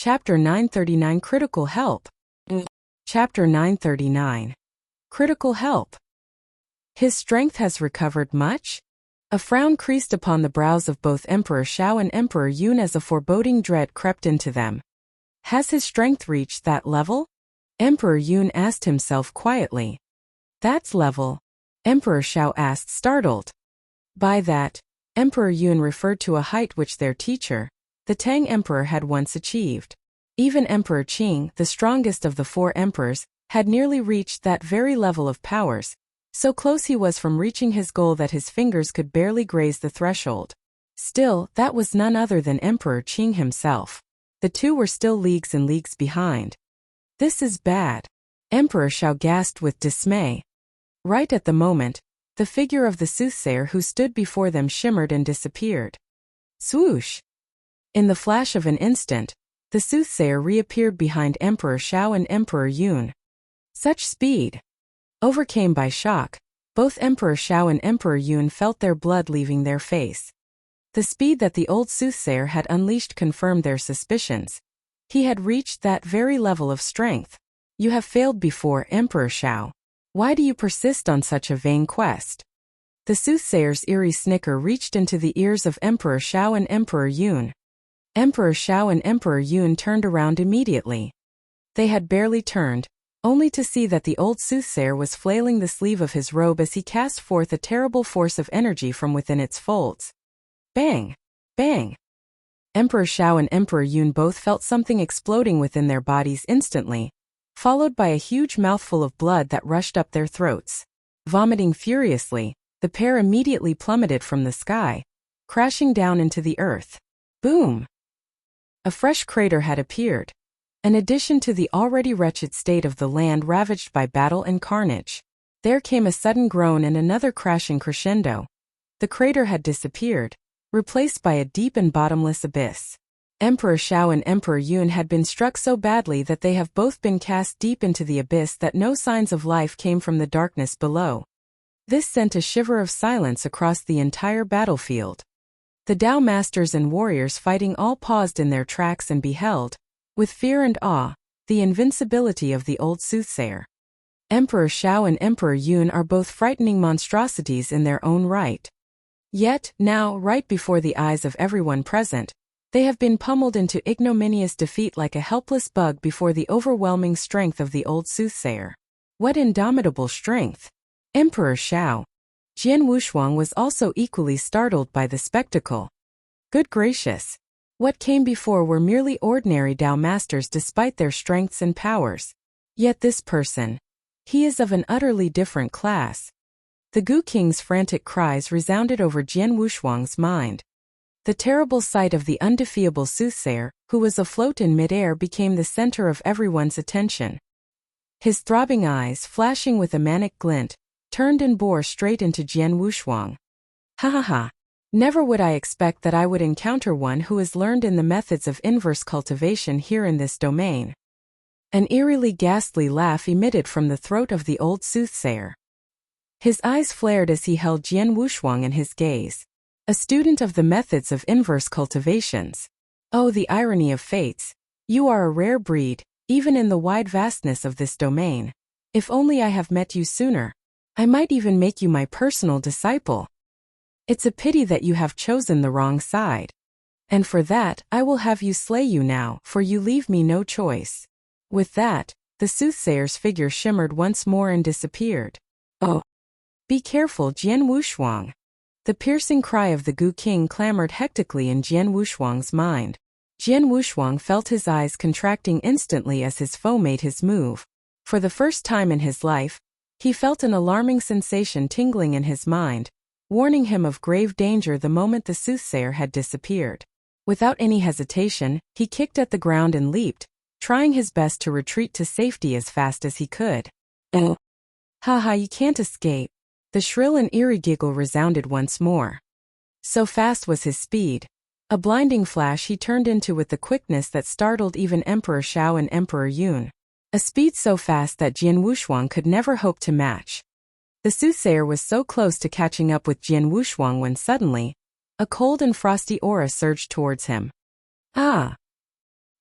Chapter 939 Critical Help. Chapter 939 Critical Help. His strength has recovered much? A frown creased upon the brows of both Emperor Shao and Emperor Yun as a foreboding dread crept into them. Has his strength reached that level? Emperor Yun asked himself quietly. That's level? Emperor Shao asked, startled. By that, Emperor Yun referred to a height which their teacher, the Tang Emperor, had once achieved. Even Emperor Qing, the strongest of the four emperors, had nearly reached that very level of powers. So close he was from reaching his goal that his fingers could barely graze the threshold. Still, that was none other than Emperor Qing himself. The two were still leagues and leagues behind. This is bad. Emperor Shao gasped with dismay. Right at the moment, the figure of the soothsayer who stood before them shimmered and disappeared. Swoosh! In the flash of an instant, the soothsayer reappeared behind Emperor Shao and Emperor Yun. Such speed! Overcome by shock, both Emperor Shao and Emperor Yun felt their blood leaving their face. The speed that the old soothsayer had unleashed confirmed their suspicions. He had reached that very level of strength. You have failed before, Emperor Shao. Why do you persist on such a vain quest? The soothsayer's eerie snicker reached into the ears of Emperor Shao and Emperor Yun. Emperor Shao and Emperor Yun turned around immediately. They had barely turned, only to see that the old soothsayer was flailing the sleeve of his robe as he cast forth a terrible force of energy from within its folds. Bang! Bang! Emperor Shao and Emperor Yun both felt something exploding within their bodies instantly, followed by a huge mouthful of blood that rushed up their throats. Vomiting furiously, the pair immediately plummeted from the sky, crashing down into the earth. Boom! A fresh crater had appeared, an addition to the already wretched state of the land ravaged by battle and carnage. There came a sudden groan and another crashing crescendo. The crater had disappeared, replaced by a deep and bottomless abyss. Emperor Shao and Emperor Yun had been struck so badly that they have both been cast deep into the abyss that no signs of life came from the darkness below. This sent a shiver of silence across the entire battlefield. The Tao masters and warriors fighting all paused in their tracks and beheld, with fear and awe, the invincibility of the old soothsayer. Emperor Shao and Emperor Yun are both frightening monstrosities in their own right. Yet, now, right before the eyes of everyone present, they have been pummeled into ignominious defeat like a helpless bug before the overwhelming strength of the old soothsayer. What indomitable strength! Emperor Shao. Jian Wushuang was also equally startled by the spectacle. Good gracious! What came before were merely ordinary Tao masters despite their strengths and powers. Yet this person. He is of an utterly different class. The Gu King's frantic cries resounded over Jian Wushuang's mind. The terrible sight of the undefeatable soothsayer, who was afloat in midair, became the center of everyone's attention. His throbbing eyes, flashing with a manic glint, turned and bore straight into Jian Wushuang. Ha ha ha! Never would I expect that I would encounter one who is learned in the methods of inverse cultivation here in this domain. An eerily ghastly laugh emitted from the throat of the old soothsayer. His eyes flared as he held Jian Wushuang in his gaze. A student of the methods of inverse cultivations. Oh, the irony of fates. You are a rare breed, even in the wide vastness of this domain. If only I have met you sooner. I might even make you my personal disciple. It's a pity that you have chosen the wrong side. And for that, I will have you slay you now, for you leave me no choice. With that, the soothsayer's figure shimmered once more and disappeared. Oh! Be careful, Jian Wushuang. The piercing cry of the Gu King clamored hectically in Jian Wushuang's mind. Jian Wushuang felt his eyes contracting instantly as his foe made his move. For the first time in his life, he felt an alarming sensation tingling in his mind, warning him of grave danger the moment the soothsayer had disappeared. Without any hesitation, he kicked at the ground and leaped, trying his best to retreat to safety as fast as he could. Oh! Ha ha, you can't escape. The shrill and eerie giggle resounded once more. So fast was his speed. A blinding flash he turned into with the quickness that startled even Emperor Shao and Emperor Yun. A speed so fast that Jian Wushuang could never hope to match. The soothsayer was so close to catching up with Jian Wushuang when suddenly, a cold and frosty aura surged towards him. Ah!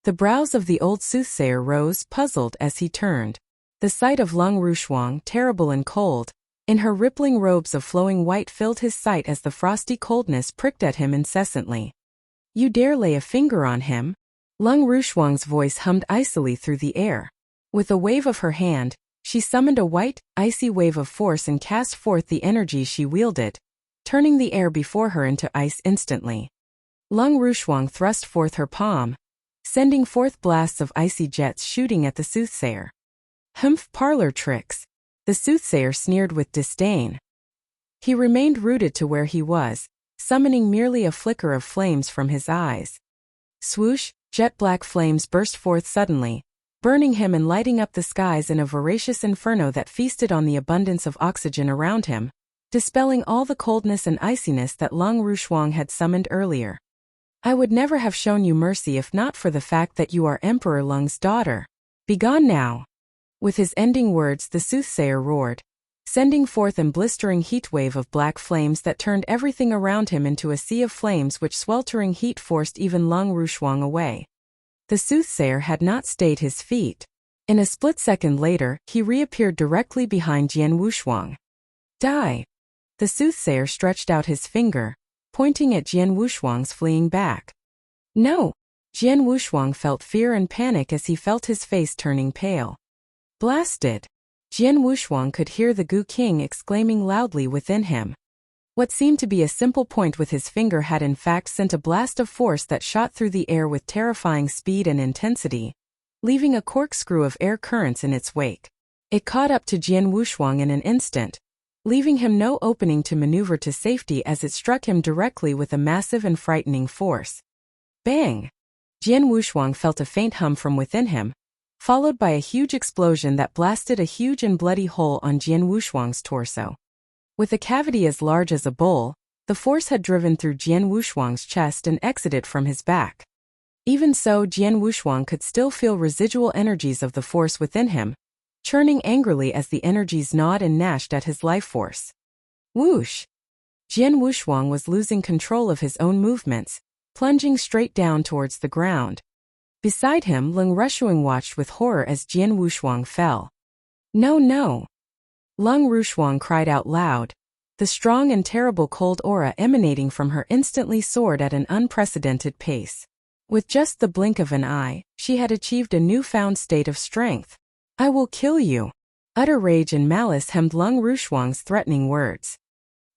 The brows of the old soothsayer rose, puzzled, as he turned. The sight of Lung Rushuang, terrible and cold, in her rippling robes of flowing white, filled his sight as the frosty coldness pricked at him incessantly. "You dare lay a finger on him?" Lung Rushuang's voice hummed icily through the air. With a wave of her hand, she summoned a white, icy wave of force and cast forth the energy she wielded, turning the air before her into ice instantly. Lung Rushuang thrust forth her palm, sending forth blasts of icy jets shooting at the soothsayer. "Humph, parlor tricks," the soothsayer sneered with disdain. He remained rooted to where he was, summoning merely a flicker of flames from his eyes. Swoosh, jet-black flames burst forth suddenly, burning him and lighting up the skies in a voracious inferno that feasted on the abundance of oxygen around him, dispelling all the coldness and iciness that Lung Rushuang had summoned earlier. "I would never have shown you mercy if not for the fact that you are Emperor Lung's daughter. Begone now!" With his ending words, the soothsayer roared, sending forth a blistering heatwave of black flames that turned everything around him into a sea of flames, which sweltering heat forced even Lung Rushuang away. The soothsayer had not stayed his feet. In a split second later, he reappeared directly behind Jian Wushuang. "Die!" The soothsayer stretched out his finger, pointing at Jian Wushuang's fleeing back. "No!" Jian Wushuang felt fear and panic as he felt his face turning pale. "Blasted!" Jian Wushuang could hear the Gu King exclaiming loudly within him. What seemed to be a simple point with his finger had in fact sent a blast of force that shot through the air with terrifying speed and intensity, leaving a corkscrew of air currents in its wake. It caught up to Jian Wushuang in an instant, leaving him no opening to maneuver to safety as it struck him directly with a massive and frightening force. Bang! Jian Wushuang felt a faint hum from within him, followed by a huge explosion that blasted a huge and bloody hole on Jian Wushuang's torso. With a cavity as large as a bowl, the force had driven through Jian Wushuang's chest and exited from his back. Even so, Jian Wushuang could still feel residual energies of the force within him, churning angrily as the energies gnawed and gnashed at his life force. Whoosh! Jian Wushuang was losing control of his own movements, plunging straight down towards the ground. Beside him, Lung Rushuang watched with horror as Jian Wushuang fell. "No, no!" Lung Rushuang cried out loud. The strong and terrible cold aura emanating from her instantly soared at an unprecedented pace. With just the blink of an eye, she had achieved a newfound state of strength. "I will kill you!" Utter rage and malice hemmed Lung Rushuang's threatening words.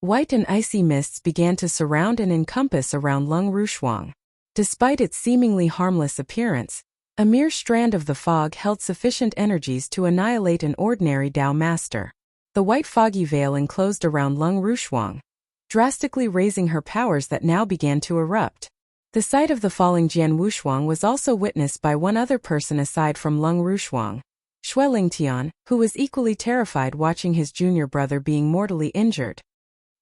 White and icy mists began to surround and encompass around Lung Rushuang. Despite its seemingly harmless appearance, a mere strand of the fog held sufficient energies to annihilate an ordinary Dao master. The white foggy veil enclosed around Lung Rushuang, drastically raising her powers that now began to erupt. The sight of the falling Jian Wushuang was also witnessed by one other person aside from Lung Rushuang, Shuelingtian, who was equally terrified watching his junior brother being mortally injured.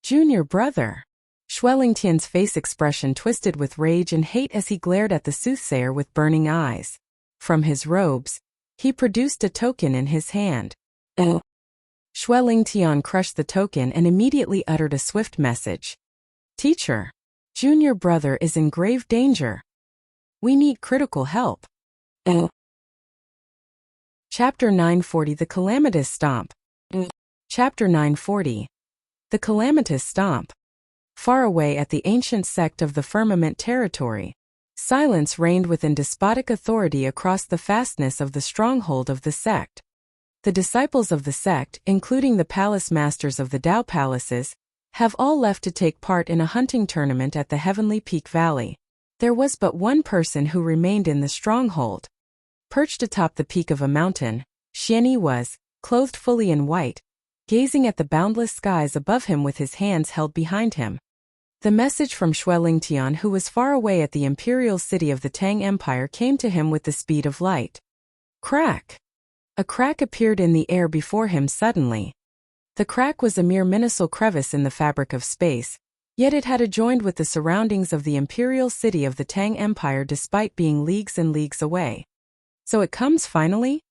Junior brother? Shuelingtian's face expression twisted with rage and hate as he glared at the soothsayer with burning eyes. From his robes, he produced a token in his hand. Shuelingtian crushed the token and immediately uttered a swift message. "Teacher, junior brother is in grave danger. We need critical help." Chapter 940 The Calamitous Stomp. Chapter 940 The Calamitous Stomp. Far away at the ancient sect of the Firmament territory, silence reigned within despotic authority across the fastness of the stronghold of the sect. The disciples of the sect, including the palace masters of the Dao palaces, have all left to take part in a hunting tournament at the Heavenly Peak Valley. There was but one person who remained in the stronghold. Perched atop the peak of a mountain, Xianyi was, clothed fully in white, gazing at the boundless skies above him with his hands held behind him. The message from Shuelingtian, who was far away at the imperial city of the Tang Empire, came to him with the speed of light. Crack! A crack appeared in the air before him suddenly. The crack was a mere minuscule crevice in the fabric of space, yet it had adjoined with the surroundings of the imperial city of the Tang Empire despite being leagues and leagues away. "So it comes finally?"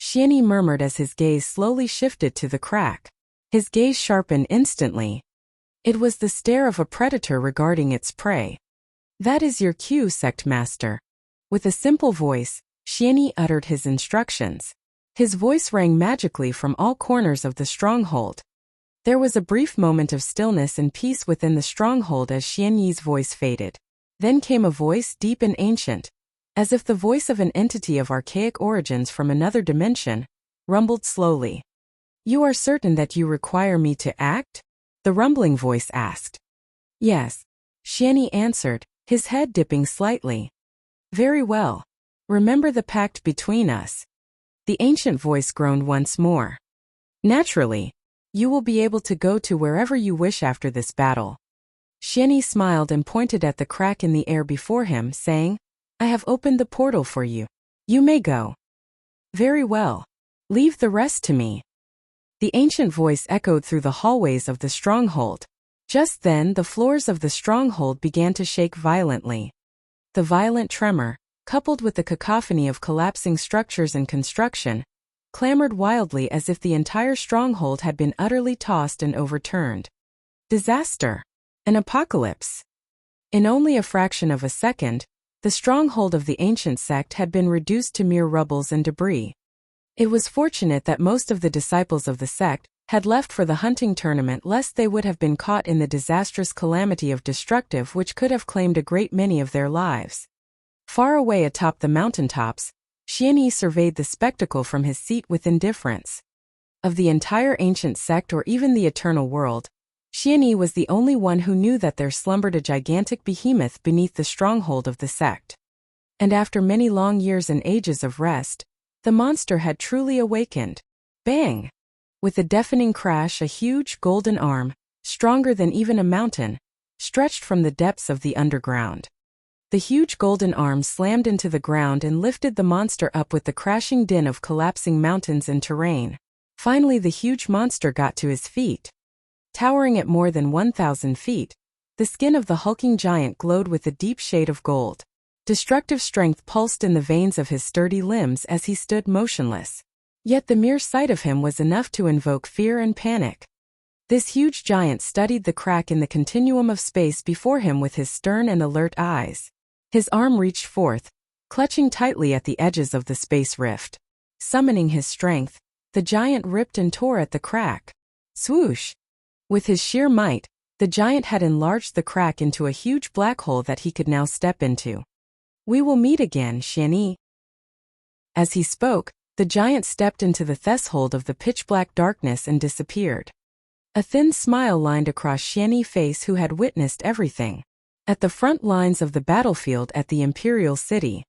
Xianyi murmured as his gaze slowly shifted to the crack. His gaze sharpened instantly. It was the stare of a predator regarding its prey. "That is your cue, sect master. With a simple voice, Xianyi uttered his instructions. His voice rang magically from all corners of the stronghold. There was a brief moment of stillness and peace within the stronghold as Xianyi's voice faded. Then came a voice deep and ancient, as if the voice of an entity of archaic origins from another dimension, rumbled slowly. "You are certain that you require me to act?" the rumbling voice asked. "Yes," Xianyi answered, his head dipping slightly. "Very well. Remember the pact between us." The ancient voice groaned once more. "Naturally. You will be able to go to wherever you wish after this battle." Xianyi smiled and pointed at the crack in the air before him, saying, "I have opened the portal for you. You may go." "Very well. Leave the rest to me." The ancient voice echoed through the hallways of the stronghold. Just then the floors of the stronghold began to shake violently. The violent tremor, coupled with the cacophony of collapsing structures and construction, clamored wildly as if the entire stronghold had been utterly tossed and overturned. Disaster! An apocalypse! In only a fraction of a second, the stronghold of the ancient sect had been reduced to mere rubbles and debris. It was fortunate that most of the disciples of the sect had left for the hunting tournament lest they would have been caught in the disastrous calamity of destructive which could have claimed a great many of their lives. Far away atop the mountaintops, Xianyi surveyed the spectacle from his seat with indifference. Of the entire ancient sect or even the eternal world, Xianyi was the only one who knew that there slumbered a gigantic behemoth beneath the stronghold of the sect. And after many long years and ages of rest, the monster had truly awakened. Bang! With a deafening crash, a huge golden arm, stronger than even a mountain, stretched from the depths of the underground. The huge golden arm slammed into the ground and lifted the monster up with the crashing din of collapsing mountains and terrain. Finally, the huge monster got to his feet. Towering at more than 1,000 feet, the skin of the hulking giant glowed with a deep shade of gold. Destructive strength pulsed in the veins of his sturdy limbs as he stood motionless. Yet the mere sight of him was enough to invoke fear and panic. This huge giant studied the crack in the continuum of space before him with his stern and alert eyes. His arm reached forth, clutching tightly at the edges of the space rift. Summoning his strength, the giant ripped and tore at the crack. Swoosh! With his sheer might, the giant had enlarged the crack into a huge black hole that he could now step into. "We will meet again, Xianyi." As he spoke, the giant stepped into the threshold of the pitch-black darkness and disappeared. A thin smile lined across Xianyi's face, who had witnessed everything. At the front lines of the battlefield at the Imperial City,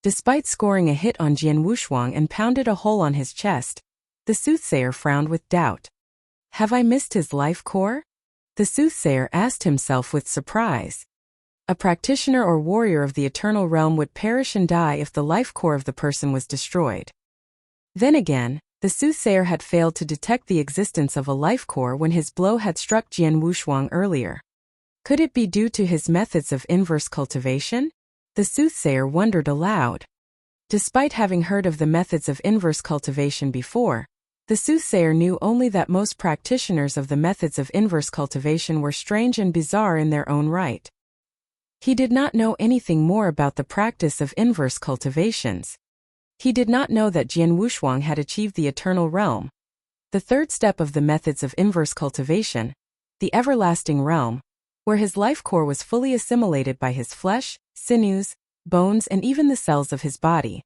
despite scoring a hit on Jian Wushuang and pounded a hole on his chest, the soothsayer frowned with doubt. "Have I missed his life core?" the soothsayer asked himself with surprise. A practitioner or warrior of the eternal realm would perish and die if the life core of the person was destroyed. Then again, the soothsayer had failed to detect the existence of a life core when his blow had struck Jian Wushuang earlier. Could it be due to his methods of inverse cultivation? The soothsayer wondered aloud. Despite having heard of the methods of inverse cultivation before, the soothsayer knew only that most practitioners of the methods of inverse cultivation were strange and bizarre in their own right. He did not know anything more about the practice of inverse cultivations. He did not know that Jian Wushuang had achieved the eternal realm. The third step of the methods of inverse cultivation, the everlasting realm, where his life core was fully assimilated by his flesh, sinews, bones, and even the cells of his body.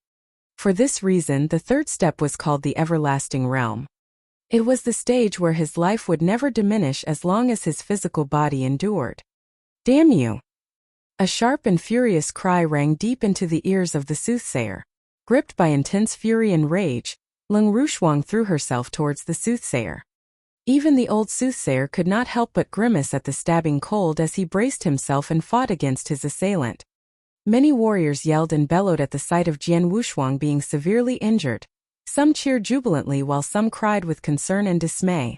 For this reason, the third step was called the everlasting realm. It was the stage where his life would never diminish as long as his physical body endured. "Damn you!" A sharp and furious cry rang deep into the ears of the soothsayer. Gripped by intense fury and rage, Leng Rushuang threw herself towards the soothsayer. Even the old soothsayer could not help but grimace at the stabbing cold as he braced himself and fought against his assailant. Many warriors yelled and bellowed at the sight of Jian Wushuang being severely injured. Some cheered jubilantly while some cried with concern and dismay.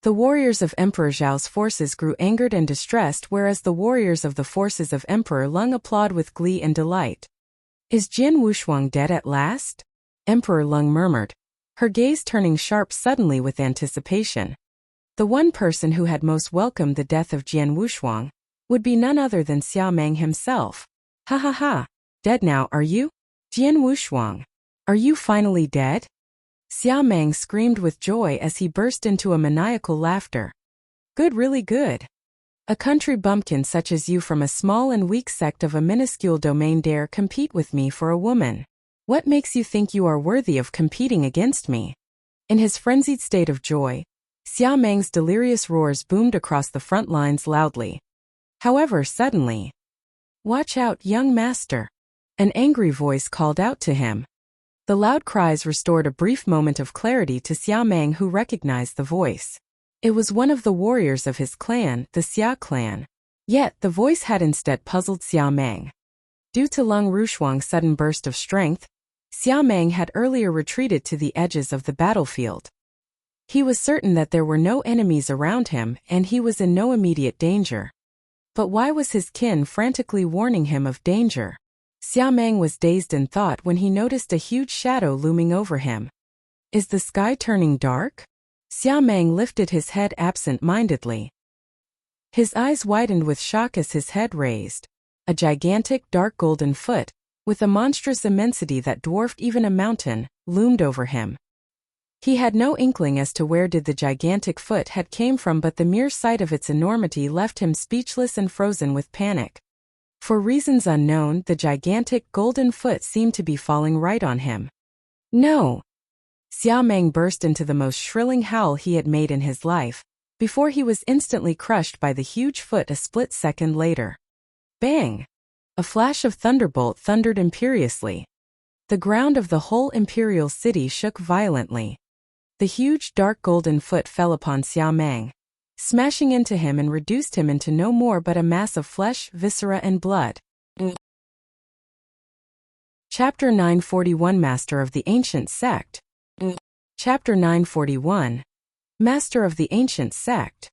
The warriors of Emperor Zhao's forces grew angered and distressed, whereas the warriors of the forces of Emperor Leng applauded with glee and delight. "Is Jian Wushuang dead at last?" Emperor Leng murmured, her gaze turning sharp suddenly with anticipation. The one person who had most welcomed the death of Jian Wushuang would be none other than Xiao Meng himself. "Ha ha ha! Dead now, are you? Jian Wushuang. Are you finally dead? Xia Meng screamed with joy as he burst into a maniacal laughter. Good, really good. A country bumpkin such as you from a small and weak sect of a minuscule domain dare compete with me for a woman. What makes you think you are worthy of competing against me? In his frenzied state of joy, Xia Meng's delirious roars boomed across the front lines loudly. However, suddenly, "Watch out, young master!" An angry voice called out to him. The loud cries restored a brief moment of clarity to Xia Meng, who recognized the voice. It was one of the warriors of his clan, the Xia clan. Yet, the voice had instead puzzled Xia Meng. Due to Lung Rushuang's sudden burst of strength, Xia Meng had earlier retreated to the edges of the battlefield. He was certain that there were no enemies around him and he was in no immediate danger. But why was his kin frantically warning him of danger? Xia Meng was dazed in thought when he noticed a huge shadow looming over him. Is the sky turning dark? Xia Meng lifted his head absent-mindedly. His eyes widened with shock as his head raised. A gigantic dark golden foot, with a monstrous immensity that dwarfed even a mountain, loomed over him. He had no inkling as to where did the gigantic foot had came from, but the mere sight of its enormity left him speechless and frozen with panic. For reasons unknown, the gigantic golden foot seemed to be falling right on him. No! Xia Meng burst into the most shrilling howl he had made in his life, before he was instantly crushed by the huge foot a split second later. Bang! A flash of thunderbolt thundered imperiously. The ground of the whole imperial city shook violently. The huge dark golden foot fell upon Xia Meng, smashing into him and reduced him into no more but a mass of flesh, viscera and blood. Chapter 941 Master of the Ancient Sect. Chapter 941 Master of the Ancient Sect.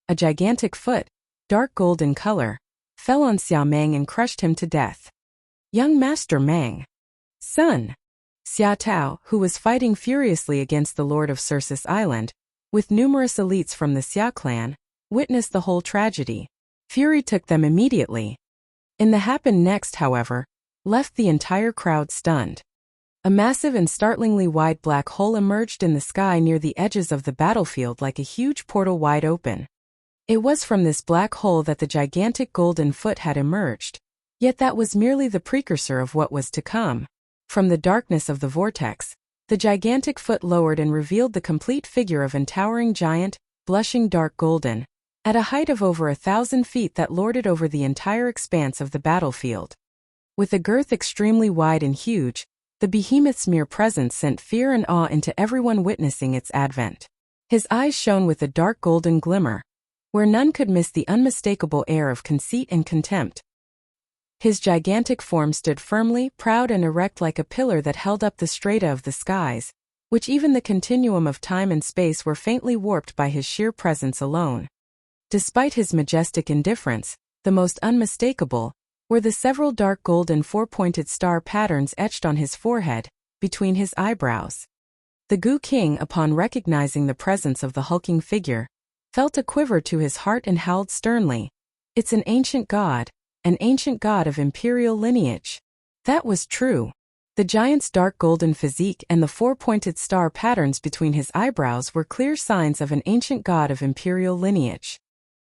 A gigantic foot, dark gold in color, fell on Xia Meng and crushed him to death. Young Master Meng. Son. Xia Tao, who was fighting furiously against the Lord of Circus Island, with numerous elites from the Xia clan, witnessed the whole tragedy. Fury took them immediately. In the happened next, however, left the entire crowd stunned. A massive and startlingly wide black hole emerged in the sky near the edges of the battlefield like a huge portal wide open. It was from this black hole that the gigantic golden foot had emerged, yet that was merely the precursor of what was to come. From the darkness of the vortex, the gigantic foot lowered and revealed the complete figure of a towering giant, blushing dark golden, at a height of over 1,000 feet that lorded over the entire expanse of the battlefield. With a girth extremely wide and huge, the behemoth's mere presence sent fear and awe into everyone witnessing its advent. His eyes shone with a dark golden glimmer, where none could miss the unmistakable air of conceit and contempt. His gigantic form stood firmly, proud and erect like a pillar that held up the strata of the skies, which even the continuum of time and space were faintly warped by his sheer presence alone. Despite his majestic indifference, the most unmistakable were the several dark golden four-pointed star patterns etched on his forehead, between his eyebrows. The Gu King, upon recognizing the presence of the hulking figure, felt a quiver to his heart and howled sternly. It's an ancient god of imperial lineage. That was true. The giant's dark golden physique and the four-pointed star patterns between his eyebrows were clear signs of an ancient god of imperial lineage.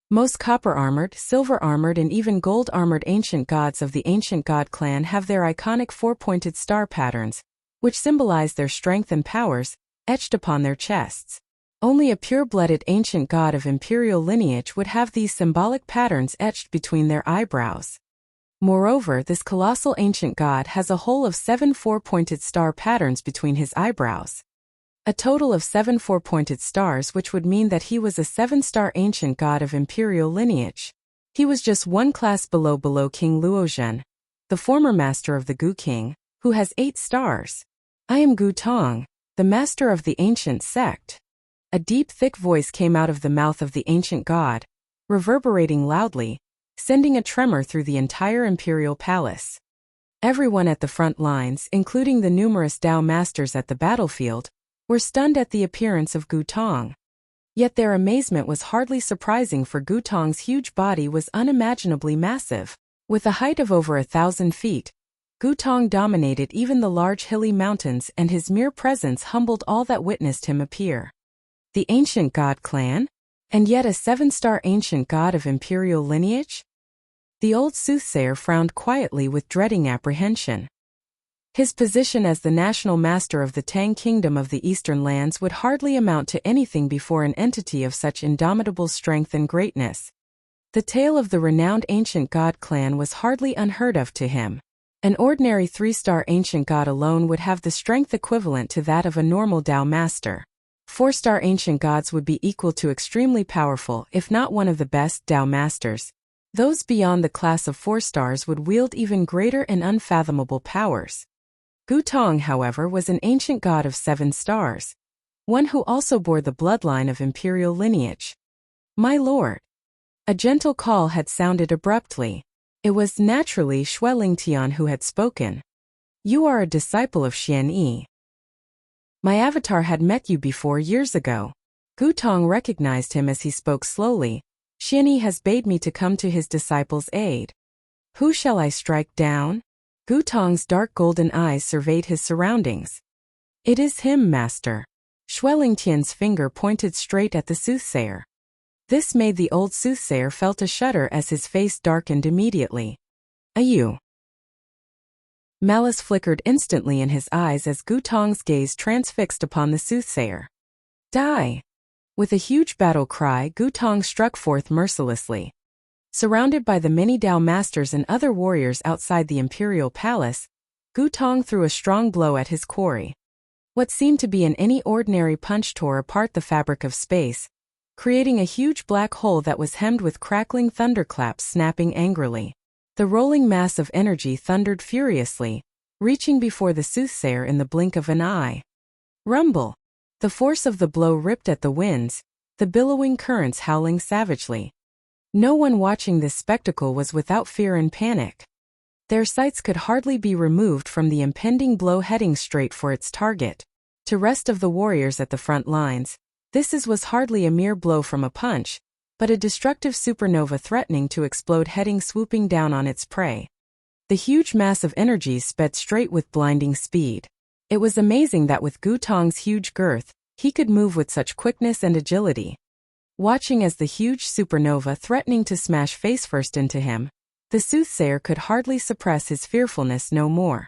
Most copper-armored, silver-armored and even gold-armored ancient gods of the ancient god clan have their iconic four-pointed star patterns, which symbolize their strength and powers, etched upon their chests. Only a pure-blooded ancient god of imperial lineage would have these symbolic patterns etched between their eyebrows. Moreover, this colossal ancient god has a whole of 7 four-pointed star patterns between his eyebrows. A total of 7 four-pointed stars, which would mean that he was a 7-star ancient god of imperial lineage. He was just one class below King Luozhen, the former master of the Gu King, who has 8 stars. I am Gu Tong, the master of the ancient sect. A deep, thick voice came out of the mouth of the ancient god, reverberating loudly, sending a tremor through the entire imperial palace. Everyone at the front lines, including the numerous Dao masters at the battlefield, were stunned at the appearance of Gu Tong. Yet their amazement was hardly surprising, for Gu Tong's huge body was unimaginably massive. With a height of over 1,000 feet, Gutong dominated even the large hilly mountains, and his mere presence humbled all that witnessed him appear. The ancient god clan? And yet a 7-star ancient god of imperial lineage? The old soothsayer frowned quietly with dreading apprehension. His position as the national master of the Tang Kingdom of the Eastern Lands would hardly amount to anything before an entity of such indomitable strength and greatness. The tale of the renowned ancient god clan was hardly unheard of to him. An ordinary 3-star ancient god alone would have the strength equivalent to that of a normal Dao master. 4-star ancient gods would be equal to extremely powerful, if not one of the best, Dao masters. Those beyond the class of 4 stars would wield even greater and unfathomable powers. Gutong, however, was an ancient god of 7 stars, one who also bore the bloodline of imperial lineage. "My lord." A gentle call had sounded abruptly. It was naturally Xue Lingtian who had spoken. "You are a disciple of Xian Yi. My avatar had met you before years ago." Gutong recognized him as he spoke slowly. "Xian Yi has bade me to come to his disciple's aid. Who shall I strike down?" Gutong's dark golden eyes surveyed his surroundings. "It is him, master." Xue Lingtian's finger pointed straight at the soothsayer. This made the old soothsayer felt a shudder as his face darkened immediately. "You." Malice flickered instantly in his eyes as Gutong's gaze transfixed upon the soothsayer. "Die!" With a huge battle cry, Gutong struck forth mercilessly. Surrounded by the many Dao masters and other warriors outside the imperial palace, Gutong threw a strong blow at his quarry. What seemed to be any ordinary punch tore apart the fabric of space, creating a huge black hole that was hemmed with crackling thunderclaps snapping angrily. The rolling mass of energy thundered furiously, reaching before the soothsayer in the blink of an eye. Rumble! The force of the blow ripped at the winds, the billowing currents howling savagely. No one watching this spectacle was without fear and panic. Their sights could hardly be removed from the impending blow heading straight for its target. To rest of the warriors at the front lines, this was hardly a mere blow from a punch, but a destructive supernova threatening to explode heading swooping down on its prey. The huge mass of energy sped straight with blinding speed. It was amazing that with Gutong's huge girth, he could move with such quickness and agility. Watching as the huge supernova threatening to smash face-first into him, the soothsayer could hardly suppress his fearfulness no more.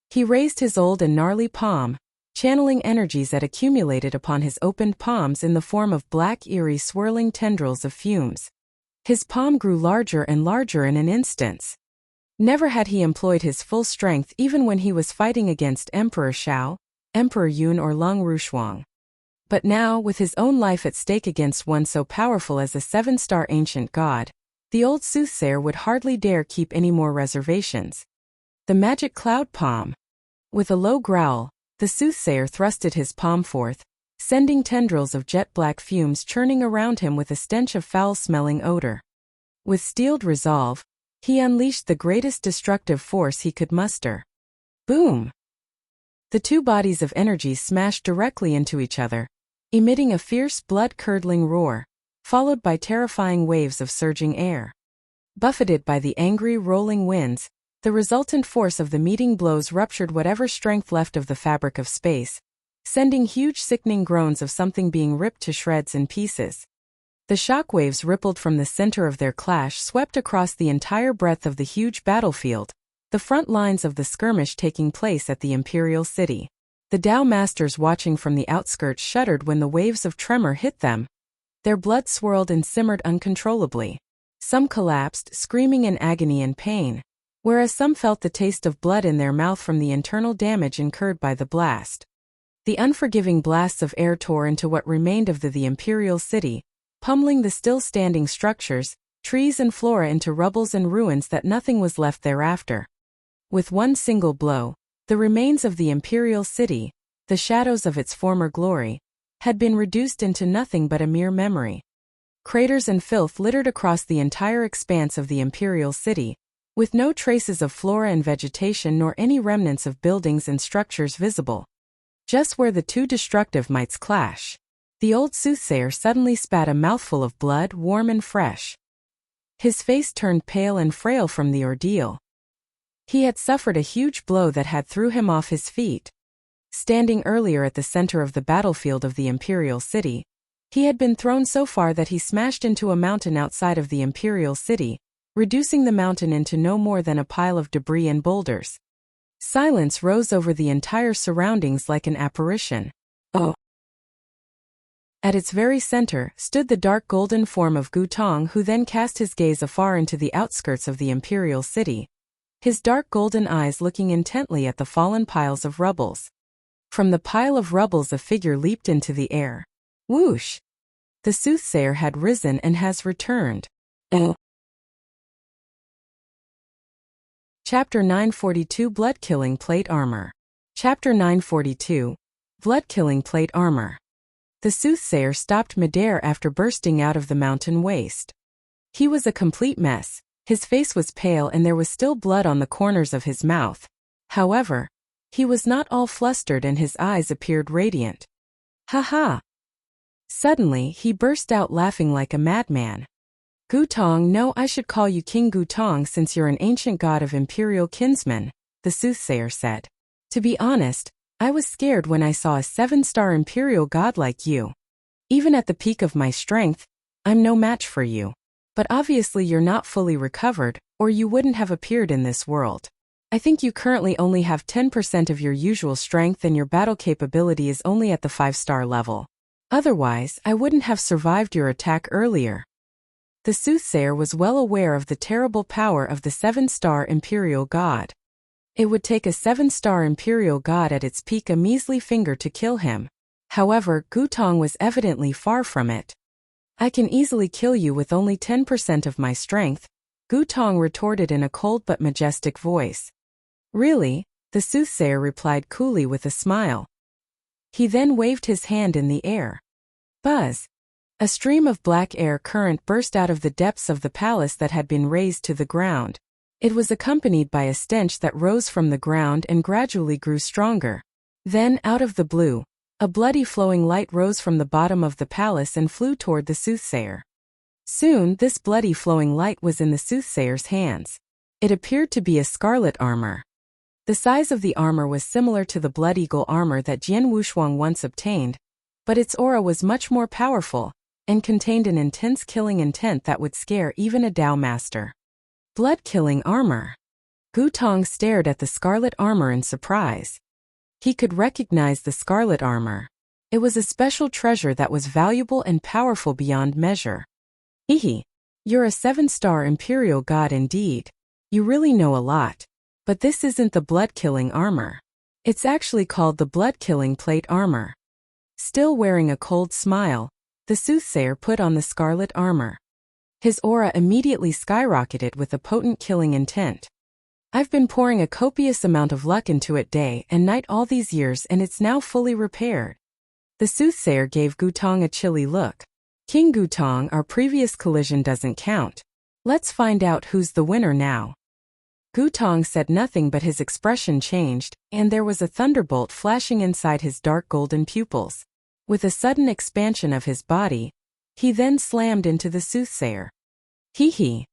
He raised his old and gnarly palm, channeling energies that accumulated upon his opened palms in the form of black, eerie, swirling tendrils of fumes. His palm grew larger and larger in an instant. Never had he employed his full strength even when he was fighting against Emperor Shao, Emperor Yun or Lung Rushuang. But now, with his own life at stake against one so powerful as a 7-star ancient god, the old soothsayer would hardly dare keep any more reservations. The magic cloud palm. With a low growl, the soothsayer thrusted his palm forth, sending tendrils of jet-black fumes churning around him with a stench of foul-smelling odor. With steeled resolve, he unleashed the greatest destructive force he could muster. Boom! The two bodies of energy smashed directly into each other, emitting a fierce, blood-curdling roar, followed by terrifying waves of surging air. Buffeted by the angry, rolling winds, the resultant force of the meeting blows ruptured whatever strength left of the fabric of space, sending huge sickening groans of something being ripped to shreds and pieces. The shockwaves rippled from the center of their clash swept across the entire breadth of the huge battlefield, the front lines of the skirmish taking place at the imperial city. The Dao masters watching from the outskirts shuddered when the waves of tremor hit them. Their blood swirled and simmered uncontrollably. Some collapsed, screaming in agony and pain, whereas some felt the taste of blood in their mouth from the internal damage incurred by the blast. The unforgiving blasts of air tore into what remained of the imperial city, pummeling the still-standing structures, trees and flora into rubbles and ruins that nothing was left thereafter. With one single blow, the remains of the imperial city, the shadows of its former glory, had been reduced into nothing but a mere memory. Craters and filth littered across the entire expanse of the imperial city, with no traces of flora and vegetation nor any remnants of buildings and structures visible. Just where the two destructive mights clash, the old soothsayer suddenly spat a mouthful of blood, warm and fresh. His face turned pale and frail from the ordeal. He had suffered a huge blow that had threw him off his feet. Standing earlier at the center of the battlefield of the imperial city, he had been thrown so far that he smashed into a mountain outside of the imperial city, reducing the mountain into no more than a pile of debris and boulders. Silence rose over the entire surroundings like an apparition. Oh! At its very center stood the dark golden form of Gu Tong, who then cast his gaze afar into the outskirts of the imperial city, his dark golden eyes looking intently at the fallen piles of rubbles. From the pile of rubbles a figure leaped into the air. Whoosh! The soothsayer had risen and has returned. Oh! Chapter 942 Blood-Killing Plate Armor. Chapter 942 Blood-Killing Plate Armor. The soothsayer stopped midair after bursting out of the mountain waste. He was a complete mess. His face was pale and there was still blood on the corners of his mouth. However, he was not all flustered and his eyes appeared radiant. Ha ha! Suddenly, he burst out laughing like a madman. Gu Tong, no, I should call you King Gu Tong since you're an ancient god of imperial kinsmen, the soothsayer said. To be honest, I was scared when I saw a 7-star imperial god like you. Even at the peak of my strength, I'm no match for you. But obviously you're not fully recovered, or you wouldn't have appeared in this world. I think you currently only have 10% of your usual strength and your battle capability is only at the 5-star level. Otherwise, I wouldn't have survived your attack earlier. The soothsayer was well aware of the terrible power of the 7-star imperial god. It would take a 7-star imperial god at its peak a measly finger to kill him. However, Gu Tong was evidently far from it. I can easily kill you with only 10% of my strength, Gu Tong retorted in a cold but majestic voice. Really? The soothsayer replied coolly with a smile. He then waved his hand in the air. Buzz! A stream of black air current burst out of the depths of the palace that had been razed to the ground. It was accompanied by a stench that rose from the ground and gradually grew stronger. Then, out of the blue, a bloody flowing light rose from the bottom of the palace and flew toward the soothsayer. Soon, this bloody flowing light was in the soothsayer's hands. It appeared to be a scarlet armor. The size of the armor was similar to the Blood Eagle armor that Jian Wushuang once obtained, but its aura was much more powerful, and contained an intense killing intent that would scare even a Dao master. Blood-killing armor. Gu Tong stared at the scarlet armor in surprise. He could recognize the scarlet armor. It was a special treasure that was valuable and powerful beyond measure. Hehe. You're a 7-star imperial god indeed. You really know a lot. But this isn't the blood-killing armor. It's actually called the blood-killing plate armor. Still wearing a cold smile, the soothsayer put on the scarlet armor. His aura immediately skyrocketed with a potent killing intent. I've been pouring a copious amount of luck into it day and night all these years and it's now fully repaired. The soothsayer gave Gu Tong a chilly look. King Gu Tong, our previous collision doesn't count. Let's find out who's the winner now. Gu Tong said nothing but his expression changed, and there was a thunderbolt flashing inside his dark golden pupils. With a sudden expansion of his body, he then slammed into the soothsayer. Hee.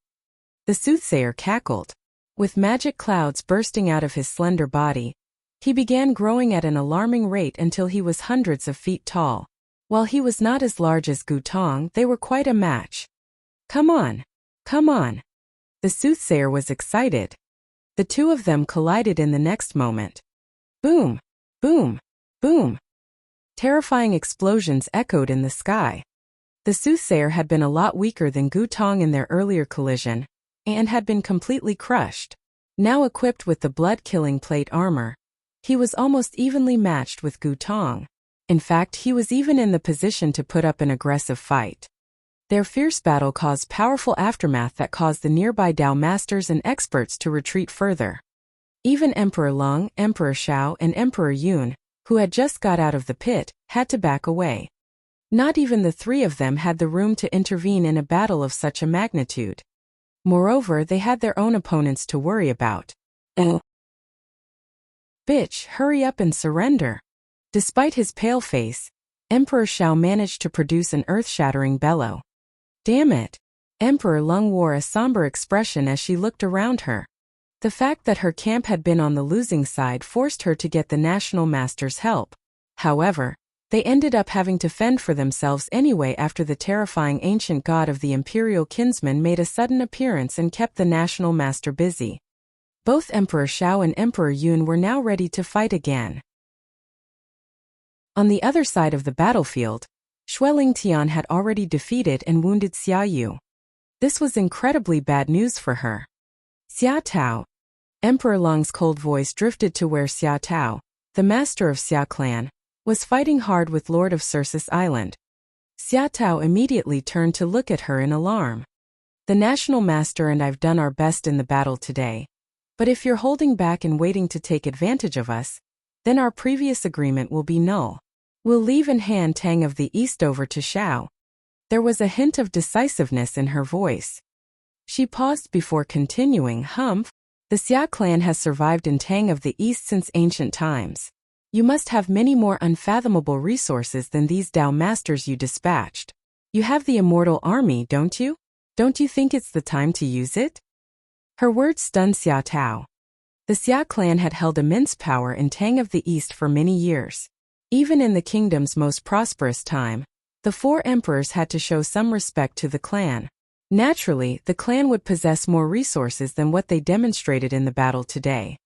The soothsayer cackled. With magic clouds bursting out of his slender body, he began growing at an alarming rate until he was hundreds of feet tall. While he was not as large as Gu Tong, they were quite a match. Come on. Come on. The soothsayer was excited. The two of them collided in the next moment. Boom! Boom! Boom! Terrifying explosions echoed in the sky. The soothsayer had been a lot weaker than Gu Tong in their earlier collision, and had been completely crushed. Now equipped with the blood-killing plate armor, he was almost evenly matched with Gu Tong. In fact, he was even in the position to put up an aggressive fight. Their fierce battle caused powerful aftermath that caused the nearby Dao masters and experts to retreat further. Even Emperor Lung, Emperor Shao, and Emperor Yun, who had just got out of the pit, had to back away. Not even the three of them had the room to intervene in a battle of such a magnitude. Moreover, they had their own opponents to worry about. Oh. Bitch, hurry up and surrender. Despite his pale face, Emperor Shao managed to produce an earth-shattering bellow. Damn it! Emperor Lung wore a somber expression as she looked around her. The fact that her camp had been on the losing side forced her to get the National Master's help. However, they ended up having to fend for themselves anyway after the terrifying ancient god of the imperial kinsman made a sudden appearance and kept the National Master busy. Both Emperor Shao and Emperor Yun were now ready to fight again. On the other side of the battlefield, Xueling Tian had already defeated and wounded Xia Yu. This was incredibly bad news for her. Xia Tao. Emperor Long's cold voice drifted to where Xia Tao, the master of Xia clan, was fighting hard with Lord of Sursus Island. Xia Tao immediately turned to look at her in alarm. The National Master and I've done our best in the battle today. But if you're holding back and waiting to take advantage of us, then our previous agreement will be null. We'll leave and hand Tang of the East over to Shao. There was a hint of decisiveness in her voice. She paused before continuing, Humph. The Xia clan has survived in Tang of the East since ancient times. You must have many more unfathomable resources than these Dao masters you dispatched. You have the immortal army, don't you? Don't you think it's the time to use it? Her words stunned Xia Tao. The Xia clan had held immense power in Tang of the East for many years. Even in the kingdom's most prosperous time, the four emperors had to show some respect to the clan. Naturally, the clan would possess more resources than what they demonstrated in the battle today.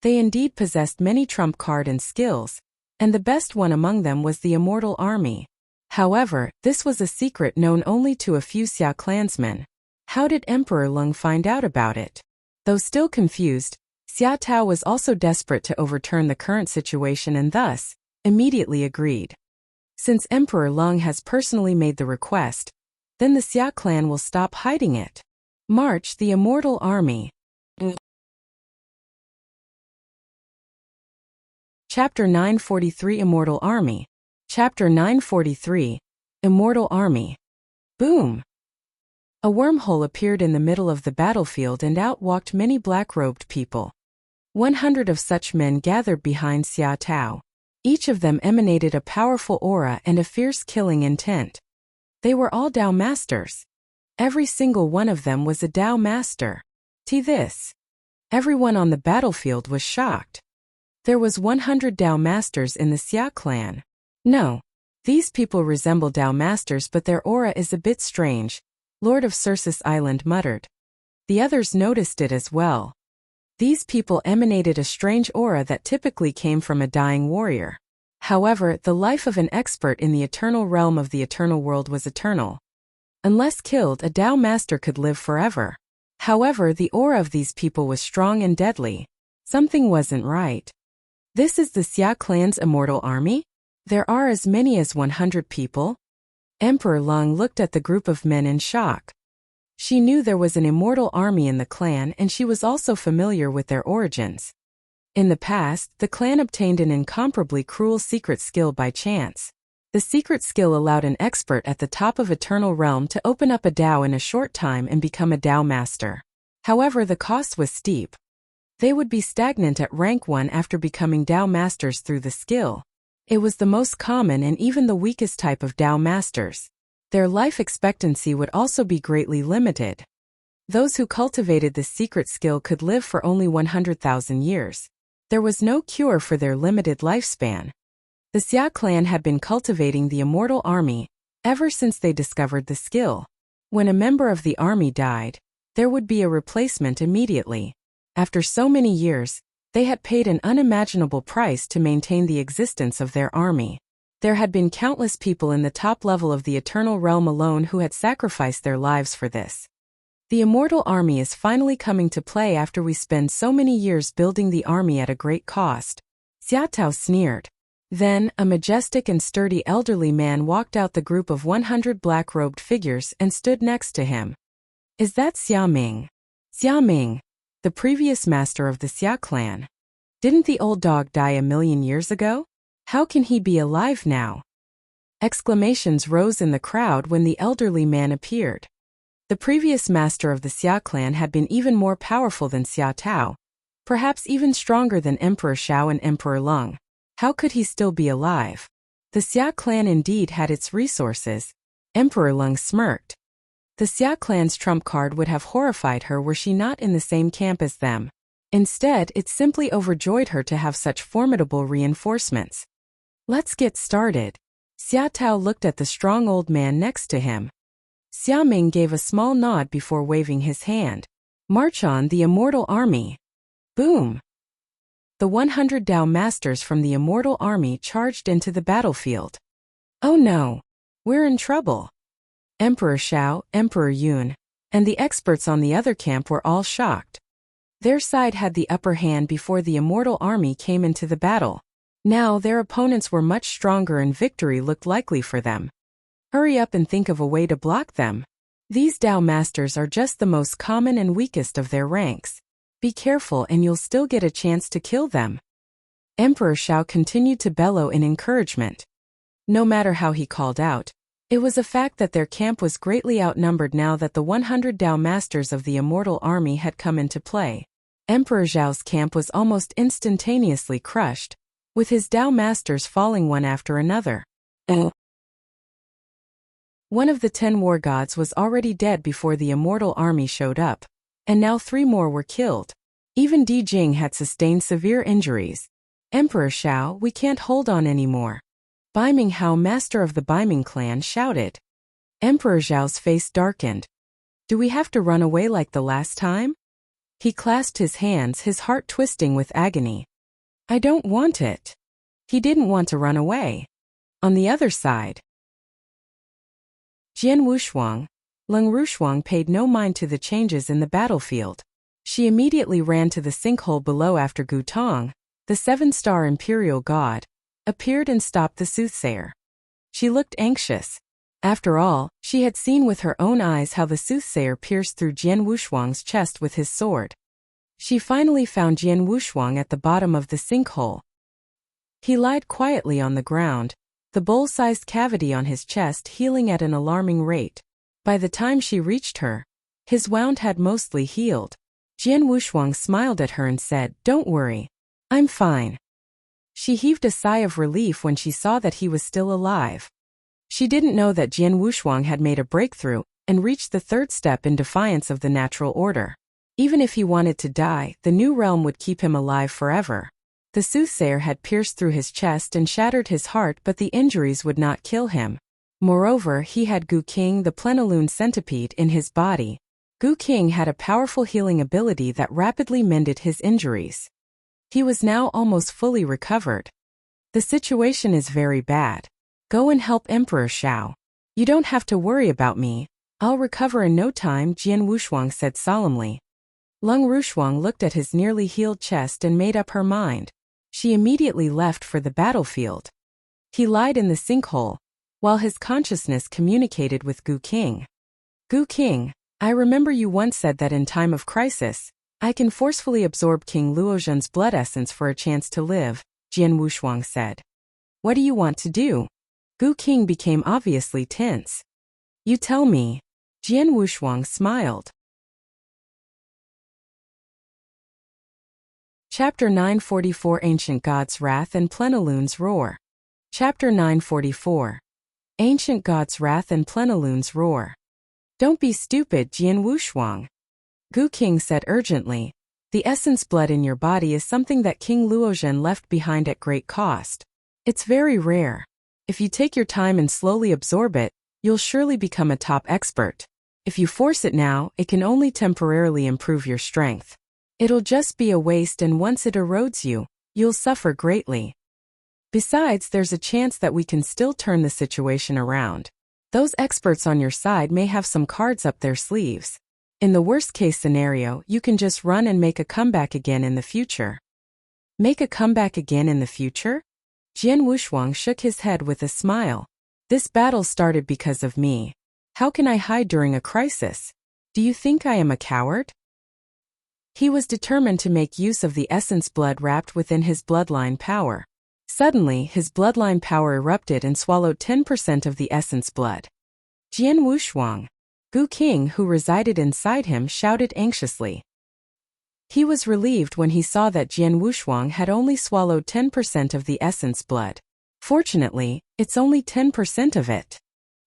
They indeed possessed many trump card and skills, and the best one among them was the immortal army. However, this was a secret known only to a few Xia clansmen. How did Emperor Lung find out about it? Though still confused, Xia Tao was also desperate to overturn the current situation and thus, immediately agreed. Since Emperor Lung has personally made the request, then the Xia clan will stop hiding it. March the Immortal Army. Chapter 943 Immortal Army. Chapter 943 Immortal Army. Boom! A wormhole appeared in the middle of the battlefield and out walked many black-robed people. 100 of such men gathered behind Xia Tao. Each of them emanated a powerful aura and a fierce killing intent. They were all Dao masters. Every single one of them was a Dao master. To this, everyone on the battlefield was shocked. There was 100 Dao masters in the Xia clan. No, these people resemble Dao masters but their aura is a bit strange, Lord of Sursus Island muttered. The others noticed it as well. These people emanated a strange aura that typically came from a dying warrior. However, the life of an expert in the eternal realm of the eternal world was eternal. Unless killed, a Dao master could live forever. However, the aura of these people was strong and deadly. Something wasn't right. This is the Xia clan's immortal army? There are as many as 100 people? Emperor Lung looked at the group of men in shock. She knew there was an immortal army in the clan and she was also familiar with their origins. In the past, the clan obtained an incomparably cruel secret skill by chance. The secret skill allowed an expert at the top of Eternal Realm to open up a Dao in a short time and become a Dao master. However, the cost was steep. They would be stagnant at rank 1 after becoming Dao masters through the skill. It was the most common and even the weakest type of Dao masters. Their life expectancy would also be greatly limited. Those who cultivated this secret skill could live for only 100,000 years. There was no cure for their limited lifespan. The Xia clan had been cultivating the immortal army ever since they discovered the skill. When a member of the army died, there would be a replacement immediately. After so many years, they had paid an unimaginable price to maintain the existence of their army. There had been countless people in the top level of the Eternal Realm alone who had sacrificed their lives for this. The immortal army is finally coming to play after we spend so many years building the army at a great cost. Xia Tao sneered. Then, a majestic and sturdy elderly man walked out the group of 100 black-robed figures and stood next to him. Is that Xia Ming? Xia Ming, the previous master of the Xia clan. Didn't the old dog die a million years ago? How can he be alive now? Exclamations rose in the crowd when the elderly man appeared. The previous master of the Xia clan had been even more powerful than Xia Tao, perhaps even stronger than Emperor Shao and Emperor Lung. How could he still be alive? The Xia clan indeed had its resources. Emperor Lung smirked. The Xia clan's trump card would have horrified her were she not in the same camp as them. Instead, it simply overjoyed her to have such formidable reinforcements. Let's get started. Xia Tao looked at the strong old man next to him. Xia Ming gave a small nod before waving his hand. March on, the immortal army. Boom! The 100 Dao masters from the immortal army charged into the battlefield. Oh no! We're in trouble. Emperor Shao, Emperor Yun, and the experts on the other camp were all shocked. Their side had the upper hand before the immortal army came into the battle. Now their opponents were much stronger and victory looked likely for them. Hurry up and think of a way to block them. These Dao masters are just the most common and weakest of their ranks. Be careful and you'll still get a chance to kill them. Emperor Shao continued to bellow in encouragement. No matter how he called out, it was a fact that their camp was greatly outnumbered now that the 100 Dao masters of the immortal army had come into play. Emperor Zhao's camp was almost instantaneously crushed, with his Dao masters falling one after another. One of the 10 war gods was already dead before the immortal army showed up, and now 3 more were killed. Even Di Jing had sustained severe injuries. Emperor Shao, we can't hold on anymore. Bai Minghao, master of the Baiming clan, shouted. Emperor Zhao's face darkened. Do we have to run away like the last time? He clasped his hands, his heart twisting with agony. I don't want it. He didn't want to run away. On the other side, Jian Wushuang, Leng Rushuang paid no mind to the changes in the battlefield. She immediately ran to the sinkhole below after Gu Tong, the 7-star imperial god, appeared and stopped the soothsayer. She looked anxious. After all, she had seen with her own eyes how the soothsayer pierced through Jian Wushuang's chest with his sword. She finally found Jian Wushuang at the bottom of the sinkhole. He lied quietly on the ground, the bowl-sized cavity on his chest healing at an alarming rate. By the time she reached her, his wound had mostly healed. Jian Wushuang smiled at her and said, Don't worry. I'm fine. She heaved a sigh of relief when she saw that he was still alive. She didn't know that Jian Wushuang had made a breakthrough and reached the 3rd step in defiance of the natural order. Even if he wanted to die, the new realm would keep him alive forever. The soothsayer had pierced through his chest and shattered his heart, but the injuries would not kill him. Moreover, he had Gu King, the plenilune centipede, in his body. Gu King had a powerful healing ability that rapidly mended his injuries. He was now almost fully recovered. The situation is very bad. Go and help Emperor Shao. You don't have to worry about me. I'll recover in no time, Jian Wushuang said solemnly. Leng Rushuang looked at his nearly healed chest and made up her mind. She immediately left for the battlefield. He lied in the sinkhole, while his consciousness communicated with Gu King. Gu King, I remember you once said that in time of crisis, I can forcefully absorb King Luozhen's blood essence for a chance to live, Jian Wushuang said. What do you want to do? Gu King became obviously tense. You tell me. Jian Wushuang smiled. Chapter 944 Ancient God's Wrath and Plenilune's Roar. Chapter 944. Ancient God's Wrath and Plenilune's Roar. Don't be stupid, Jian Wushuang. Gu King said urgently. The essence blood in your body is something that King Luozhen left behind at great cost. It's very rare. If you take your time and slowly absorb it, you'll surely become a top expert. If you force it now, it can only temporarily improve your strength. It'll just be a waste, and once it erodes you, you'll suffer greatly. Besides, there's a chance that we can still turn the situation around. Those experts on your side may have some cards up their sleeves. In the worst-case scenario, you can just run and make a comeback again in the future. Make a comeback again in the future? Jian Wushuang shook his head with a smile. This battle started because of me. How can I hide during a crisis? Do you think I am a coward? He was determined to make use of the essence blood wrapped within his bloodline power. Suddenly, his bloodline power erupted and swallowed 10% of the essence blood. Jian Wushuang. Gu King, who resided inside him, shouted anxiously. He was relieved when he saw that Jian Wushuang had only swallowed 10% of the essence blood. Fortunately, it's only 10% of it.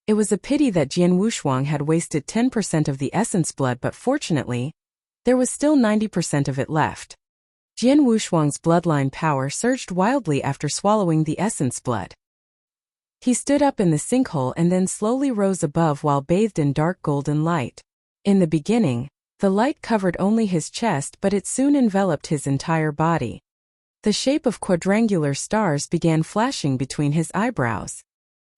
It was a pity that Jian Wushuang had wasted 10% of the essence blood, but fortunately, there was still 90% of it left. Jian Wushuang's bloodline power surged wildly after swallowing the essence blood. He stood up in the sinkhole and then slowly rose above while bathed in dark golden light. In the beginning, the light covered only his chest, but it soon enveloped his entire body. The shape of quadrangular stars began flashing between his eyebrows.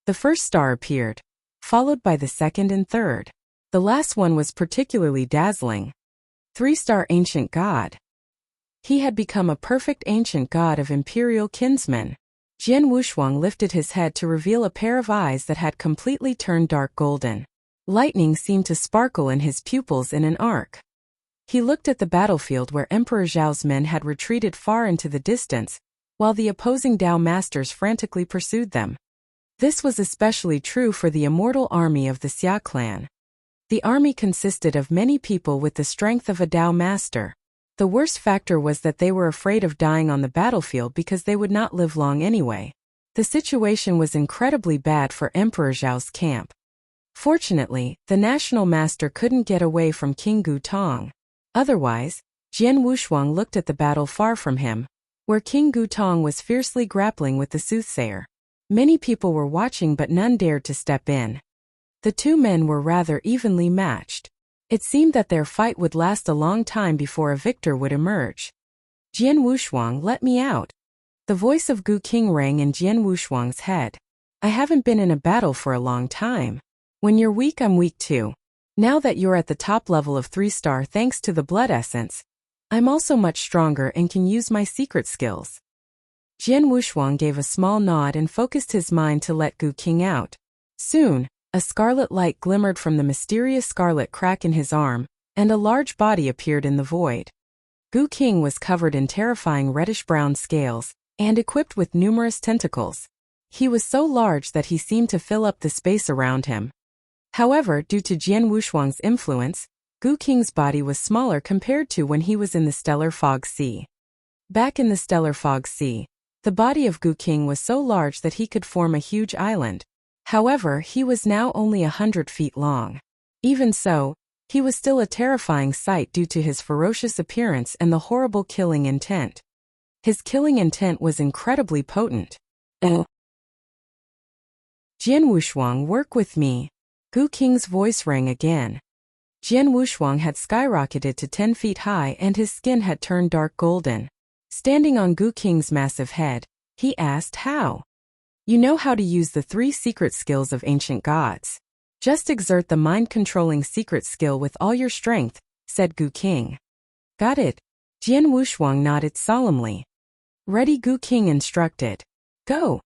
The first star appeared, followed by the second and third. The last one was particularly dazzling. 3-star ancient god. He had become a perfect ancient god of imperial kinsmen. Jian Wushuang lifted his head to reveal a pair of eyes that had completely turned dark golden. Lightning seemed to sparkle in his pupils in an arc. He looked at the battlefield where Emperor Zhao's men had retreated far into the distance, while the opposing Dao masters frantically pursued them. This was especially true for the immortal army of the Xia clan. The army consisted of many people with the strength of a Dao master. The worst factor was that they were afraid of dying on the battlefield because they would not live long anyway. The situation was incredibly bad for Emperor Zhao's camp. Fortunately, the national master couldn't get away from King Gu Tong. Otherwise, Jian Wushuang looked at the battle far from him, where King Gu Tong was fiercely grappling with the soothsayer. Many people were watching but none dared to step in. The two men were rather evenly matched. It seemed that their fight would last a long time before a victor would emerge. Jian Wushuang, let me out. The voice of Gu King rang in Jian Wushuang's head. I haven't been in a battle for a long time. When you're weak, I'm weak too. Now that you're at the top level of 3-star thanks to the blood essence, I'm also much stronger and can use my secret skills. Jian Wushuang gave a small nod and focused his mind to let Gu King out. Soon, a scarlet light glimmered from the mysterious scarlet crack in his arm, and a large body appeared in the void. Gu King was covered in terrifying reddish-brown scales, and equipped with numerous tentacles. He was so large that he seemed to fill up the space around him. However, due to Jian Wushuang's influence, Gu King's body was smaller compared to when he was in the Stellar Fog Sea. Back in the Stellar Fog Sea, the body of Gu King was so large that he could form a huge island. However, he was now only 100 feet long. Even so, he was still a terrifying sight due to his ferocious appearance and the horrible killing intent. His killing intent was incredibly potent. Jian Wushuang, work with me. Gu King's voice rang again. Jian Wushuang had skyrocketed to 10 feet high and his skin had turned dark golden. Standing on Gu King's massive head, he asked, how? You know how to use the 3 secret skills of ancient gods. Just exert the mind-controlling secret skill with all your strength, said Gu King. Got it. Jian Wushuang nodded solemnly. Ready, Gu King instructed. Go.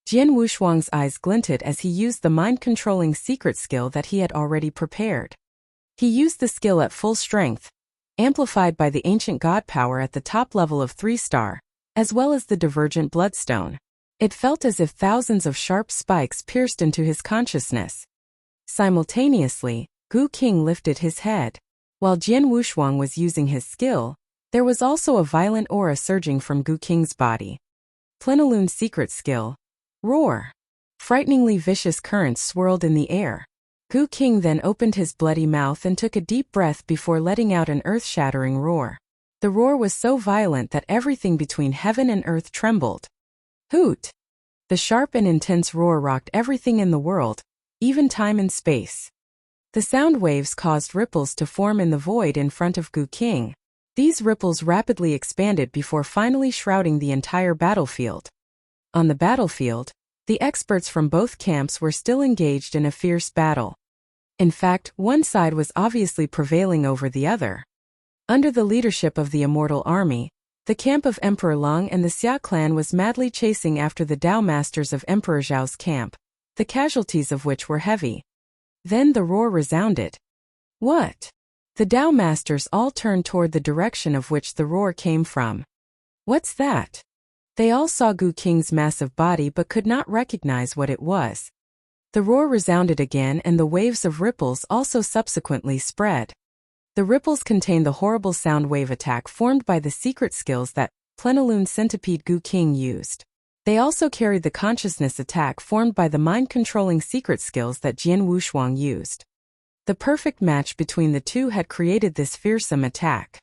Jian Wushuang's eyes glinted as he used the mind-controlling secret skill that he had already prepared. He used the skill at full strength, amplified by the ancient god power at the top level of 3-star, as well as the divergent bloodstone. It felt as if thousands of sharp spikes pierced into his consciousness. Simultaneously, Gu King lifted his head. While Jian Wushuang was using his skill, there was also a violent aura surging from Gu King's body. Plenilune's secret skill. Roar. Frighteningly vicious currents swirled in the air. Gu King then opened his bloody mouth and took a deep breath before letting out an earth-shattering roar. The roar was so violent that everything between heaven and earth trembled. Hoot! The sharp and intense roar rocked everything in the world, even time and space. The sound waves caused ripples to form in the void in front of Gu King. These ripples rapidly expanded before finally shrouding the entire battlefield. On the battlefield, the experts from both camps were still engaged in a fierce battle. In fact, one side was obviously prevailing over the other. Under the leadership of the Immortal Army, the camp of Emperor Long and the Xia clan was madly chasing after the Dao masters of Emperor Zhao's camp, the casualties of which were heavy. Then the roar resounded. What? The Dao masters all turned toward the direction of which the roar came from. What's that? They all saw Gu King's massive body but could not recognize what it was. The roar resounded again and the waves of ripples also subsequently spread. The ripples contained the horrible sound wave attack formed by the secret skills that Plenilune Centipede Gu King used. They also carried the consciousness attack formed by the mind-controlling secret skills that Jian Wushuang used. The perfect match between the two had created this fearsome attack.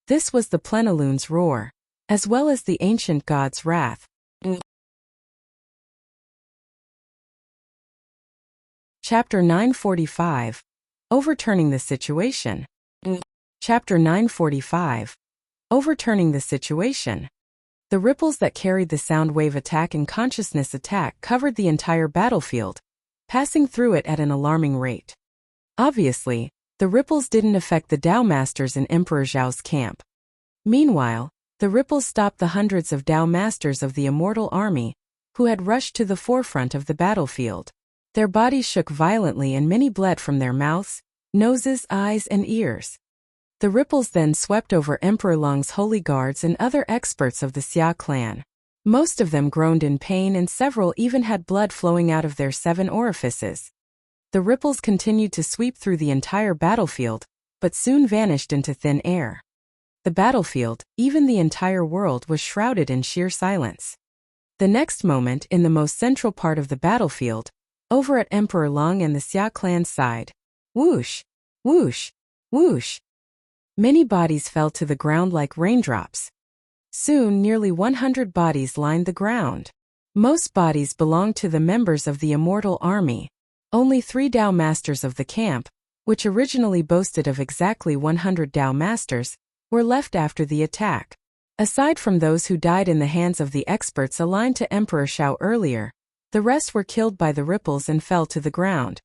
This was the Plenilun's roar, as well as the ancient god's wrath. Chapter 945. Overturning the situation. Chapter 945. Overturning the situation. The ripples that carried the sound wave attack and consciousness attack covered the entire battlefield, passing through it at an alarming rate. Obviously, the ripples didn't affect the Dao Masters in Emperor Zhao's camp. Meanwhile, the ripples stopped the hundreds of Dao Masters of the Immortal Army, who had rushed to the forefront of the battlefield. Their bodies shook violently and many bled from their mouths, noses, eyes, and ears. The ripples then swept over Emperor Lung's holy guards and other experts of the Xia clan. Most of them groaned in pain and several even had blood flowing out of their 7 orifices. The ripples continued to sweep through the entire battlefield, but soon vanished into thin air. The battlefield, even the entire world, was shrouded in sheer silence. The next moment, in the most central part of the battlefield, over at Emperor Lung and the Xia clan's side, whoosh, whoosh, whoosh. Many bodies fell to the ground like raindrops. Soon nearly 100 bodies lined the ground. Most bodies belonged to the members of the Immortal Army. Only 3 Dao Masters of the camp, which originally boasted of exactly 100 Dao Masters, were left after the attack. Aside from those who died in the hands of the experts aligned to Emperor Shao earlier, the rest were killed by the ripples and fell to the ground.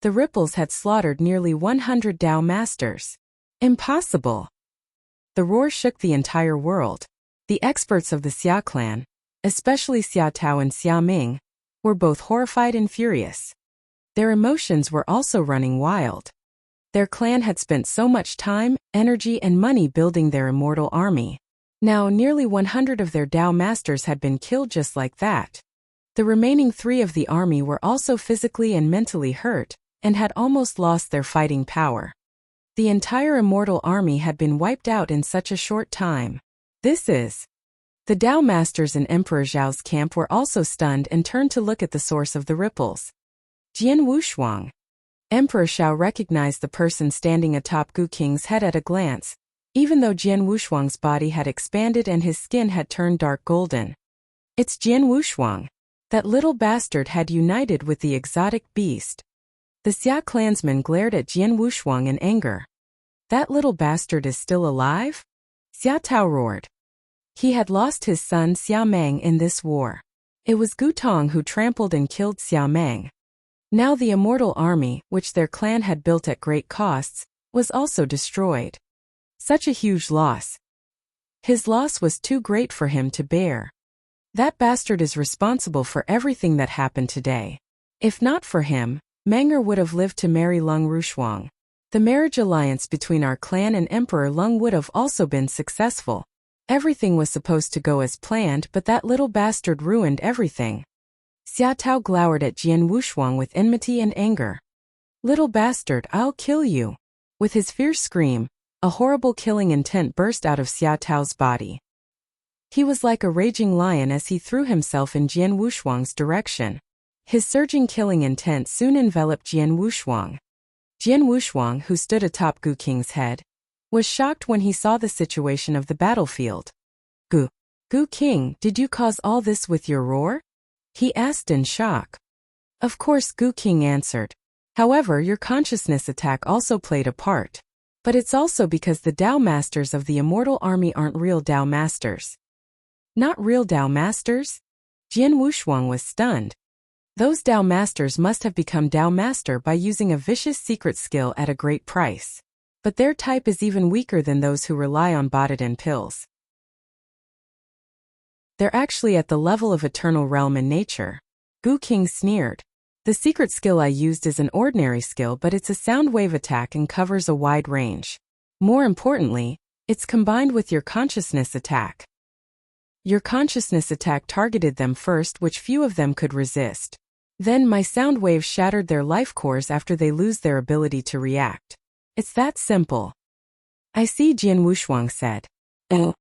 The ripples had slaughtered nearly 100 Dao Masters. Impossible! The roar shook the entire world. The experts of the Xia clan, especially Xia Tao and Xia Ming, were both horrified and furious. Their emotions were also running wild. Their clan had spent so much time, energy, and money building their immortal army. Now nearly 100 of their Dao Masters had been killed just like that. The remaining 3 of the army were also physically and mentally hurt, and had almost lost their fighting power. The entire Immortal Army had been wiped out in such a short time. The Dao Masters in Emperor Zhao's camp were also stunned and turned to look at the source of the ripples. Jian Wushuang. Emperor Shao recognized the person standing atop Gu Qing's head at a glance, even though Jian Wushuang's body had expanded and his skin had turned dark golden. It's Jian Wushuang. That little bastard had united with the exotic beast. The Xia clansmen glared at Jian Wushuang in anger. That little bastard is still alive? Xia Tao roared. He had lost his son Xia Meng in this war. It was Gu Tong who trampled and killed Xia Meng. Now the Immortal Army, which their clan had built at great costs, was also destroyed. Such a huge loss. His loss was too great for him to bear. That bastard is responsible for everything that happened today. If not for him, Menger would have lived to marry Lung Rushuang. The marriage alliance between our clan and Emperor Lung would have also been successful. Everything was supposed to go as planned, but that little bastard ruined everything. Xia Tao glowered at Jian Wushuang with enmity and anger. Little bastard, I'll kill you. With his fierce scream, a horrible killing intent burst out of Xia Tao's body. He was like a raging lion as he threw himself in Jian Wushuang's direction. His surging killing intent soon enveloped Jian Wushuang. Jian Wushuang, who stood atop Gu Qing's head, was shocked when he saw the situation of the battlefield. Gu Qing, did you cause all this with your roar? He asked in shock. Of course, Gu Qing answered. However, your consciousness attack also played a part. But it's also because the Dao Masters of the Immortal Army aren't real Dao Masters. Not real Dao Masters? Jian Wushuang was stunned. Those Dao Masters must have become Dao Master by using a vicious secret skill at a great price. But their type is even weaker than those who rely on Botadin pills. They're actually at the level of Eternal Realm in nature. Gu Qing sneered. The secret skill I used is an ordinary skill, but it's a sound wave attack and covers a wide range. More importantly, it's combined with your consciousness attack. Your consciousness attack targeted them first, which few of them could resist. Then my sound waves shattered their life cores after they lose their ability to react. It's that simple. I see, Jian Wushuang said. Oh.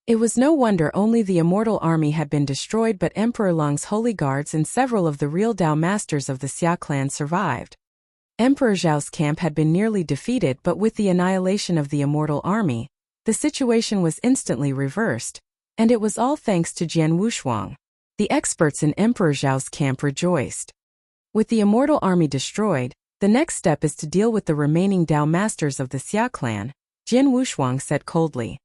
It was no wonder only the Immortal Army had been destroyed, but Emperor Lung's holy guards and several of the real Dao Masters of the Xia clan survived. Emperor Zhao's camp had been nearly defeated, but with the annihilation of the immortal army, the situation was instantly reversed, and it was all thanks to Jian Wushuang. The experts in Emperor Zhao's camp rejoiced. With the immortal army destroyed, the next step is to deal with the remaining Dao masters of the Xia clan, Jian Wushuang said coldly.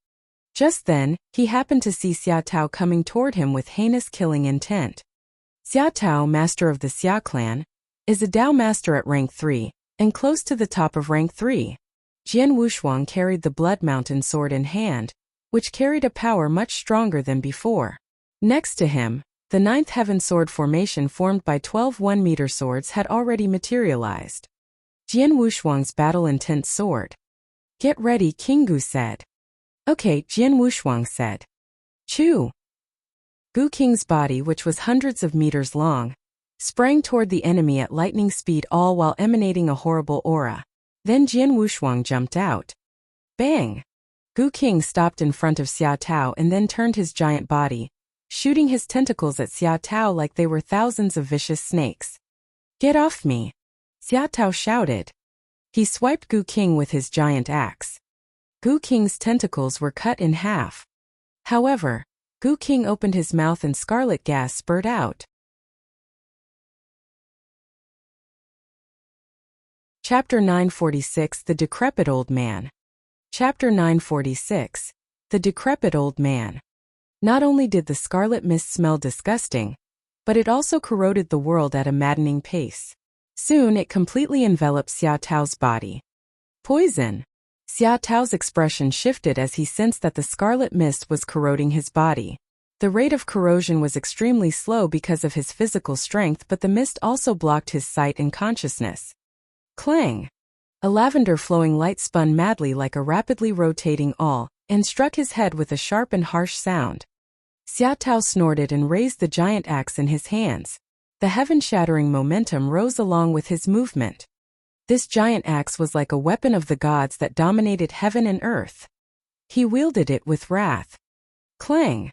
Just then, he happened to see Xia Tao coming toward him with heinous killing intent. Xia Tao, master of the Xia clan, is a Dao master at rank 3, and close to the top of rank 3. Jian Wushuang carried the Blood Mountain sword in hand, which carried a power much stronger than before. Next to him, the ninth heaven sword formation formed by 12 1-meter swords had already materialized. Jian Wushuang's battle-intense sword. Get ready, King Gu said. Okay, Jian Wushuang said. Chew. Gu King's body, which was hundreds of meters long, sprang toward the enemy at lightning speed, all while emanating a horrible aura. Then Jian Wushuang jumped out. Bang! Gu King stopped in front of Xia Tao and then turned his giant body, shooting his tentacles at Xia Tao like they were thousands of vicious snakes. Get off me! Xia Tao shouted. He swiped Gu King with his giant axe. Gu King's tentacles were cut in half. However, Gu King opened his mouth and scarlet gas spurted out. Chapter 946 The Decrepit Old Man. Chapter 946 The Decrepit Old Man. Not only did the scarlet mist smell disgusting, but it also corroded the world at a maddening pace. Soon it completely enveloped Xia Tao's body. Poison! Xia Tao's expression shifted as he sensed that the scarlet mist was corroding his body. The rate of corrosion was extremely slow because of his physical strength, but the mist also blocked his sight and consciousness. Clang! A lavender flowing light spun madly like a rapidly rotating awl, and struck his head with a sharp and harsh sound. Xia Tao snorted and raised the giant axe in his hands. The heaven-shattering momentum rose along with his movement. This giant axe was like a weapon of the gods that dominated heaven and earth. He wielded it with wrath. Clang!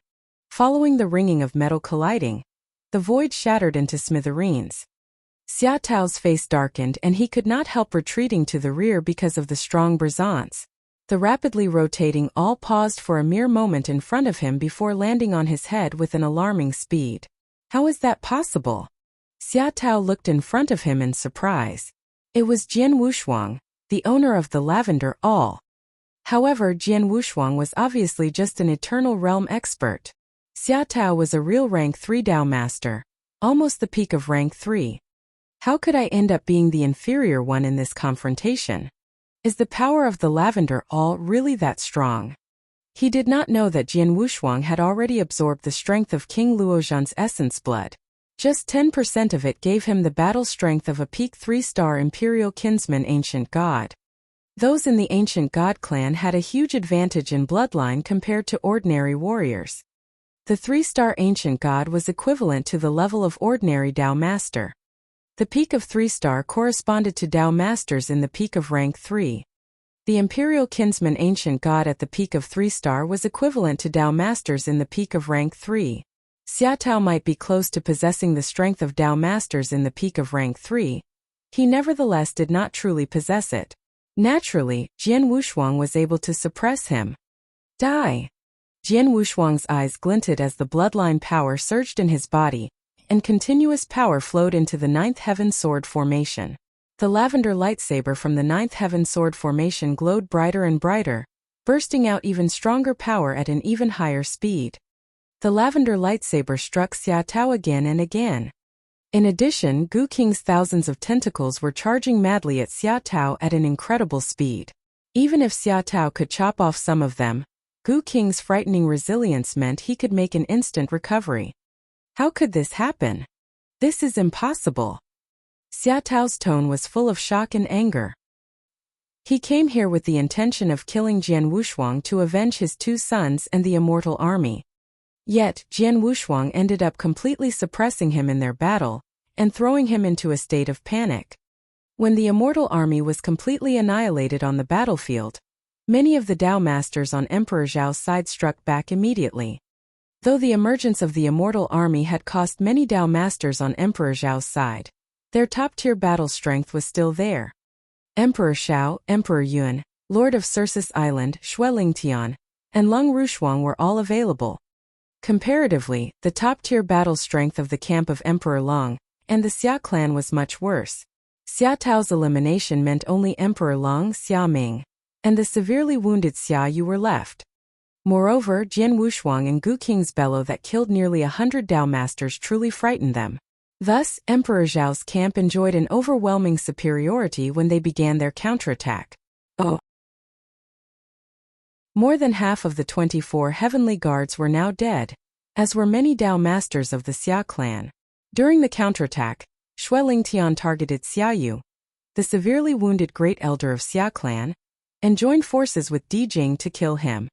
Following the ringing of metal colliding, the void shattered into smithereens. Xia Tao's face darkened and he could not help retreating to the rear because of the strong brisance. The rapidly rotating awl paused for a mere moment in front of him before landing on his head with an alarming speed. How is that possible? Xia Tao looked in front of him in surprise. It was Jian Wushuang, the owner of the lavender awl. However, Jian Wushuang was obviously just an eternal realm expert. Xia Tao was a real rank 3 Dao master, almost the peak of rank 3. How could I end up being the inferior one in this confrontation? Is the power of the lavender awl really that strong? He did not know that Jian Wushuang had already absorbed the strength of King Luozhan's essence blood. Just 10% of it gave him the battle strength of a peak 3-star imperial kinsman ancient god. Those in the ancient god clan had a huge advantage in bloodline compared to ordinary warriors. The 3-star ancient god was equivalent to the level of ordinary Dao master. The peak of 3-star corresponded to Dao masters in the peak of rank 3. The imperial kinsman ancient god at the peak of 3-star was equivalent to Dao masters in the peak of rank 3. Xia Tao might be close to possessing the strength of Dao masters in the peak of rank 3. He nevertheless did not truly possess it. Naturally, Jian Wushuang was able to suppress him. Die! Jian Wushuang's eyes glinted as the bloodline power surged in his body, and continuous power flowed into the ninth heaven sword formation. The lavender lightsaber from the ninth heaven sword formation glowed brighter and brighter, bursting out even stronger power at an even higher speed. The lavender lightsaber struck Xia Tao again and again. In addition, Gu King's thousands of tentacles were charging madly at Xia Tao at an incredible speed. Even if Xia Tao could chop off some of them, Gu King's frightening resilience meant he could make an instant recovery. How could this happen? This is impossible. Xia Tao's tone was full of shock and anger. He came here with the intention of killing Jian Wushuang to avenge his 2 sons and the immortal army. Yet, Jian Wushuang ended up completely suppressing him in their battle, and throwing him into a state of panic. When the immortal army was completely annihilated on the battlefield, many of the Dao masters on Emperor Zhao's side struck back immediately. Though the emergence of the immortal army had cost many Dao masters on Emperor Zhao's side, Their top-tier battle strength was still there. Emperor Shao, Emperor Yuan, Lord of Cirsus Island, Shuelingtian, and Lung Rushuang were all available. Comparatively, the top-tier battle strength of the camp of Emperor Long and the Xia clan was much worse. Xia Tao's elimination meant only Emperor Long, Xia Ming, and the severely wounded Xia Yu were left. Moreover, Jian Wushuang and Gu Qing's bellow that killed nearly 100 Dao masters truly frightened them. Thus, Emperor Zhao's camp enjoyed an overwhelming superiority when they began their counterattack. More than half of the 24 heavenly guards were now dead, as were many Dao masters of the Xia clan. During the counterattack, Shuelingtian targeted Xia Yu, the severely wounded great elder of Xia clan, and joined forces with Di Jing to kill him.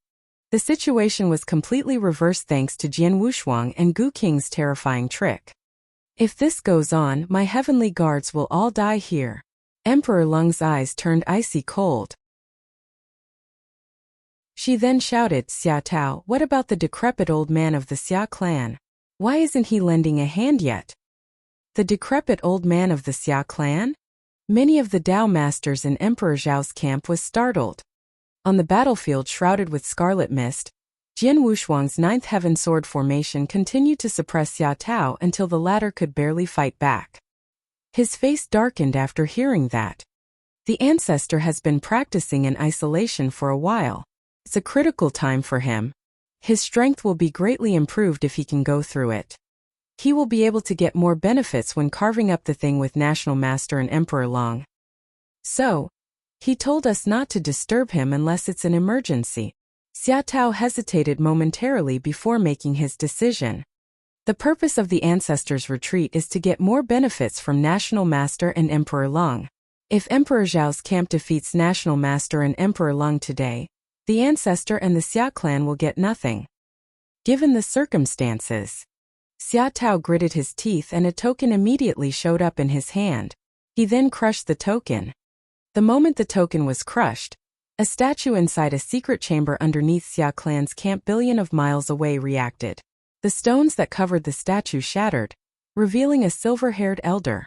The situation was completely reversed thanks to Jian Wushuang and Gu Qing's terrifying trick. If this goes on, my heavenly guards will all die here. Emperor Lung's eyes turned icy cold. She then shouted, Xia Tao, what about the decrepit old man of the Xia clan? Why isn't he lending a hand yet? The decrepit old man of the Xia clan? Many of the Dao masters in Emperor Zhao's camp was startled. On the battlefield shrouded with scarlet mist, Jian Wushuang's ninth heaven sword formation continued to suppress Xia Tao until the latter could barely fight back. His face darkened after hearing that. The ancestor has been practicing in isolation for a while. It's a critical time for him. His strength will be greatly improved if he can go through it. He will be able to get more benefits when carving up the thing with National Master and Emperor Long. So, he told us not to disturb him unless it's an emergency. Xia Tao hesitated momentarily before making his decision. The purpose of the ancestors' retreat is to get more benefits from National Master and Emperor Long. If Emperor Zhao's camp defeats National Master and Emperor Long today, the ancestor and the Xia clan will get nothing. Given the circumstances, Xia Tao gritted his teeth and a token immediately showed up in his hand. He then crushed the token. The moment the token was crushed, a statue inside a secret chamber underneath Xia clan's camp billion of miles away reacted. The stones that covered the statue shattered, revealing a silver-haired elder.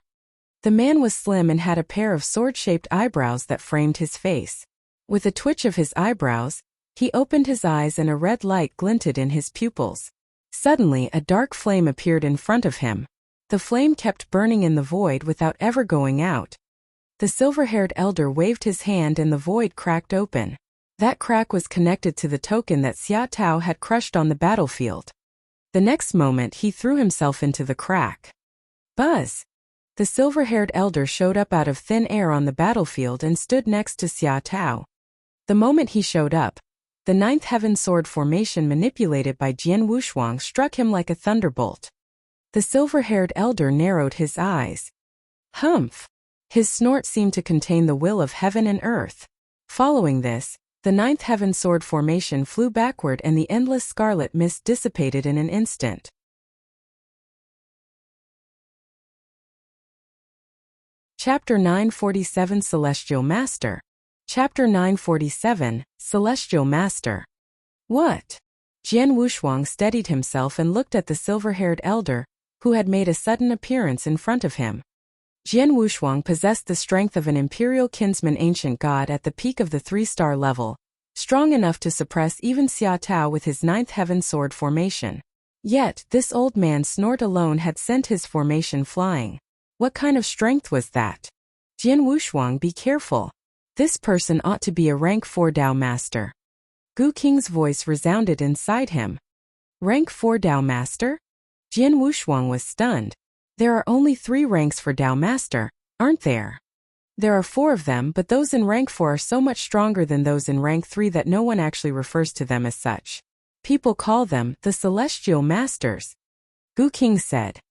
The man was slim and had a pair of sword-shaped eyebrows that framed his face. With a twitch of his eyebrows, he opened his eyes and a red light glinted in his pupils. Suddenly, a dark flame appeared in front of him. The flame kept burning in the void without ever going out. The silver-haired elder waved his hand and the void cracked open. That crack was connected to the token that Xia Tao had crushed on the battlefield. The next moment he threw himself into the crack. Buzz! The silver-haired elder showed up out of thin air on the battlefield and stood next to Xia Tao. The moment he showed up, the ninth heaven sword formation manipulated by Jian Wushuang struck him like a thunderbolt. The silver-haired elder narrowed his eyes. Humph! His snort seemed to contain the will of heaven and earth. Following this, the ninth heaven sword formation flew backward and the endless scarlet mist dissipated in an instant. Chapter 947 Celestial Master. Chapter 947, Celestial Master. What? Jian Wushuang steadied himself and looked at the silver-haired elder, who had made a sudden appearance in front of him. Jian Wushuang possessed the strength of an imperial kinsman ancient god at the peak of the 3-star level, strong enough to suppress even Xia Tao with his ninth heaven sword formation. Yet, this old man's snort alone had sent his formation flying. What kind of strength was that? Jian Wushuang, be careful. This person ought to be a rank 4 Dao Master. Gu Qing's voice resounded inside him. Rank 4 Dao Master? Jian Wushuang was stunned. There are only 3 ranks for Dao Master, aren't there? There are 4 of them, but those in rank 4 are so much stronger than those in rank 3 that no one actually refers to them as such. People call them the Celestial Masters. Gu Qing said.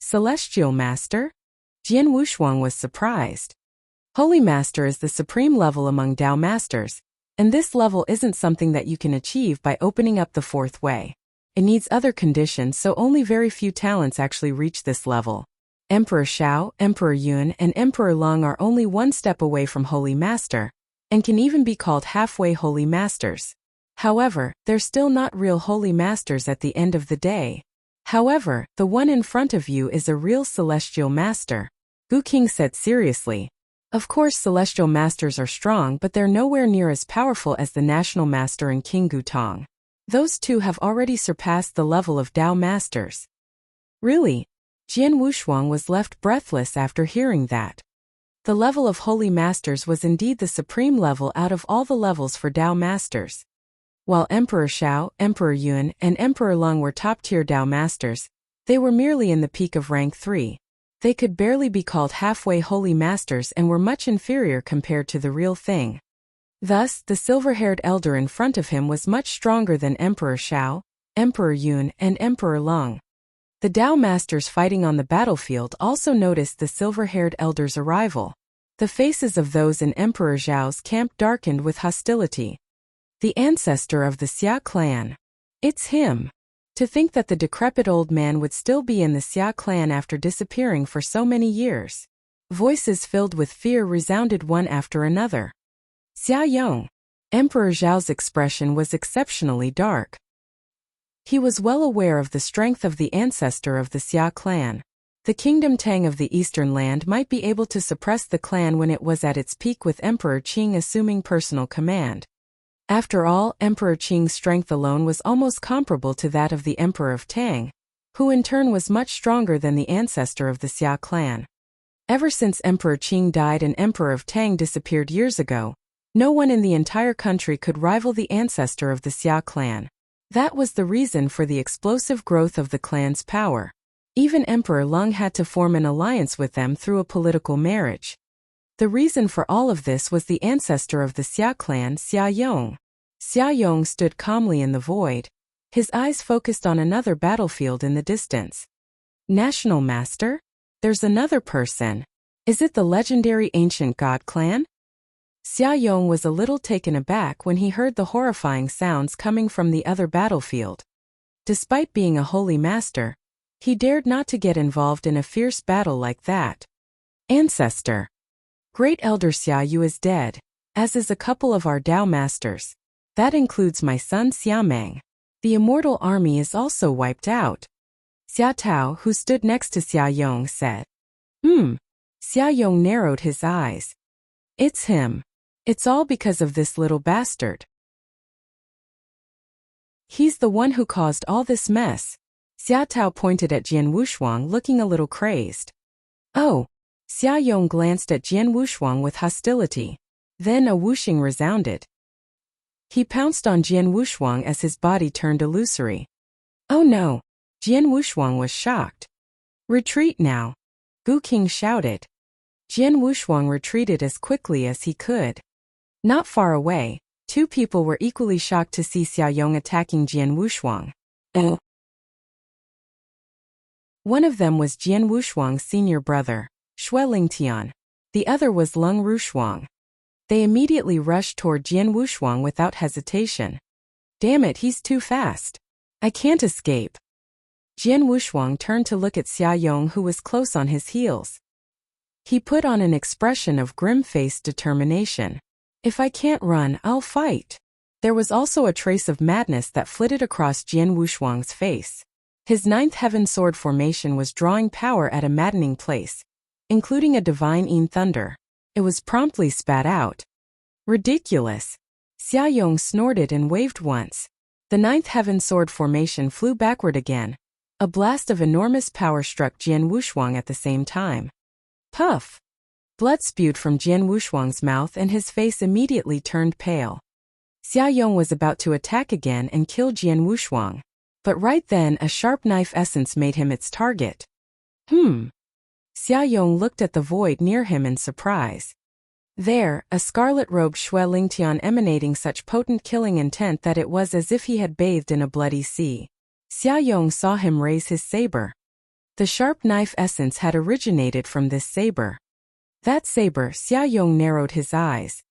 Celestial Master? Jian Wushuang was surprised. Holy Master is the supreme level among Dao Masters, and this level isn't something that you can achieve by opening up the 4th way. It needs other conditions, so only very few talents actually reach this level. Emperor Shao, Emperor Yuan, and Emperor Long are only one step away from Holy Master, and can even be called halfway Holy Masters. However, they're still not real Holy Masters at the end of the day. However, the one in front of you is a real Celestial Master. Gu King said seriously. Of course celestial masters are strong, but they're nowhere near as powerful as the national master and King Gutong. Those two have already surpassed the level of Dao masters. Really? Jian Wushuang was left breathless after hearing that. The level of holy masters was indeed the supreme level out of all the levels for Dao masters. While Emperor Shao, Emperor Yun, and Emperor Lung were top-tier Dao masters, they were merely in the peak of rank 3. They could barely be called halfway holy masters and were much inferior compared to the real thing. Thus, the silver-haired elder in front of him was much stronger than Emperor Shao, Emperor Yun, and Emperor Lung. The Dao masters fighting on the battlefield also noticed the silver-haired elder's arrival. The faces of those in Emperor Zhao's camp darkened with hostility. The ancestor of the Xia clan. It's him. To think that the decrepit old man would still be in the Xia clan after disappearing for so many years. Voices filled with fear resounded one after another. Xia Yong. Emperor Zhao's expression was exceptionally dark. He was well aware of the strength of the ancestor of the Xia clan. The Kingdom Tang of the Eastern Land might be able to suppress the clan when it was at its peak, with Emperor Qing assuming personal command. After all, Emperor Qing's strength alone was almost comparable to that of the Emperor of Tang, who in turn was much stronger than the ancestor of the Xia clan. Ever since Emperor Qing died and Emperor of Tang disappeared years ago, no one in the entire country could rival the ancestor of the Xia clan. That was the reason for the explosive growth of the clan's power. Even Emperor Lung had to form an alliance with them through a political marriage. The reason for all of this was the ancestor of the Xia clan, Xia Yong. Xia Yong stood calmly in the void, his eyes focused on another battlefield in the distance. National Master? There's another person. Is it the legendary ancient god clan? Xia Yong was a little taken aback when he heard the horrifying sounds coming from the other battlefield. Despite being a holy master, he dared not to get involved in a fierce battle like that. Ancestor. Great Elder Xia Yu is dead, as is a couple of our Dao masters. That includes my son Xiameng. The immortal army is also wiped out. Xia Tao, who stood next to Xia Yong, said. Xia Yong narrowed his eyes. It's him. It's all because of this little bastard. He's the one who caused all this mess. Xia Tao pointed at Jian Wushuang, looking a little crazed. Oh. Xia Yong glanced at Jian Wushuang with hostility. Then a whooshing resounded. He pounced on Jian Wushuang as his body turned illusory. Oh no! Jian Wushuang was shocked. Retreat now! Gu King shouted. Jian Wushuang retreated as quickly as he could. Not far away, two people were equally shocked to see Xia Yong attacking Jian Wushuang. One of them was Jian Wushuang's senior brother, Xue Lingtian. The other was Lung Rushuang. They immediately rushed toward Jian Wushuang without hesitation. Damn it, he's too fast. I can't escape. Jian Wushuang turned to look at Xia Yong, who was close on his heels. He put on an expression of grim-faced determination. If I can't run, I'll fight. There was also a trace of madness that flitted across Jian Wushuang's face. His ninth heaven sword formation was drawing power at a maddening pace, including a divine Yin thunder. It was promptly spat out. Ridiculous. Xia Yong snorted and waved once. The ninth heaven sword formation flew backward again. A blast of enormous power struck Jian Wushuang at the same time. Puff! Blood spewed from Jian Wushuang's mouth and his face immediately turned pale. Xia Yong was about to attack again and kill Jian Wushuang. But right then a sharp knife essence made him its target. Xia Yong looked at the void near him in surprise. There, a scarlet-robed Xue Lingtian emanating such potent killing intent that it was as if he had bathed in a bloody sea. Xia Yong saw him raise his saber. The sharp knife essence had originated from this saber. That saber, Xia Yong narrowed his eyes.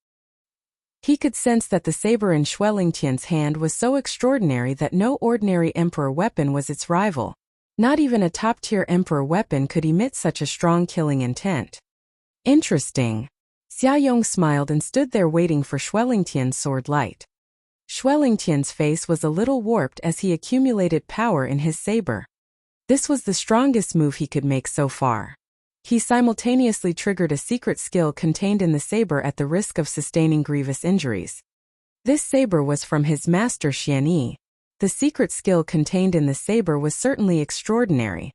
He could sense that the saber in Xue Lingtian's hand was so extraordinary that no ordinary emperor weapon was its rival. Not even a top-tier emperor weapon could emit such a strong killing intent. Interesting. Xia Yong smiled and stood there waiting for Xue Lingtian's sword light. Xue Lingtian's face was a little warped as he accumulated power in his saber. This was the strongest move he could make so far. He simultaneously triggered a secret skill contained in the saber at the risk of sustaining grievous injuries. This saber was from his master Xianyi. The secret skill contained in the saber was certainly extraordinary.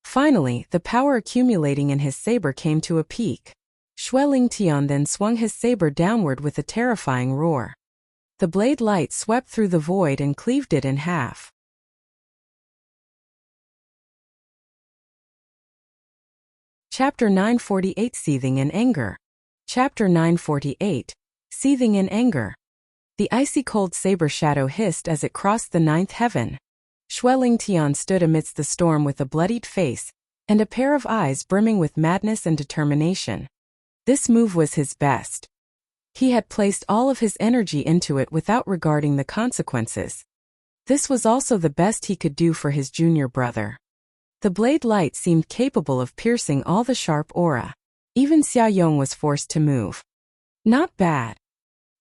Finally, the power accumulating in his saber came to a peak. Shuelingtian then swung his saber downward with a terrifying roar. The blade light swept through the void and cleaved it in half. Chapter 948 Seething in Anger. Chapter 948 Seething in Anger. The icy-cold saber shadow hissed as it crossed the ninth heaven. Shuelingtian stood amidst the storm with a bloodied face and a pair of eyes brimming with madness and determination. This move was his best. He had placed all of his energy into it without regarding the consequences. This was also the best he could do for his junior brother. The blade light seemed capable of piercing all the sharp aura. Even Xia Yong was forced to move. Not bad.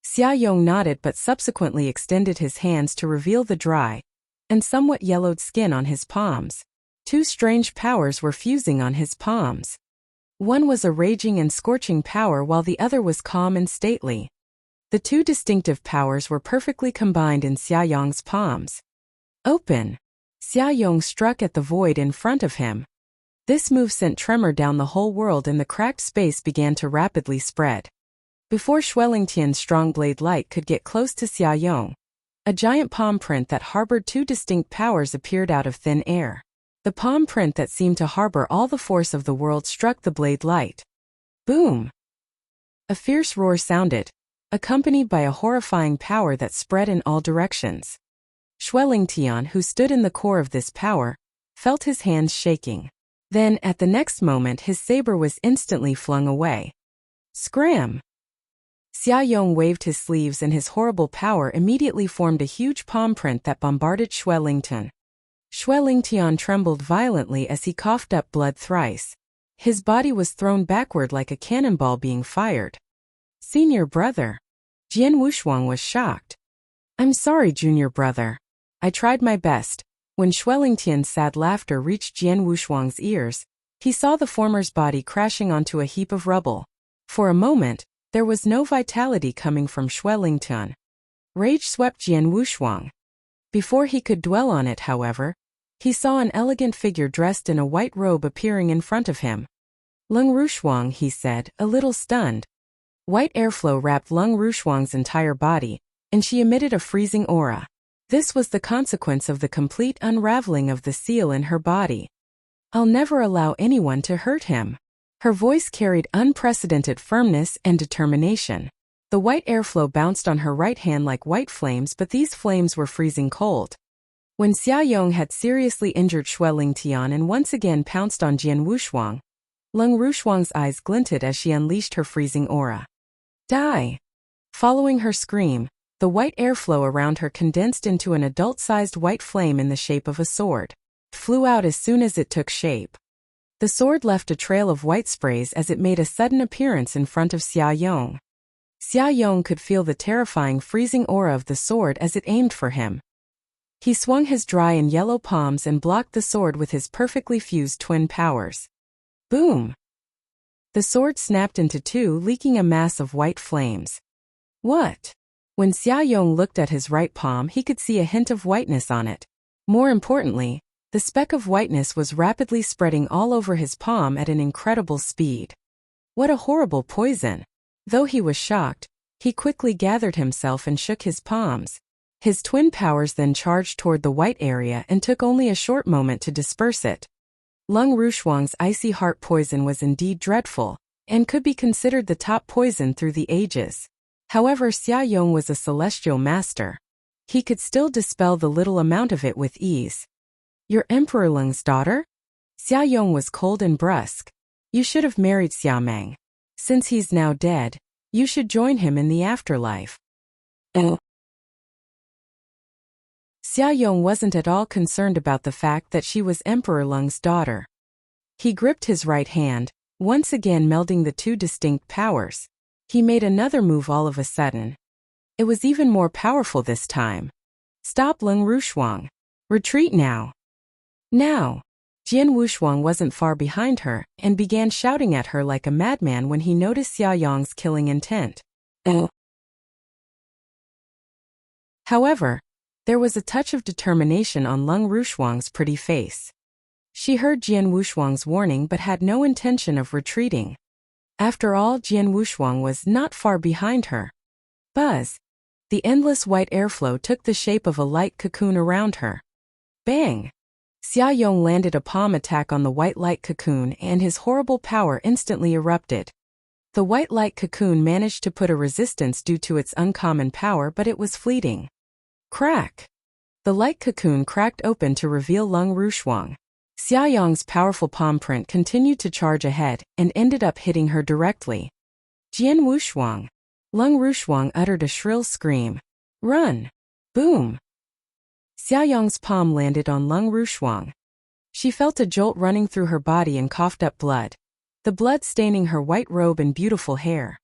Xia Yong nodded but subsequently extended his hands to reveal the dry and somewhat yellowed skin on his palms. Two strange powers were fusing on his palms. One was a raging and scorching power while the other was calm and stately. The two distinctive powers were perfectly combined in Xia Yong's palms. Open! Xia Yong struck at the void in front of him. This move sent tremor down the whole world and the cracked space began to rapidly spread. Before Shuelingtian's strong blade light could get close to Xia Yong, a giant palm print that harbored two distinct powers appeared out of thin air. The palm print that seemed to harbor all the force of the world struck the blade light. Boom! A fierce roar sounded, accompanied by a horrifying power that spread in all directions. Shuelingtian, who stood in the core of this power, felt his hands shaking. Then, at the next moment, his saber was instantly flung away. Scram! Xia Yong waved his sleeves and his horrible power immediately formed a huge palm print that bombarded Shuelingtian. Shuelingtian trembled violently as he coughed up blood thrice. His body was thrown backward like a cannonball being fired. Senior brother. Jian Wushuang was shocked. I'm sorry, junior brother. I tried my best. When Shuelingtian's sad laughter reached Jian Wushuang's ears, he saw the former's body crashing onto a heap of rubble. For a moment, there was no vitality coming from Shuelingtian. Rage swept Jian Wushuang. Before he could dwell on it, however, he saw an elegant figure dressed in a white robe appearing in front of him. Lung Rushuang, he said, a little stunned. White airflow wrapped Lung Rushuang's entire body, and she emitted a freezing aura. This was the consequence of the complete unraveling of the seal in her body. I'll never allow anyone to hurt him. Her voice carried unprecedented firmness and determination. The white airflow bounced on her right hand like white flames, but these flames were freezing cold. When Xia Yong had seriously injured Shuelingtian and once again pounced on Jian Wushuang, Lung Rushuang's eyes glinted as she unleashed her freezing aura. Die! Following her scream, the white airflow around her condensed into an adult-sized white flame in the shape of a sword. It flew out as soon as it took shape. The sword left a trail of white sprays as it made a sudden appearance in front of Xia Yong. Xia Yong could feel the terrifying freezing aura of the sword as it aimed for him. He swung his dry and yellow palms and blocked the sword with his perfectly fused twin powers. Boom! The sword snapped into two, leaking a mass of white flames. What? When Xia Yong looked at his right palm, he could see a hint of whiteness on it. More importantly, the speck of whiteness was rapidly spreading all over his palm at an incredible speed. What a horrible poison! Though he was shocked, he quickly gathered himself and shook his palms. His twin powers then charged toward the white area and took only a short moment to disperse it. Lung Rushuang's icy heart poison was indeed dreadful, and could be considered the top poison through the ages. However, Xia Yong was a celestial master. He could still dispel the little amount of it with ease. Your Emperor Lung's daughter? Xia Yong was cold and brusque. You should have married Xia Meng. Since he's now dead, you should join him in the afterlife. Xia Yong wasn't at all concerned about the fact that she was Emperor Lung's daughter. He gripped his right hand, once again melding the two distinct powers. He made another move all of a sudden. It was even more powerful this time. Stop, Lung Rushuang. Retreat now. Now! Jian Wushuang wasn't far behind her and began shouting at her like a madman when he noticed Xia Yong's killing intent. However, there was a touch of determination on Leng Rushuang's pretty face. She heard Jian Wushuang's warning but had no intention of retreating. After all, Jian Wushuang was not far behind her. Buzz! The endless white airflow took the shape of a light cocoon around her. Bang! Xia Yong landed a palm attack on the white light cocoon and his horrible power instantly erupted. The white light cocoon managed to put a resistance due to its uncommon power, but it was fleeting. Crack! The light cocoon cracked open to reveal Leng Rushuang. Xia Yong's powerful palm print continued to charge ahead and ended up hitting her directly. Jian Wushuang! Leng Rushuang uttered a shrill scream. Run! Boom! Xia Yong's palm landed on Leng Rushuang. She felt a jolt running through her body and coughed up blood, the blood staining her white robe and beautiful hair.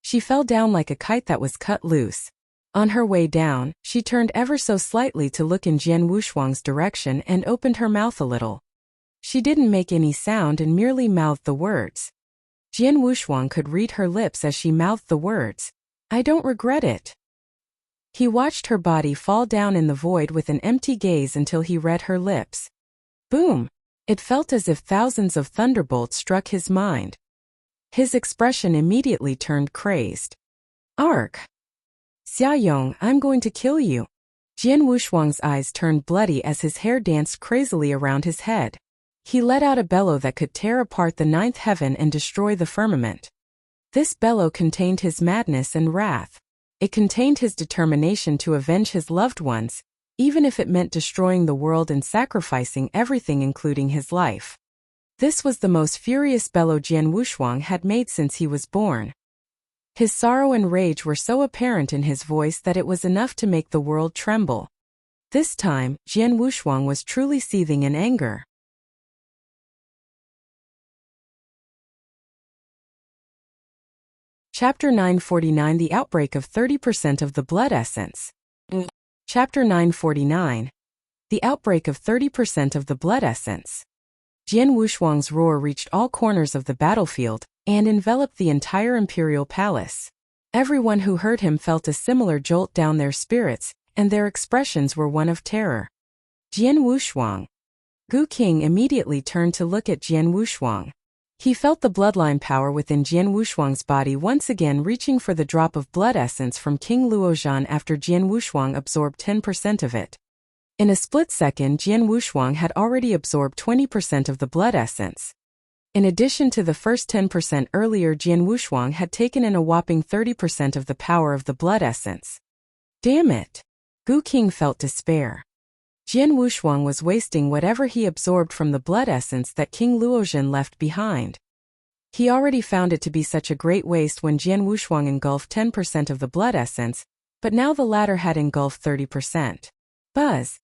She fell down like a kite that was cut loose. On her way down, she turned ever so slightly to look in Jian Wushuang's direction and opened her mouth a little. She didn't make any sound and merely mouthed the words. Jian Wushuang could read her lips as she mouthed the words. I don't regret it. He watched her body fall down in the void with an empty gaze until he read her lips. Boom! It felt as if thousands of thunderbolts struck his mind. His expression immediately turned crazed. Ark! Xia Yong, I'm going to kill you. Jian Wushuang's eyes turned bloody as his hair danced crazily around his head. He let out a bellow that could tear apart the ninth heaven and destroy the firmament. This bellow contained his madness and wrath. It contained his determination to avenge his loved ones, even if it meant destroying the world and sacrificing everything including his life. This was the most furious bellow Jian Wushuang had made since he was born. His sorrow and rage were so apparent in his voice that it was enough to make the world tremble. This time, Jian Wushuang was truly seething in anger. Chapter 949 The Outbreak of 30% of the Blood Essence. Chapter 949 The Outbreak of 30% of the Blood Essence. Jian Wushuang's roar reached all corners of the battlefield and enveloped the entire imperial palace. Everyone who heard him felt a similar jolt down their spirits, and their expressions were one of terror. Jian Wushuang. Gu King immediately turned to look at Jian Wushuang. He felt the bloodline power within Jian Wushuang's body once again reaching for the drop of blood essence from King Luozhan after Jian Wushuang absorbed 10% of it. In a split second, Jian Wushuang had already absorbed 20% of the blood essence. In addition to the first 10% earlier, Jian Wushuang had taken in a whopping 30% of the power of the blood essence. Damn it! Gu King felt despair. Jian Wushuang was wasting whatever he absorbed from the blood essence that King Luozhan left behind. He already found it to be such a great waste when Jian Wushuang engulfed 10% of the blood essence, but now the latter had engulfed 30%. Buzz!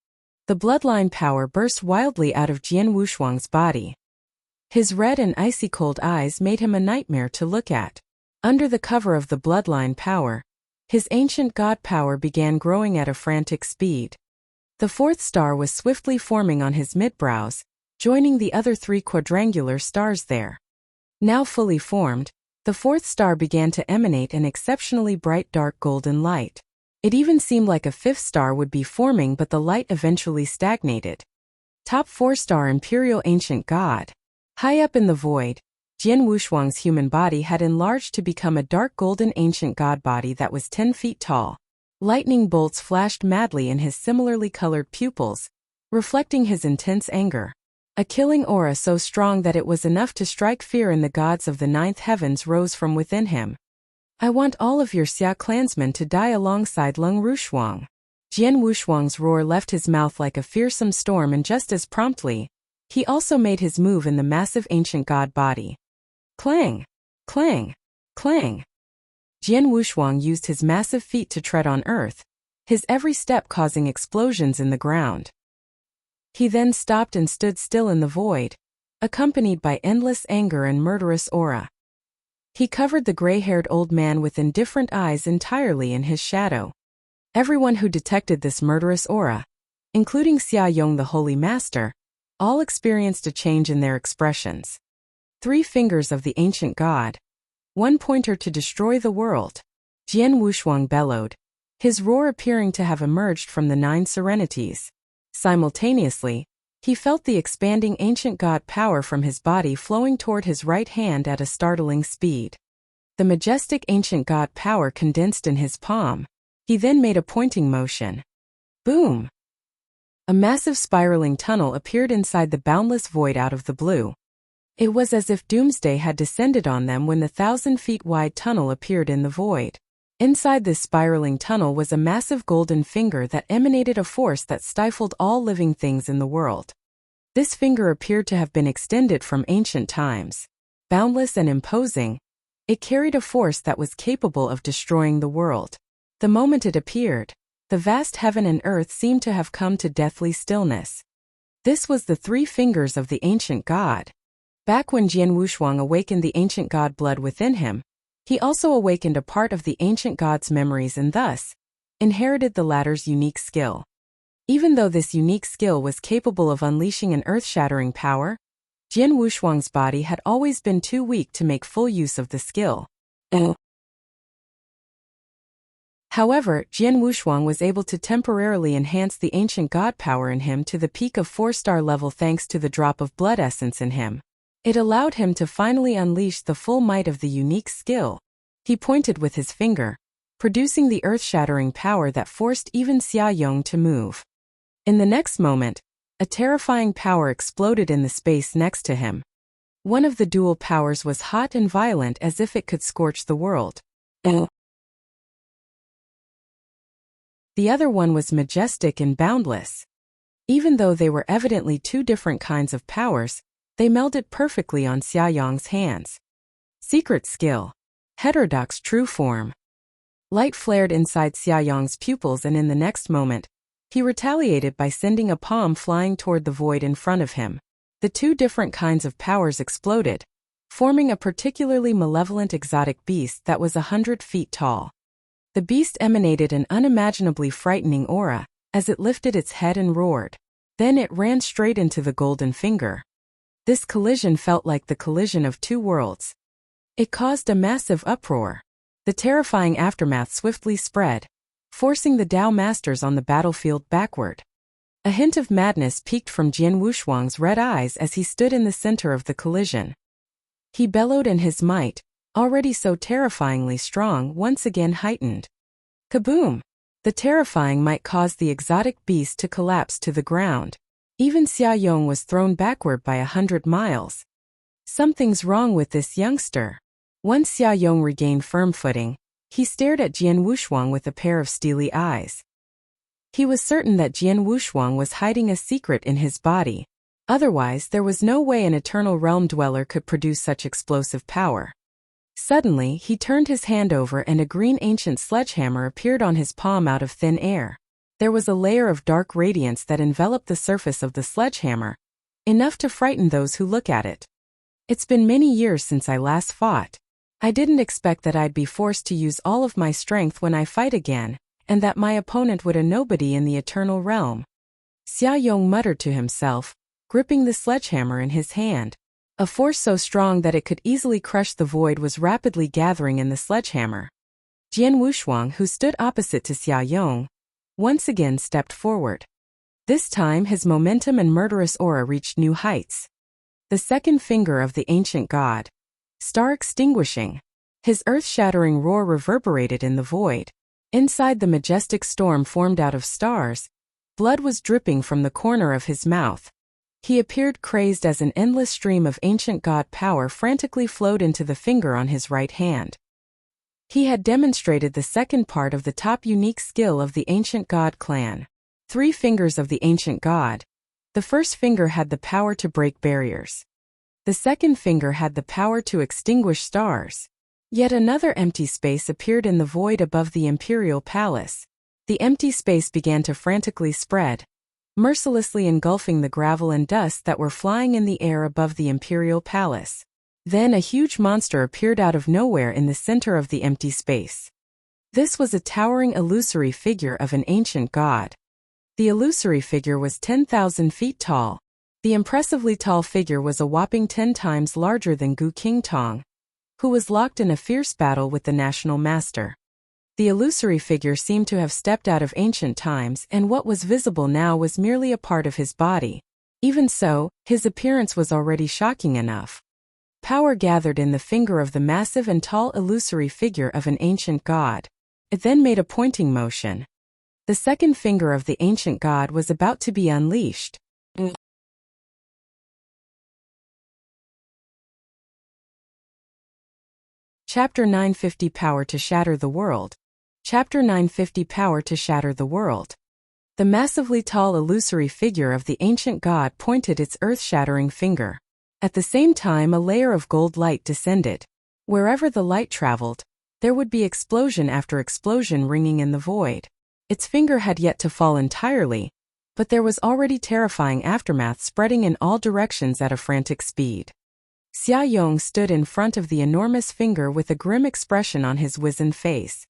The bloodline power burst wildly out of Jian Wushuang's body. His red and icy cold eyes made him a nightmare to look at. Under the cover of the bloodline power, his ancient god power began growing at a frantic speed. The fourth star was swiftly forming on his mid-brows, joining the other three quadrangular stars there. Now fully formed, the fourth star began to emanate an exceptionally bright dark golden light. It even seemed like a fifth star would be forming, but the light eventually stagnated. Top 4-star Imperial Ancient God. High up in the void, Jian Wushuang's human body had enlarged to become a dark golden ancient god body that was 10 feet tall. Lightning bolts flashed madly in his similarly colored pupils, reflecting his intense anger. A killing aura so strong that it was enough to strike fear in the gods of the ninth heavens rose from within him. I want all of your Xia clansmen to die alongside Leng Rushuang. Jian Wushuang's roar left his mouth like a fearsome storm, and just as promptly, he also made his move in the massive ancient god body. Clang! Clang! Clang! Jian Wushuang used his massive feet to tread on earth, his every step causing explosions in the ground. He then stopped and stood still in the void, accompanied by endless anger and murderous aura. He covered the gray-haired old man with indifferent eyes entirely in his shadow. Everyone who detected this murderous aura, including Xia Yong the Holy Master, all experienced a change in their expressions. 3 fingers of the ancient god. 1 pointer to destroy the world. Jian Wushuang bellowed, his roar appearing to have emerged from the 9 serenities. Simultaneously, he felt the expanding ancient god power from his body flowing toward his right hand at a startling speed. The majestic ancient god power condensed in his palm. He then made a pointing motion. Boom! A massive spiraling tunnel appeared inside the boundless void out of the blue. It was as if doomsday had descended on them when the 1,000-feet-wide tunnel appeared in the void. Inside this spiraling tunnel was a massive golden finger that emanated a force that stifled all living things in the world. This finger appeared to have been extended from ancient times. Boundless and imposing, it carried a force that was capable of destroying the world. The moment it appeared, the vast heaven and earth seemed to have come to deathly stillness. This was the 3 fingers of the ancient god. Back when Jian Wushuang awakened the ancient god blood within him, he also awakened a part of the ancient god's memories and thus inherited the latter's unique skill. Even though this unique skill was capable of unleashing an earth-shattering power, Jian Wushuang's body had always been too weak to make full use of the skill. However, Jian Wushuang was able to temporarily enhance the ancient god power in him to the peak of 4-star level thanks to the drop of blood essence in him. It allowed him to finally unleash the full might of the unique skill. He pointed with his finger, producing the earth-shattering power that forced even Xia Yong to move. In the next moment, a terrifying power exploded in the space next to him. One of the dual powers was hot and violent as if it could scorch the world. The other one was majestic and boundless. Even though they were evidently 2 different kinds of powers, they melded perfectly on Xia Yong's hands. Secret skill. Heterodox true form. Light flared inside Xia Yong's pupils and in the next moment, he retaliated by sending a palm flying toward the void in front of him. The 2 different kinds of powers exploded, forming a particularly malevolent exotic beast that was 100 feet tall. The beast emanated an unimaginably frightening aura, as it lifted its head and roared. Then it ran straight into the golden finger. This collision felt like the collision of 2 worlds. It caused a massive uproar. The terrifying aftermath swiftly spread, forcing the Dao Masters on the battlefield backward. A hint of madness peeked from Jian Wushuang's red eyes as he stood in the center of the collision. He bellowed and his might, already so terrifyingly strong, once again heightened. Kaboom! The terrifying might caused the exotic beast to collapse to the ground. Even Xia Yong was thrown backward by 100 miles. Something's wrong with this youngster. Once Xia Yong regained firm footing, he stared at Jian Wushuang with a pair of steely eyes. He was certain that Jian Wushuang was hiding a secret in his body. Otherwise, there was no way an eternal realm dweller could produce such explosive power. Suddenly, he turned his hand over and a green ancient sledgehammer appeared on his palm out of thin air. There was a layer of dark radiance that enveloped the surface of the sledgehammer, enough to frighten those who look at it. It's been many years since I last fought. I didn't expect that I'd be forced to use all of my strength when I fight again, and that my opponent would a nobody in the eternal realm. Xia Yong muttered to himself, gripping the sledgehammer in his hand. A force so strong that it could easily crush the void was rapidly gathering in the sledgehammer. Jian Wushuang, who stood opposite to Xia Yong, once again stepped forward. This time his momentum and murderous aura reached new heights. The 2nd finger of the ancient god. Star extinguishing. His earth-shattering roar reverberated in the void. Inside the majestic storm formed out of stars, blood was dripping from the corner of his mouth. He appeared crazed as an endless stream of ancient god power frantically flowed into the finger on his right hand. He had demonstrated the 2nd part of the top unique skill of the ancient god clan. 3 fingers of the ancient god. The 1st finger had the power to break barriers. The 2nd finger had the power to extinguish stars. Yet another empty space appeared in the void above the imperial palace. The empty space began to frantically spread, mercilessly engulfing the gravel and dust that were flying in the air above the imperial palace. Then a huge monster appeared out of nowhere in the center of the empty space. This was a towering illusory figure of an ancient god. The illusory figure was 10,000 feet tall, The impressively tall figure was a whopping 10 times larger than Gu Qingtong, who was locked in a fierce battle with the national master. The illusory figure seemed to have stepped out of ancient times, and what was visible now was merely a part of his body. Even so, his appearance was already shocking enough. Power gathered in the finger of the massive and tall illusory figure of an ancient god. It then made a pointing motion. The second finger of the ancient god was about to be unleashed. Chapter 950 Power to Shatter the World. Chapter 950 Power to Shatter the World. The massively tall illusory figure of the ancient god pointed its earth-shattering finger. At the same time, a layer of gold light descended. Wherever the light traveled, there would be explosion after explosion ringing in the void. Its finger had yet to fall entirely, but there was already terrifying aftermath spreading in all directions at a frantic speed. Xia Yong stood in front of the enormous finger with a grim expression on his wizened face.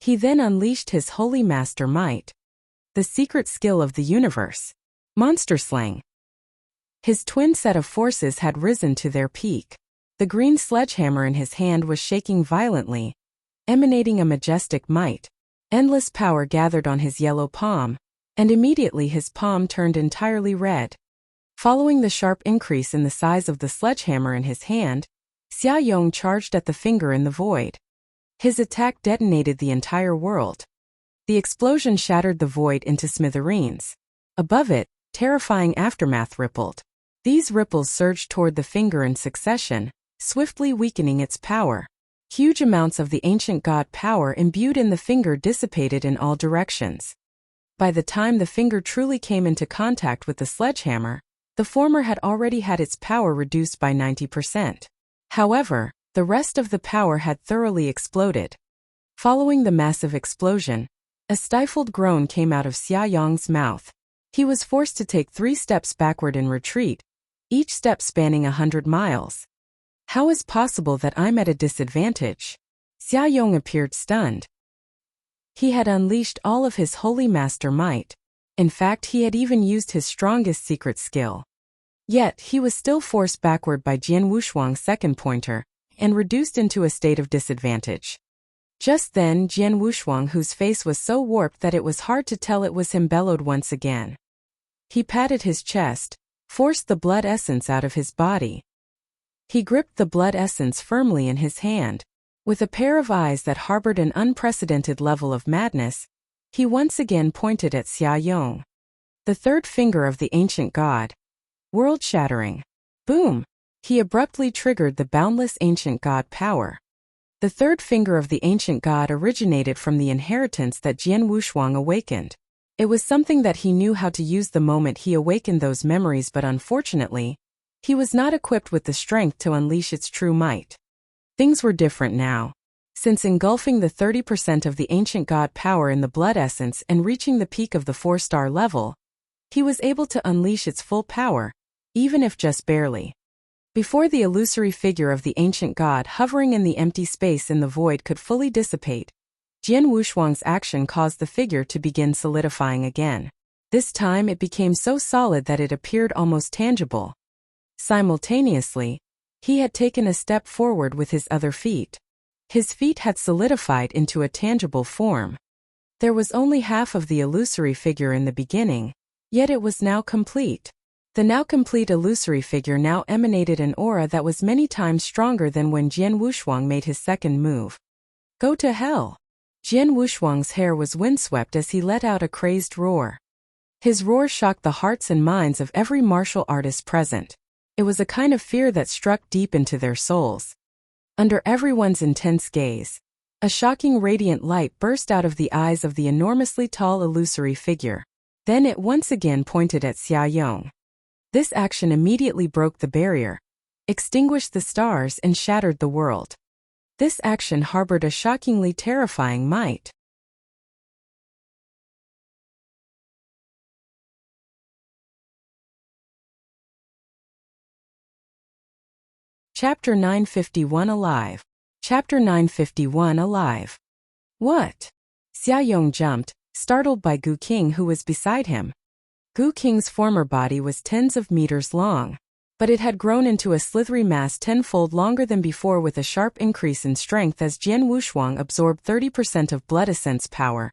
He then unleashed his holy master might, the secret skill of the universe, monster slang. His twin set of forces had risen to their peak. The green sledgehammer in his hand was shaking violently, emanating a majestic might. Endless power gathered on his yellow palm, and immediately his palm turned entirely red. Following the sharp increase in the size of the sledgehammer in his hand, Xia Yong charged at the finger in the void. His attack detonated the entire world. The explosion shattered the void into smithereens. Above it, terrifying aftermath rippled. These ripples surged toward the finger in succession, swiftly weakening its power. Huge amounts of the ancient god power imbued in the finger dissipated in all directions. By the time the finger truly came into contact with the sledgehammer, the former had already had its power reduced by 90%. However, the rest of the power had thoroughly exploded. Following the massive explosion, a stifled groan came out of Xia Yong's mouth. He was forced to take 3 steps backward in retreat, each step spanning 100 miles. How is possible that I'm at a disadvantage? Xia Yong appeared stunned. He had unleashed all of his holy master might. In fact, he had even used his strongest secret skill. Yet, he was still forced backward by Jian Wushuang's second pointer, and reduced into a state of disadvantage. Just then, Jian Wushuang, whose face was so warped that it was hard to tell it was him, bellowed once again. He patted his chest, forced the blood essence out of his body. He gripped the blood essence firmly in his hand. With a pair of eyes that harbored an unprecedented level of madness, he once again pointed at Xia Yong. The third finger of the ancient god. World-shattering. Boom! He abruptly triggered the boundless ancient god power. The third finger of the ancient god originated from the inheritance that Jian Wushuang awakened. It was something that he knew how to use the moment he awakened those memories, but unfortunately, he was not equipped with the strength to unleash its true might. Things were different now. Since engulfing the 30% of the ancient god power in the blood essence and reaching the peak of the 4-star level, he was able to unleash its full power, even if just barely. Before the illusory figure of the ancient god hovering in the empty space in the void could fully dissipate, Jian Wushuang's action caused the figure to begin solidifying again. This time it became so solid that it appeared almost tangible. Simultaneously, he had taken a step forward with his other feet. His feet had solidified into a tangible form. There was only half of the illusory figure in the beginning, yet it was now complete. The now complete illusory figure now emanated an aura that was many times stronger than when Jian Wushuang made his second move. Go to hell! Jian Wushuang's hair was windswept as he let out a crazed roar. His roar shocked the hearts and minds of every martial artist present. It was a kind of fear that struck deep into their souls. Under everyone's intense gaze, a shocking radiant light burst out of the eyes of the enormously tall illusory figure. Then it once again pointed at Xia Yong. This action immediately broke the barrier, extinguished the stars, and shattered the world. This action harbored a shockingly terrifying might. Chapter 951 Alive. Chapter 951 Alive. What? Xia Yong jumped, startled by Gu King, who was beside him. Gu Qing's former body was tens of meters long, but it had grown into a slithery mass tenfold longer than before, with a sharp increase in strength as Jian Wushuang absorbed 30% of blood essence power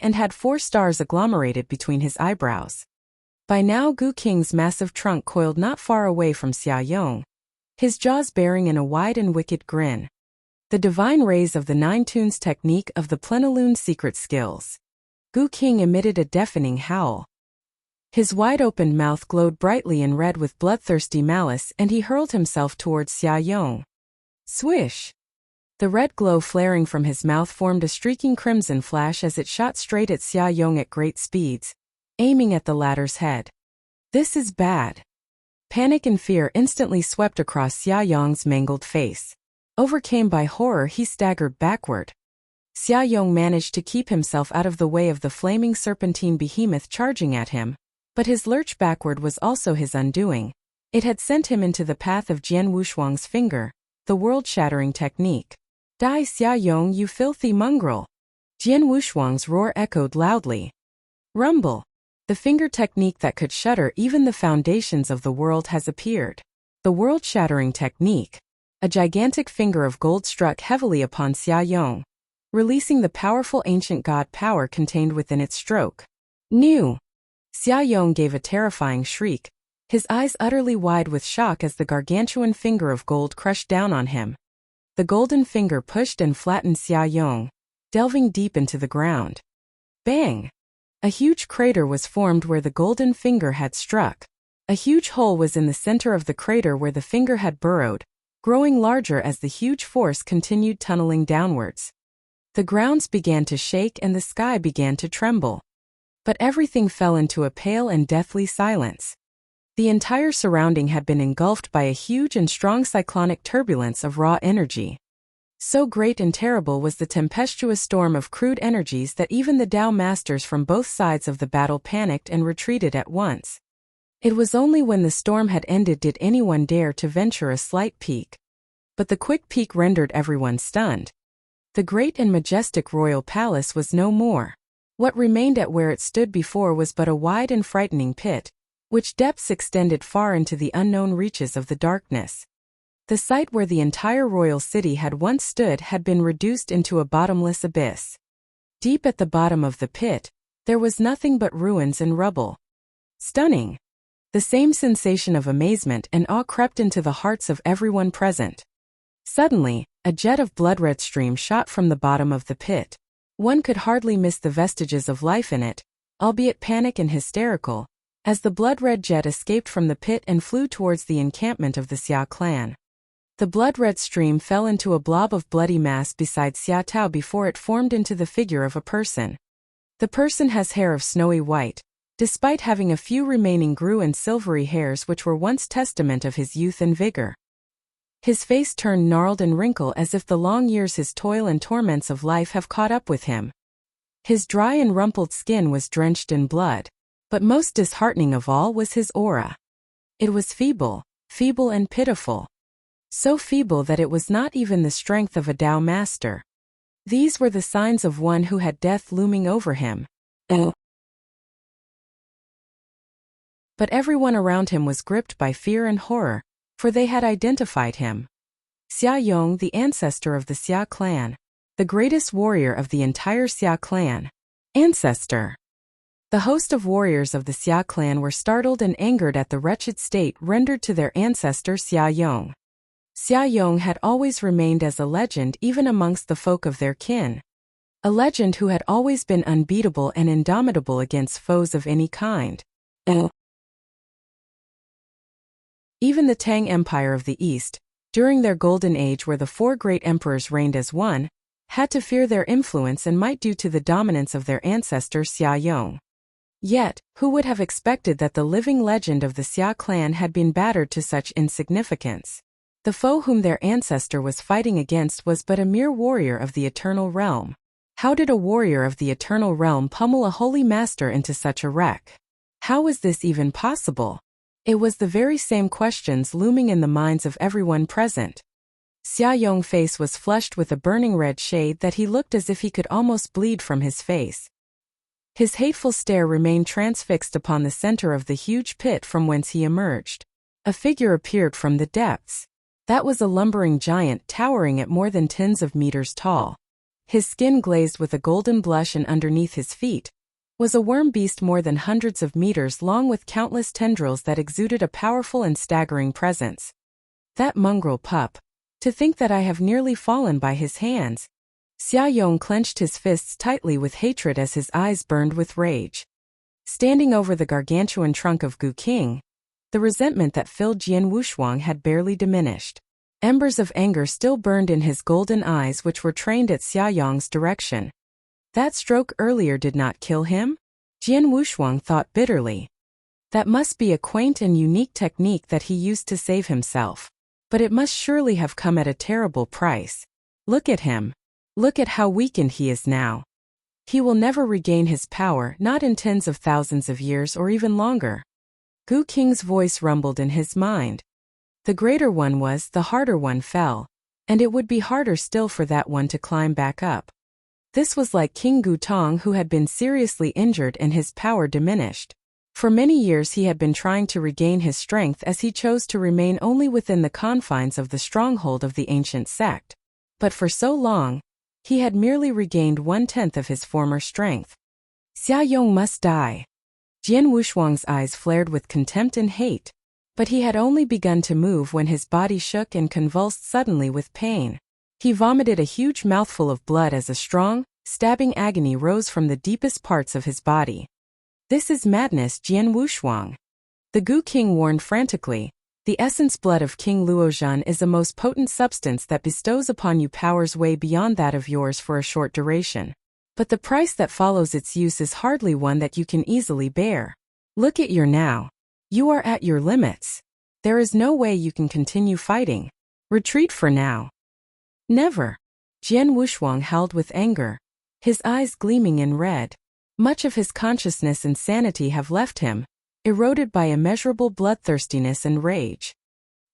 and had 4 stars agglomerated between his eyebrows. By now Gu Qing's massive trunk coiled not far away from Xia Yong, his jaws baring in a wide and wicked grin. The divine rays of the 9 tunes technique of the Plenilune secret skills. Gu Qing emitted a deafening howl. His wide-opened mouth glowed brightly in red with bloodthirsty malice, and he hurled himself towards Xia Yong. Swish! The red glow flaring from his mouth formed a streaking crimson flash as it shot straight at Xia Yong at great speeds, aiming at the latter's head. This is bad. Panic and fear instantly swept across Xia Yong's mangled face. Overcome by horror, he staggered backward. Xia Yong managed to keep himself out of the way of the flaming serpentine behemoth charging at him, but his lurch backward was also his undoing. It had sent him into the path of Jian Wushuang's finger, the world-shattering technique. Die, Xia Yong, you filthy mongrel! Jian Wushuang's roar echoed loudly. Rumble! The finger technique that could shatter even the foundations of the world has appeared. The world-shattering technique. A gigantic finger of gold struck heavily upon Xia Yong, releasing the powerful ancient god power contained within its stroke. New! Xia Yong gave a terrifying shriek, his eyes utterly wide with shock as the gargantuan finger of gold crushed down on him. The golden finger pushed and flattened Xia Yong, delving deep into the ground. Bang! A huge crater was formed where the golden finger had struck. A huge hole was in the center of the crater where the finger had burrowed, growing larger as the huge force continued tunneling downwards. The grounds began to shake and the sky began to tremble. But everything fell into a pale and deathly silence. The entire surrounding had been engulfed by a huge and strong cyclonic turbulence of raw energy. So great and terrible was the tempestuous storm of crude energies that even the Tao masters from both sides of the battle panicked and retreated at once. It was only when the storm had ended did anyone dare to venture a slight peek. But the quick peek rendered everyone stunned. The great and majestic royal palace was no more. What remained at where it stood before was but a wide and frightening pit, which depths extended far into the unknown reaches of the darkness. The site where the entire royal city had once stood had been reduced into a bottomless abyss. Deep at the bottom of the pit, there was nothing but ruins and rubble. Stunning! The same sensation of amazement and awe crept into the hearts of everyone present. Suddenly, a jet of blood-red stream shot from the bottom of the pit. One could hardly miss the vestiges of life in it, albeit panic and hysterical, as the blood-red jet escaped from the pit and flew towards the encampment of the Xia clan. The blood-red stream fell into a blob of bloody mass beside Xia Tao before it formed into the figure of a person. The person has hair of snowy white, despite having a few remaining grue and silvery hairs which were once testament of his youth and vigor. His face turned gnarled and wrinkled as if the long years his toil and torments of life have caught up with him. His dry and rumpled skin was drenched in blood, but most disheartening of all was his aura. It was feeble, feeble and pitiful. So feeble that it was not even the strength of a Tao master. These were the signs of one who had death looming over him. But everyone around him was gripped by fear and horror, for they had identified him. Xia Yong, the ancestor of the Xia clan, the greatest warrior of the entire Xia clan. Ancestor! The host of warriors of the Xia clan were startled and angered at the wretched state rendered to their ancestor Xia Yong. Xia Yong had always remained as a legend even amongst the folk of their kin. A legend who had always been unbeatable and indomitable against foes of any kind. Even the Tang Empire of the East, during their golden age where the 4 great emperors reigned as one, had to fear their influence and might due to the dominance of their ancestor Xia Yong. Yet, who would have expected that the living legend of the Xia clan had been battered to such insignificance? The foe whom their ancestor was fighting against was but a mere warrior of the Eternal Realm. How did a warrior of the Eternal Realm pummel a holy master into such a wreck? How was this even possible? It was the very same questions looming in the minds of everyone present. Xia Yong's face was flushed with a burning red shade that he looked as if he could almost bleed from his face. His hateful stare remained transfixed upon the center of the huge pit from whence he emerged. A figure appeared from the depths. That was a lumbering giant towering at more than tens of meters tall. His skin glazed with a golden blush, and underneath his feet was a worm beast more than hundreds of meters long with countless tendrils that exuded a powerful and staggering presence. That mongrel pup. To think that I have nearly fallen by his hands. Xia Yong clenched his fists tightly with hatred as his eyes burned with rage. Standing over the gargantuan trunk of Gu King, the resentment that filled Jian Wushuang had barely diminished. Embers of anger still burned in his golden eyes, which were trained at Xia Yong's direction. That stroke earlier did not kill him? Jian Wushuang thought bitterly. That must be a quaint and unique technique that he used to save himself. But it must surely have come at a terrible price. Look at him. Look at how weakened he is now. He will never regain his power, not in tens of thousands of years or even longer. Gu King's voice rumbled in his mind. The greater one was, the harder one fell. And it would be harder still for that one to climb back up. This was like King Gu Tong, who had been seriously injured and his power diminished. For many years he had been trying to regain his strength as he chose to remain only within the confines of the stronghold of the ancient sect. But for so long, he had merely regained 1/10 of his former strength. Xia Yong must die. Jian Wushuang's eyes flared with contempt and hate. But he had only begun to move when his body shook and convulsed suddenly with pain. He vomited a huge mouthful of blood as a strong, stabbing agony rose from the deepest parts of his body. This is madness, Jian Wushuang. The Gu King warned frantically. The essence blood of King Luozhan is a most potent substance that bestows upon you powers way beyond that of yours for a short duration. But the price that follows its use is hardly one that you can easily bear. Look at you now. You are at your limits. There is no way you can continue fighting. Retreat for now. Never. Jian Wushuang howled with anger, his eyes gleaming in red. Much of his consciousness and sanity have left him, eroded by immeasurable bloodthirstiness and rage.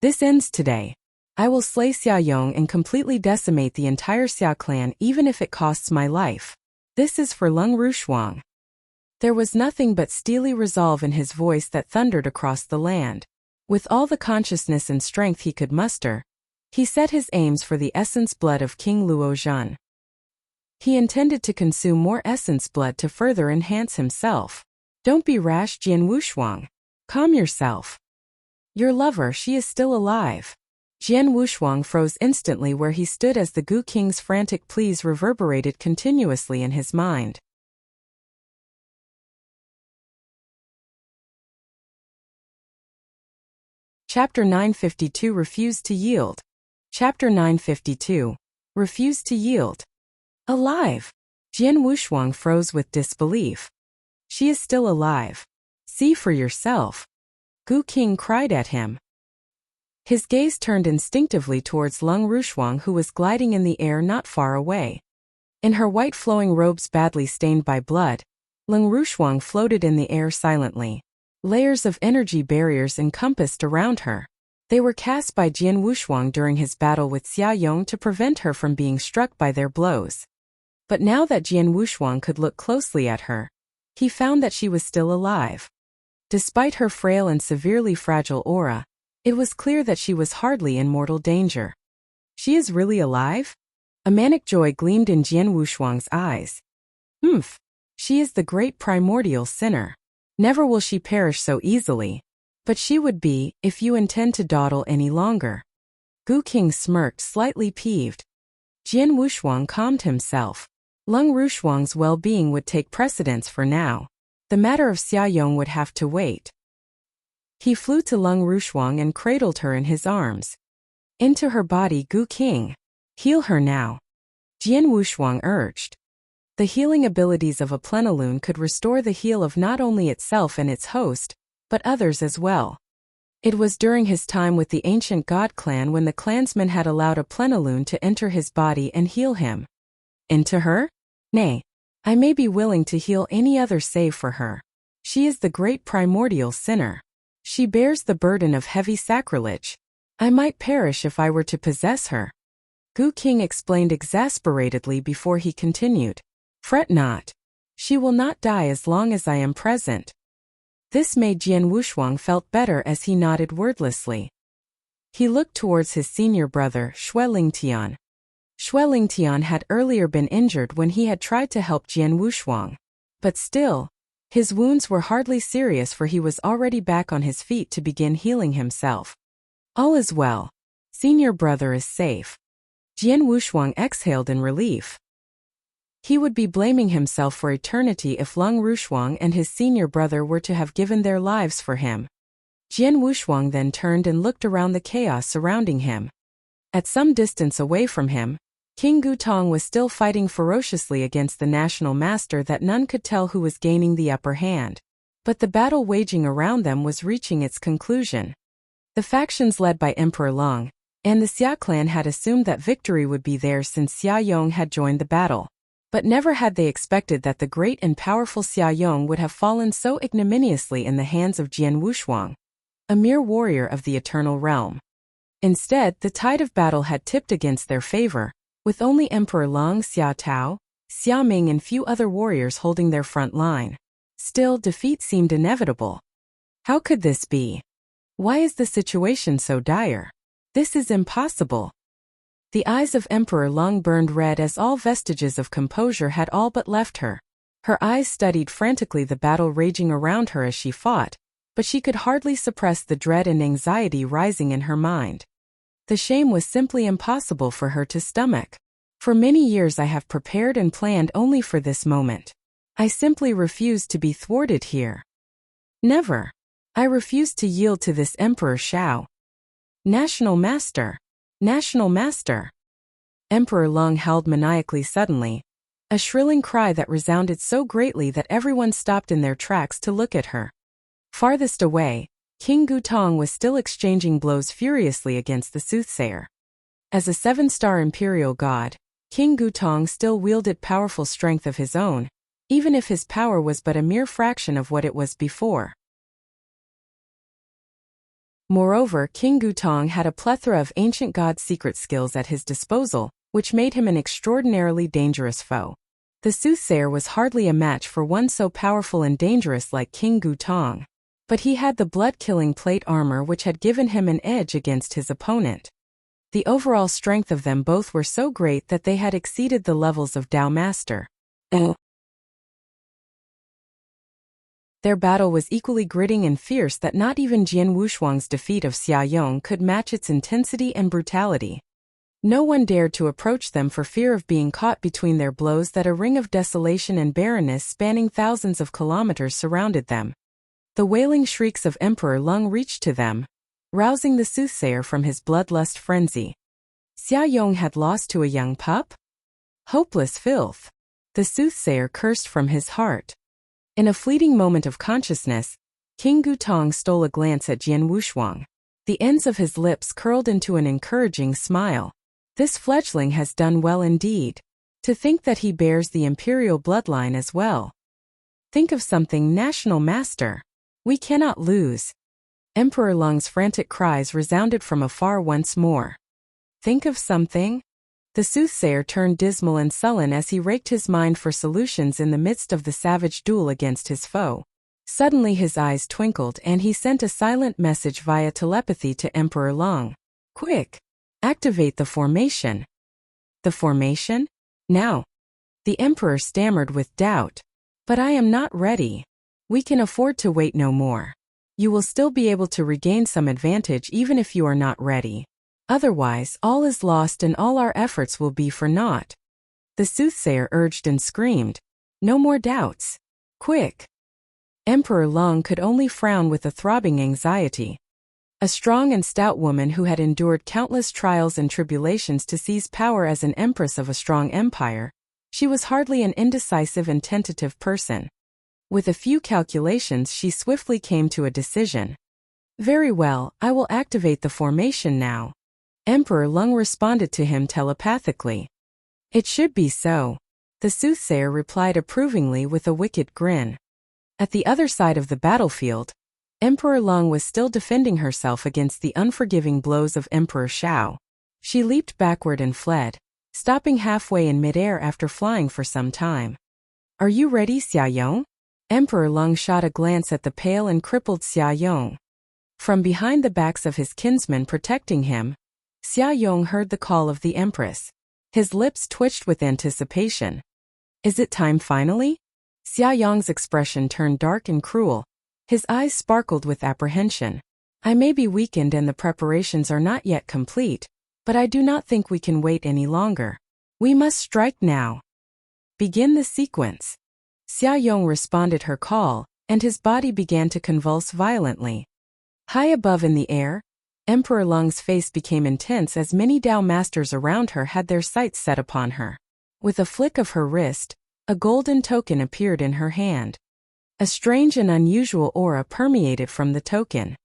This ends today. I will slay Xia Yong and completely decimate the entire Xia clan even if it costs my life. This is for Lung Rushuang. There was nothing but steely resolve in his voice that thundered across the land. With all the consciousness and strength he could muster, he set his aims for the essence blood of King Luozhan. He intended to consume more essence blood to further enhance himself. Don't be rash, Jian Wushuang. Calm yourself. Your lover, she is still alive. Jian Wushuang froze instantly where he stood as the Gu King's frantic pleas reverberated continuously in his mind. Chapter 952 Refused to Yield. Chapter 952. Refused to Yield. Alive! Jian Wushuang froze with disbelief. She is still alive. See for yourself. Gu King cried at him. His gaze turned instinctively towards Lung Rushuang, who was gliding in the air not far away. In her white flowing robes badly stained by blood, Lung Rushuang floated in the air silently. Layers of energy barriers encompassed around her. They were cast by Jian Wushuang during his battle with Xia Yong to prevent her from being struck by their blows. But now that Jian Wushuang could look closely at her, he found that she was still alive. Despite her frail and severely fragile aura, it was clear that she was hardly in mortal danger. She is really alive? A manic joy gleamed in Jian Wushuang's eyes. She is the great primordial sinner. Never will she perish so easily. But she would be, if you intend to dawdle any longer. Gu King smirked, slightly peeved. Jian Wushuang calmed himself. Lung Rushuang's well-being would take precedence for now. The matter of Xia Yong would have to wait. He flew to Lung Rushuang and cradled her in his arms. Into her body, Gu King. Heal her now. Jian Wushuang urged. The healing abilities of a plenilune could restore the heal of not only itself and its host, but others as well. It was during his time with the ancient god clan when the clansman had allowed a plenilune to enter his body and heal him. Into her? Nay, I may be willing to heal any other save for her. She is the great primordial sinner. She bears the burden of heavy sacrilege. I might perish if I were to possess her. Gu King explained exasperatedly before he continued. Fret not. She will not die as long as I am present. This made Jian Wushuang felt better as he nodded wordlessly. He looked towards his senior brother, Xue Lingtian. Xue Lingtian had earlier been injured when he had tried to help Jian Wushuang. But still, his wounds were hardly serious, for he was already back on his feet to begin healing himself. All is well. Senior brother is safe. Jian Wushuang exhaled in relief. He would be blaming himself for eternity if Leng Rushuang and his senior brother were to have given their lives for him. Jian Wushuang then turned and looked around the chaos surrounding him. At some distance away from him, King Gutong was still fighting ferociously against the national master that none could tell who was gaining the upper hand. But the battle waging around them was reaching its conclusion. The factions led by Emperor Leng and the Xia clan had assumed that victory would be theirs since Xia Yong had joined the battle. But never had they expected that the great and powerful Xia Yong would have fallen so ignominiously in the hands of Jian Wushuang, a mere warrior of the eternal realm. Instead, the tide of battle had tipped against their favor, with only Emperor Leng, Xia Tao, Xia Ming and few other warriors holding their front line. Still, defeat seemed inevitable. How could this be? Why is the situation so dire? This is impossible. The eyes of Emperor Leng burned red as all vestiges of composure had all but left her. Her eyes studied frantically the battle raging around her as she fought, but she could hardly suppress the dread and anxiety rising in her mind. The shame was simply impossible for her to stomach. For many years I have prepared and planned only for this moment. I simply refused to be thwarted here. Never. I refused to yield to this Emperor Shao. National Master! National Master! Emperor Leng howled maniacally suddenly, a shrilling cry that resounded so greatly that everyone stopped in their tracks to look at her. Farthest away, King Gutong was still exchanging blows furiously against the soothsayer. As a 7-star imperial god, King Gutong still wielded powerful strength of his own, even if his power was but a mere fraction of what it was before. Moreover, King Gutong had a plethora of ancient god secret skills at his disposal, which made him an extraordinarily dangerous foe. The soothsayer was hardly a match for one so powerful and dangerous like King Gutong. But he had the blood-killing plate armor which had given him an edge against his opponent. The overall strength of them both were so great that they had exceeded the levels of Dao Master. Their battle was equally gritting and fierce that not even Jian Wushuang's defeat of Xia Yong could match its intensity and brutality. No one dared to approach them for fear of being caught between their blows, that a ring of desolation and barrenness spanning thousands of kilometers surrounded them. The wailing shrieks of Emperor Leng reached to them, rousing the soothsayer from his bloodlust frenzy. Xia Yong had lost to a young pup? Hopeless filth! The soothsayer cursed from his heart. In a fleeting moment of consciousness, King Gutong stole a glance at Jian Wushuang. The ends of his lips curled into an encouraging smile. This fledgling has done well indeed. To think that he bears the imperial bloodline as well. Think of something, National Master. We cannot lose. Emperor Leng's frantic cries resounded from afar once more. Think of something? The soothsayer turned dismal and sullen as he raked his mind for solutions in the midst of the savage duel against his foe. Suddenly his eyes twinkled and he sent a silent message via telepathy to Emperor Leng. Quick! Activate the formation. The formation? Now. The Emperor stammered with doubt. But I am not ready. We can afford to wait no more. You will still be able to regain some advantage even if you are not ready. Otherwise, all is lost and all our efforts will be for naught. The soothsayer urged and screamed. No more doubts. Quick! Emperor Leng could only frown with a throbbing anxiety. A strong and stout woman who had endured countless trials and tribulations to seize power as an empress of a strong empire, she was hardly an indecisive and tentative person. With a few calculations, she swiftly came to a decision. Very well, I will activate the formation now. Emperor Leng responded to him telepathically. It should be so. The soothsayer replied approvingly with a wicked grin. At the other side of the battlefield, Emperor Leng was still defending herself against the unforgiving blows of Emperor Shao. She leaped backward and fled, stopping halfway in midair after flying for some time. Are you ready, Xiaoyong? Emperor Lung shot a glance at the pale and crippled Xiaoyong. From behind the backs of his kinsmen protecting him, Xiaoyong heard the call of the Empress. His lips twitched with anticipation. Is it time finally? Xiaoyong's expression turned dark and cruel. His eyes sparkled with apprehension. I may be weakened and the preparations are not yet complete, but I do not think we can wait any longer. We must strike now. Begin the sequence. Xiaoyong responded her call, and his body began to convulse violently. High above in the air, Emperor Lung's face became intense as many Dao masters around her had their sights set upon her. With a flick of her wrist, a golden token appeared in her hand. A strange and unusual aura permeated from the token.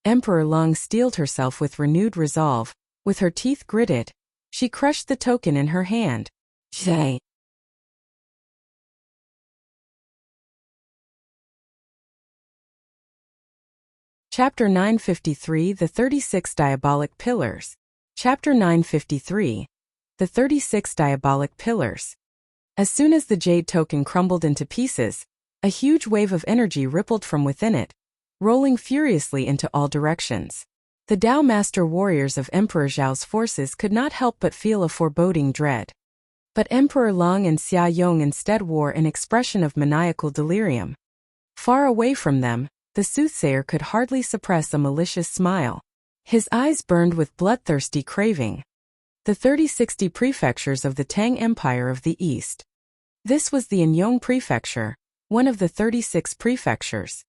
Emperor Lung steeled herself with renewed resolve. With her teeth gritted, she crushed the token in her hand. Zhay. Chapter 953 The 36 Diabolic Pillars. Chapter 953 The 36 Diabolic Pillars. As soon as the jade token crumbled into pieces, a huge wave of energy rippled from within it, rolling furiously into all directions. The Dao Master warriors of Emperor Zhao's forces could not help but feel a foreboding dread. But Emperor Lung and Xiaoyong instead wore an expression of maniacal delirium. Far away from them, the soothsayer could hardly suppress a malicious smile. His eyes burned with bloodthirsty craving. The 3060 prefectures of the Tang Empire of the East. This was the Anyong Prefecture, one of the 36 prefectures.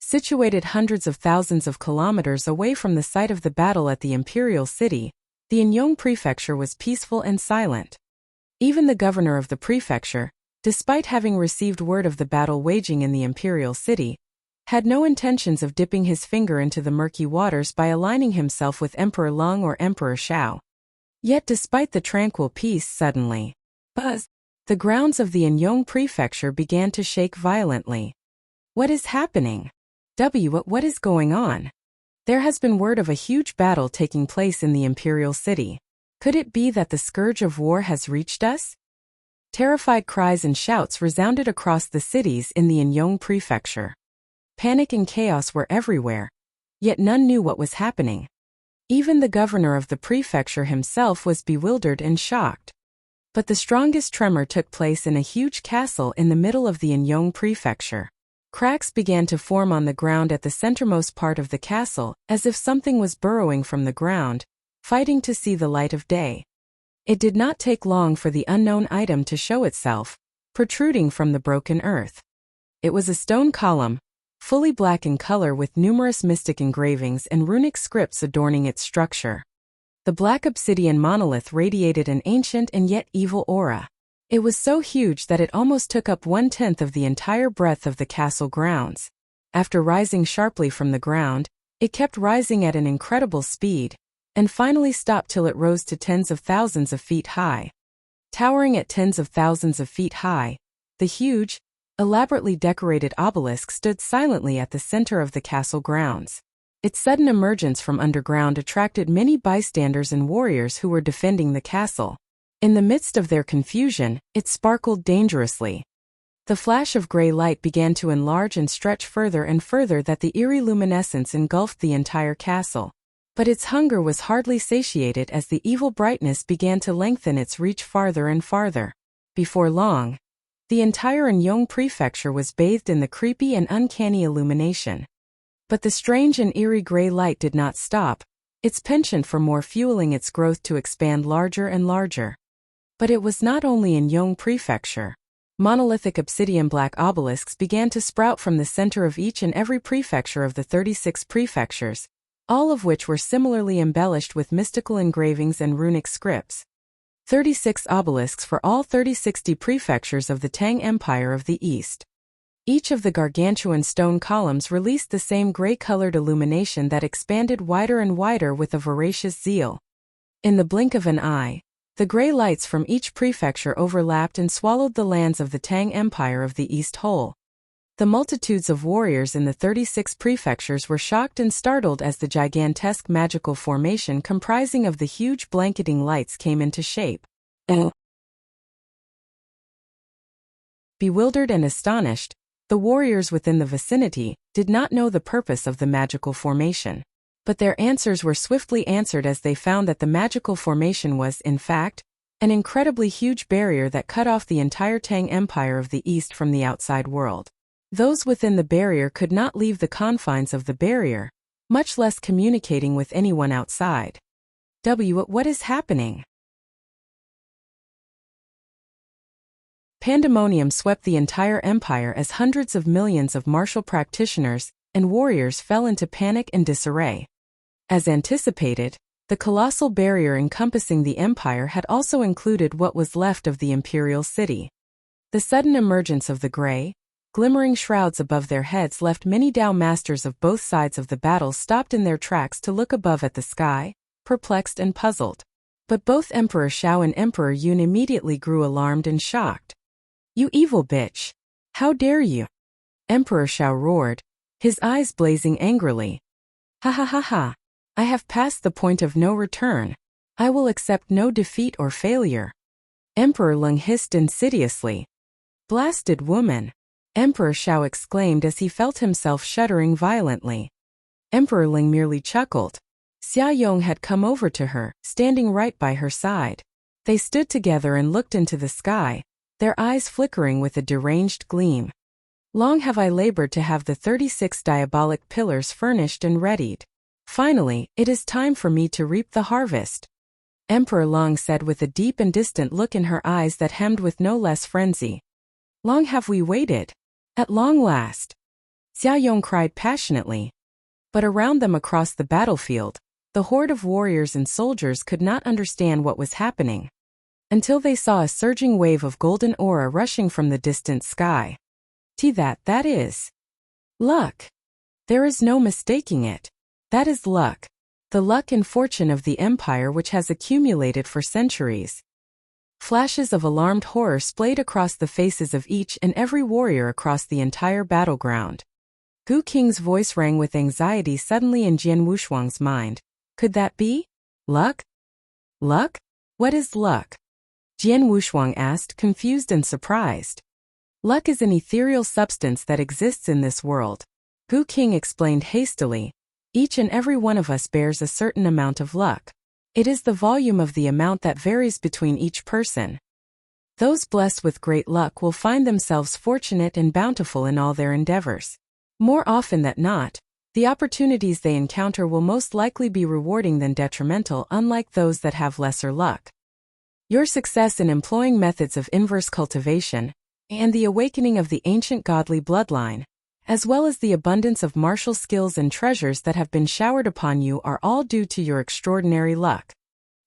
Situated hundreds of thousands of kilometers away from the site of the battle at the imperial city, the Anyong Prefecture was peaceful and silent. Even the governor of the prefecture, despite having received word of the battle waging in the imperial city, had no intentions of dipping his finger into the murky waters by aligning himself with Emperor Lung or Emperor Shao. Yet despite the tranquil peace, suddenly, buzz! The grounds of the Anyong Prefecture began to shake violently. What is happening? What is going on? There has been word of a huge battle taking place in the imperial city. Could it be that the scourge of war has reached us? Terrified cries and shouts resounded across the cities in the Anyong Prefecture. Panic and chaos were everywhere, yet none knew what was happening. Even the governor of the prefecture himself was bewildered and shocked. But the strongest tremor took place in a huge castle in the middle of the Anyong Prefecture. Cracks began to form on the ground at the centermost part of the castle, as if something was burrowing from the ground, fighting to see the light of day. It did not take long for the unknown item to show itself, protruding from the broken earth. It was a stone column, fully black in color with numerous mystic engravings and runic scripts adorning its structure. The black obsidian monolith radiated an ancient and yet evil aura. It was so huge that it almost took up 1/10 of the entire breadth of the castle grounds. After rising sharply from the ground, it kept rising at an incredible speed, and finally stopped till it rose to tens of thousands of feet high. Towering at tens of thousands of feet high, the huge, elaborately decorated obelisk stood silently at the center of the castle grounds. Its sudden emergence from underground attracted many bystanders and warriors who were defending the castle. In the midst of their confusion, it sparkled dangerously. The flash of gray light began to enlarge and stretch further and further that the eerie luminescence engulfed the entire castle. But its hunger was hardly satiated as the evil brightness began to lengthen its reach farther and farther. Before long, the entire Anyong Prefecture was bathed in the creepy and uncanny illumination. But the strange and eerie gray light did not stop, its penchant for more fueling its growth to expand larger and larger. But it was not only Anyong Prefecture. Monolithic obsidian black obelisks began to sprout from the center of each and every prefecture of the 36 prefectures, all of which were similarly embellished with mystical engravings and runic scripts. 36 obelisks for all 3060 prefectures of the Tang Empire of the East. Each of the gargantuan stone columns released the same gray-colored illumination that expanded wider and wider with a voracious zeal. In the blink of an eye, the gray lights from each prefecture overlapped and swallowed the lands of the Tang Empire of the East whole. The multitudes of warriors in the 36 prefectures were shocked and startled as the gigantesque magical formation comprising of the huge blanketing lights came into shape. Bewildered and astonished, the warriors within the vicinity did not know the purpose of the magical formation. But their answers were swiftly answered as they found that the magical formation was, in fact, an incredibly huge barrier that cut off the entire Tang Empire of the East from the outside world. Those within the barrier could not leave the confines of the barrier, much less communicating with anyone outside. What is happening? Pandemonium swept the entire empire as hundreds of millions of martial practitioners and warriors fell into panic and disarray. As anticipated, the colossal barrier encompassing the empire had also included what was left of the imperial city. The sudden emergence of the gray, glimmering shrouds above their heads left many Dao masters of both sides of the battle stopped in their tracks to look above at the sky, perplexed and puzzled. But both Emperor Xiao and Emperor Yun immediately grew alarmed and shocked. "You evil bitch! How dare you!" Emperor Xiao roared, his eyes blazing angrily. "Ha ha ha ha! I have passed the point of no return. I will accept no defeat or failure." Emperor Leng hissed insidiously. "Blasted woman!" Emperor Xiao exclaimed as he felt himself shuddering violently. Emperor Leng merely chuckled. Xia Yong had come over to her, standing right by her side. They stood together and looked into the sky, their eyes flickering with a deranged gleam. "Long have I labored to have the 36 diabolic pillars furnished and readied. Finally, it is time for me to reap the harvest," Emperor Long said with a deep and distant look in her eyes that hemmed with no less frenzy. "Long have we waited. At long last," Xia Yong cried passionately. But around them across the battlefield, the horde of warriors and soldiers could not understand what was happening, until they saw a surging wave of golden aura rushing from the distant sky. That is luck. There is no mistaking it. That is luck. The luck and fortune of the empire which has accumulated for centuries. Flashes of alarmed horror splayed across the faces of each and every warrior across the entire battleground. Gu Qing's voice rang with anxiety suddenly in Jian Wushuang's mind. Could that be luck? Luck? What is luck? Jian Wushuang asked, confused and surprised. Luck is an ethereal substance that exists in this world. Gu Qing explained hastily. Each and every one of us bears a certain amount of luck. It is the volume of the amount that varies between each person. Those blessed with great luck will find themselves fortunate and bountiful in all their endeavors. More often than not, the opportunities they encounter will most likely be rewarding than detrimental, unlike those that have lesser luck. Your success in employing methods of inverse cultivation, and the awakening of the ancient godly bloodline, as well as the abundance of martial skills and treasures that have been showered upon you are all due to your extraordinary luck.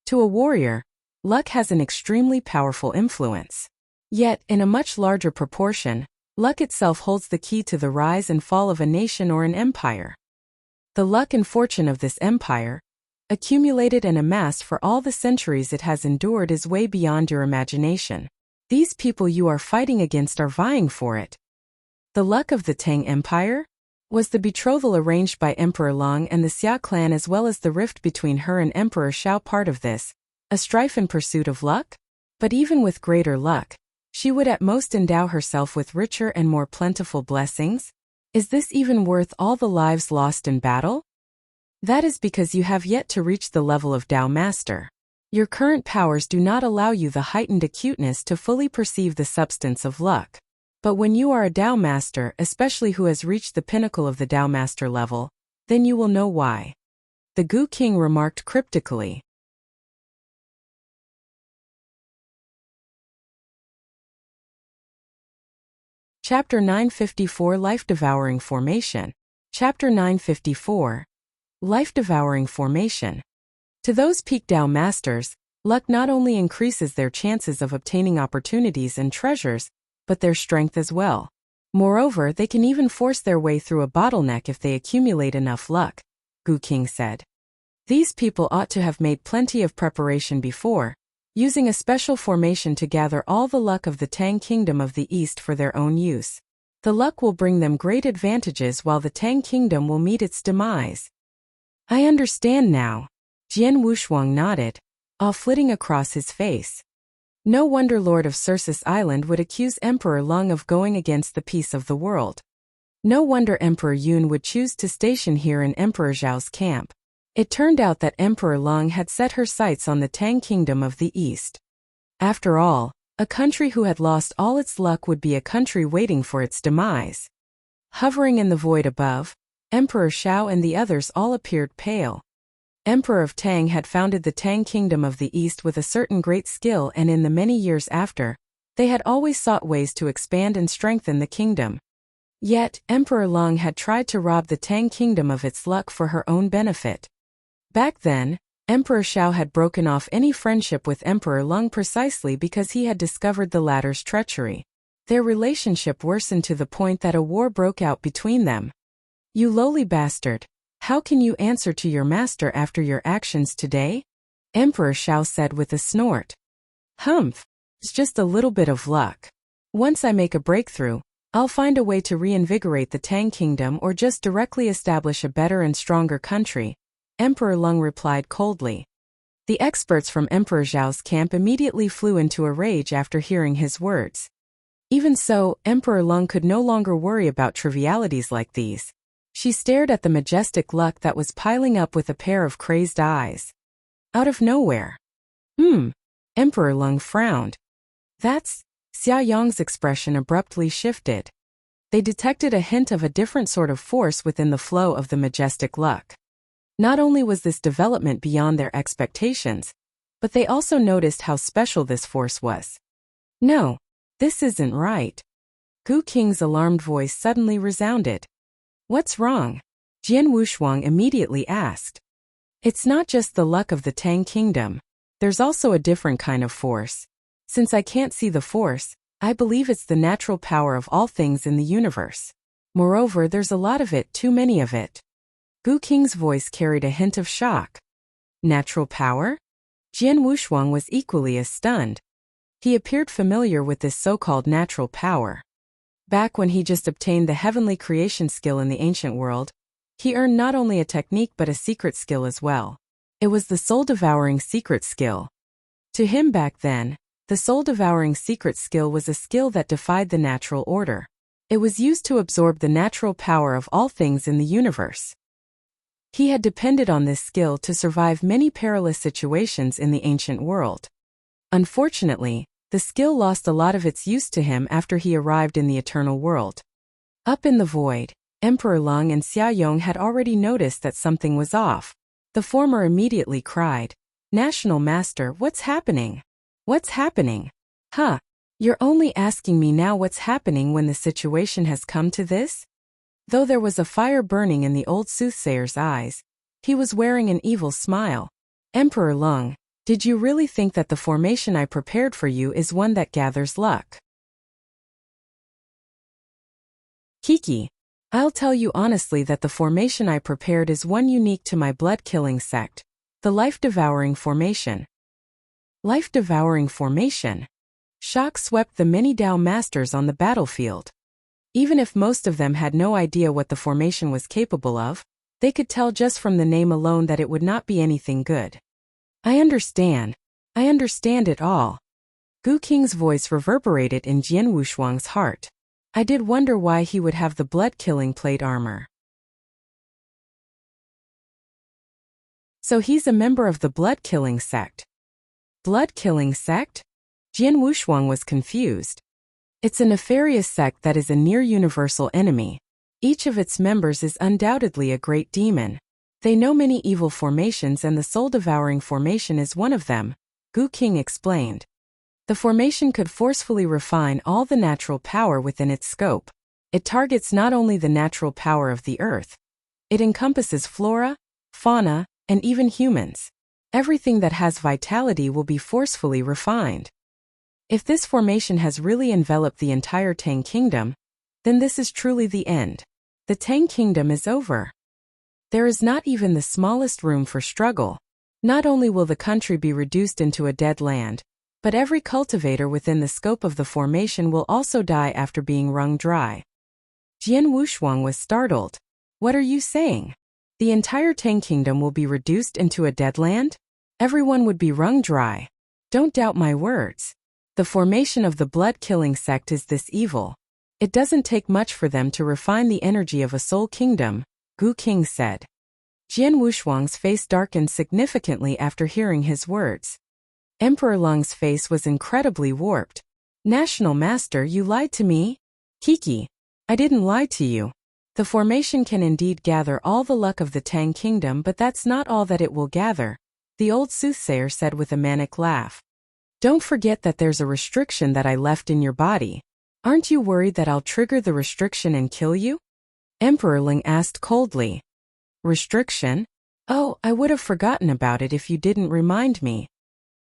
To a warrior, luck has an extremely powerful influence. Yet, in a much larger proportion, luck itself holds the key to the rise and fall of a nation or an empire. The luck and fortune of this empire, accumulated and amassed for all the centuries it has endured, is way beyond your imagination. These people you are fighting against are vying for it. The luck of the Tang Empire? Was the betrothal arranged by Emperor Long and the Xia clan, as well as the rift between her and Emperor Xiao, part of this? A strife in pursuit of luck? But even with greater luck, she would at most endow herself with richer and more plentiful blessings? Is this even worth all the lives lost in battle? That is because you have yet to reach the level of Dao Master. Your current powers do not allow you the heightened acuteness to fully perceive the substance of luck. But when you are a Dao Master, especially who has reached the pinnacle of the Dao Master level, then you will know why. The Gu King remarked cryptically. Chapter 954, Life-Devouring Formation. Chapter 954. Life-Devouring Formation. To those peak Dao Masters, luck not only increases their chances of obtaining opportunities and treasures, but their strength as well. Moreover, they can even force their way through a bottleneck if they accumulate enough luck, Gu King said. These people ought to have made plenty of preparation before, using a special formation to gather all the luck of the Tang Kingdom of the East for their own use. The luck will bring them great advantages while the Tang Kingdom will meet its demise. I understand now. Jian Wushuang nodded, awe flitting across his face. No wonder Lord of Circe's Island would accuse Emperor Lung of going against the peace of the world. No wonder Emperor Yun would choose to station here in Emperor Zhao's camp. It turned out that Emperor Lung had set her sights on the Tang Kingdom of the East. After all, a country who had lost all its luck would be a country waiting for its demise. Hovering in the void above, Emperor Xiao and the others all appeared pale. Emperor of Tang had founded the Tang Kingdom of the East with a certain great skill, and in the many years after, they had always sought ways to expand and strengthen the kingdom. Yet, Emperor Lung had tried to rob the Tang Kingdom of its luck for her own benefit. Back then, Emperor Xiao had broken off any friendship with Emperor Lung precisely because he had discovered the latter's treachery. Their relationship worsened to the point that a war broke out between them. "You lowly bastard! How can you answer to your master after your actions today?" Emperor Xiao said with a snort. "Humph! It's just a little bit of luck. Once I make a breakthrough, I'll find a way to reinvigorate the Tang Kingdom or just directly establish a better and stronger country," Emperor Lung replied coldly. The experts from Emperor Zhao's camp immediately flew into a rage after hearing his words. Even so, Emperor Lung could no longer worry about trivialities like these. She stared at the majestic luck that was piling up with a pair of crazed eyes. Out of nowhere. Emperor Lung frowned. That's... Xia Yong's expression abruptly shifted. They detected a hint of a different sort of force within the flow of the majestic luck. Not only was this development beyond their expectations, but they also noticed how special this force was. "No, this isn't right." Gu Qing's alarmed voice suddenly resounded. "What's wrong?" Jian Wushuang immediately asked. "It's not just the luck of the Tang Kingdom. There's also a different kind of force. Since I can't see the force, I believe it's the natural power of all things in the universe. Moreover, there's a lot of it, too many of it." Gu Qing's voice carried a hint of shock. Natural power? Jian Wushuang was equally as stunned. He appeared familiar with this so-called natural power. Back when he just obtained the heavenly creation skill in the ancient world, he earned not only a technique but a secret skill as well. It was the soul-devouring secret skill. To him back then, the soul-devouring secret skill was a skill that defied the natural order. It was used to absorb the natural power of all things in the universe. He had depended on this skill to survive many perilous situations in the ancient world. Unfortunately, the skill lost a lot of its use to him after he arrived in the eternal world. Up in the void, Emperor Lung and Xia Yong had already noticed that something was off. The former immediately cried, "National Master, what's happening? What's happening? Huh? You're only asking me now what's happening when the situation has come to this?" Though there was a fire burning in the old soothsayer's eyes, he was wearing an evil smile. "Emperor Lung, did you really think that the formation I prepared for you is one that gathers luck?" "Kiki, I'll tell you honestly that the formation I prepared is one unique to my blood-killing sect, the life-devouring formation." Life-devouring formation? Shock swept the many Dao masters on the battlefield. Even if most of them had no idea what the formation was capable of, they could tell just from the name alone that it would not be anything good. I understand it all." Gu Qing's voice reverberated in Jian Wushuang's heart. "I did wonder why he would have the blood-killing plate armor." "So he's a member of the blood-killing sect." "Blood-killing sect?" Jian Wushuang was confused. "It's a nefarious sect that is a near-universal enemy. Each of its members is undoubtedly a great demon. They know many evil formations and the soul-devouring formation is one of them," Gu Qing explained. "The formation could forcefully refine all the natural power within its scope. It targets not only the natural power of the earth. It encompasses flora, fauna, and even humans. Everything that has vitality will be forcefully refined. If this formation has really enveloped the entire Tang Kingdom, then this is truly the end. The Tang Kingdom is over. There is not even the smallest room for struggle. Not only will the country be reduced into a dead land, but every cultivator within the scope of the formation will also die after being wrung dry." Jian Wushuang was startled. "What are you saying? The entire Tang Kingdom will be reduced into a dead land? Everyone would be wrung dry? Don't doubt my words." The formation of the blood-killing sect is this evil. It doesn't take much for them to refine the energy of a soul kingdom, Gu King said. Jian Wushuang's face darkened significantly after hearing his words. Emperor Lung's face was incredibly warped. National Master, you lied to me? Kiki, I didn't lie to you. The formation can indeed gather all the luck of the Tang Kingdom, but that's not all that it will gather, the old soothsayer said with a manic laugh. Don't forget that there's a restriction that I left in your body. Aren't you worried that I'll trigger the restriction and kill you? Emperor Ling asked coldly. Restriction? Oh, I would have forgotten about it if you didn't remind me.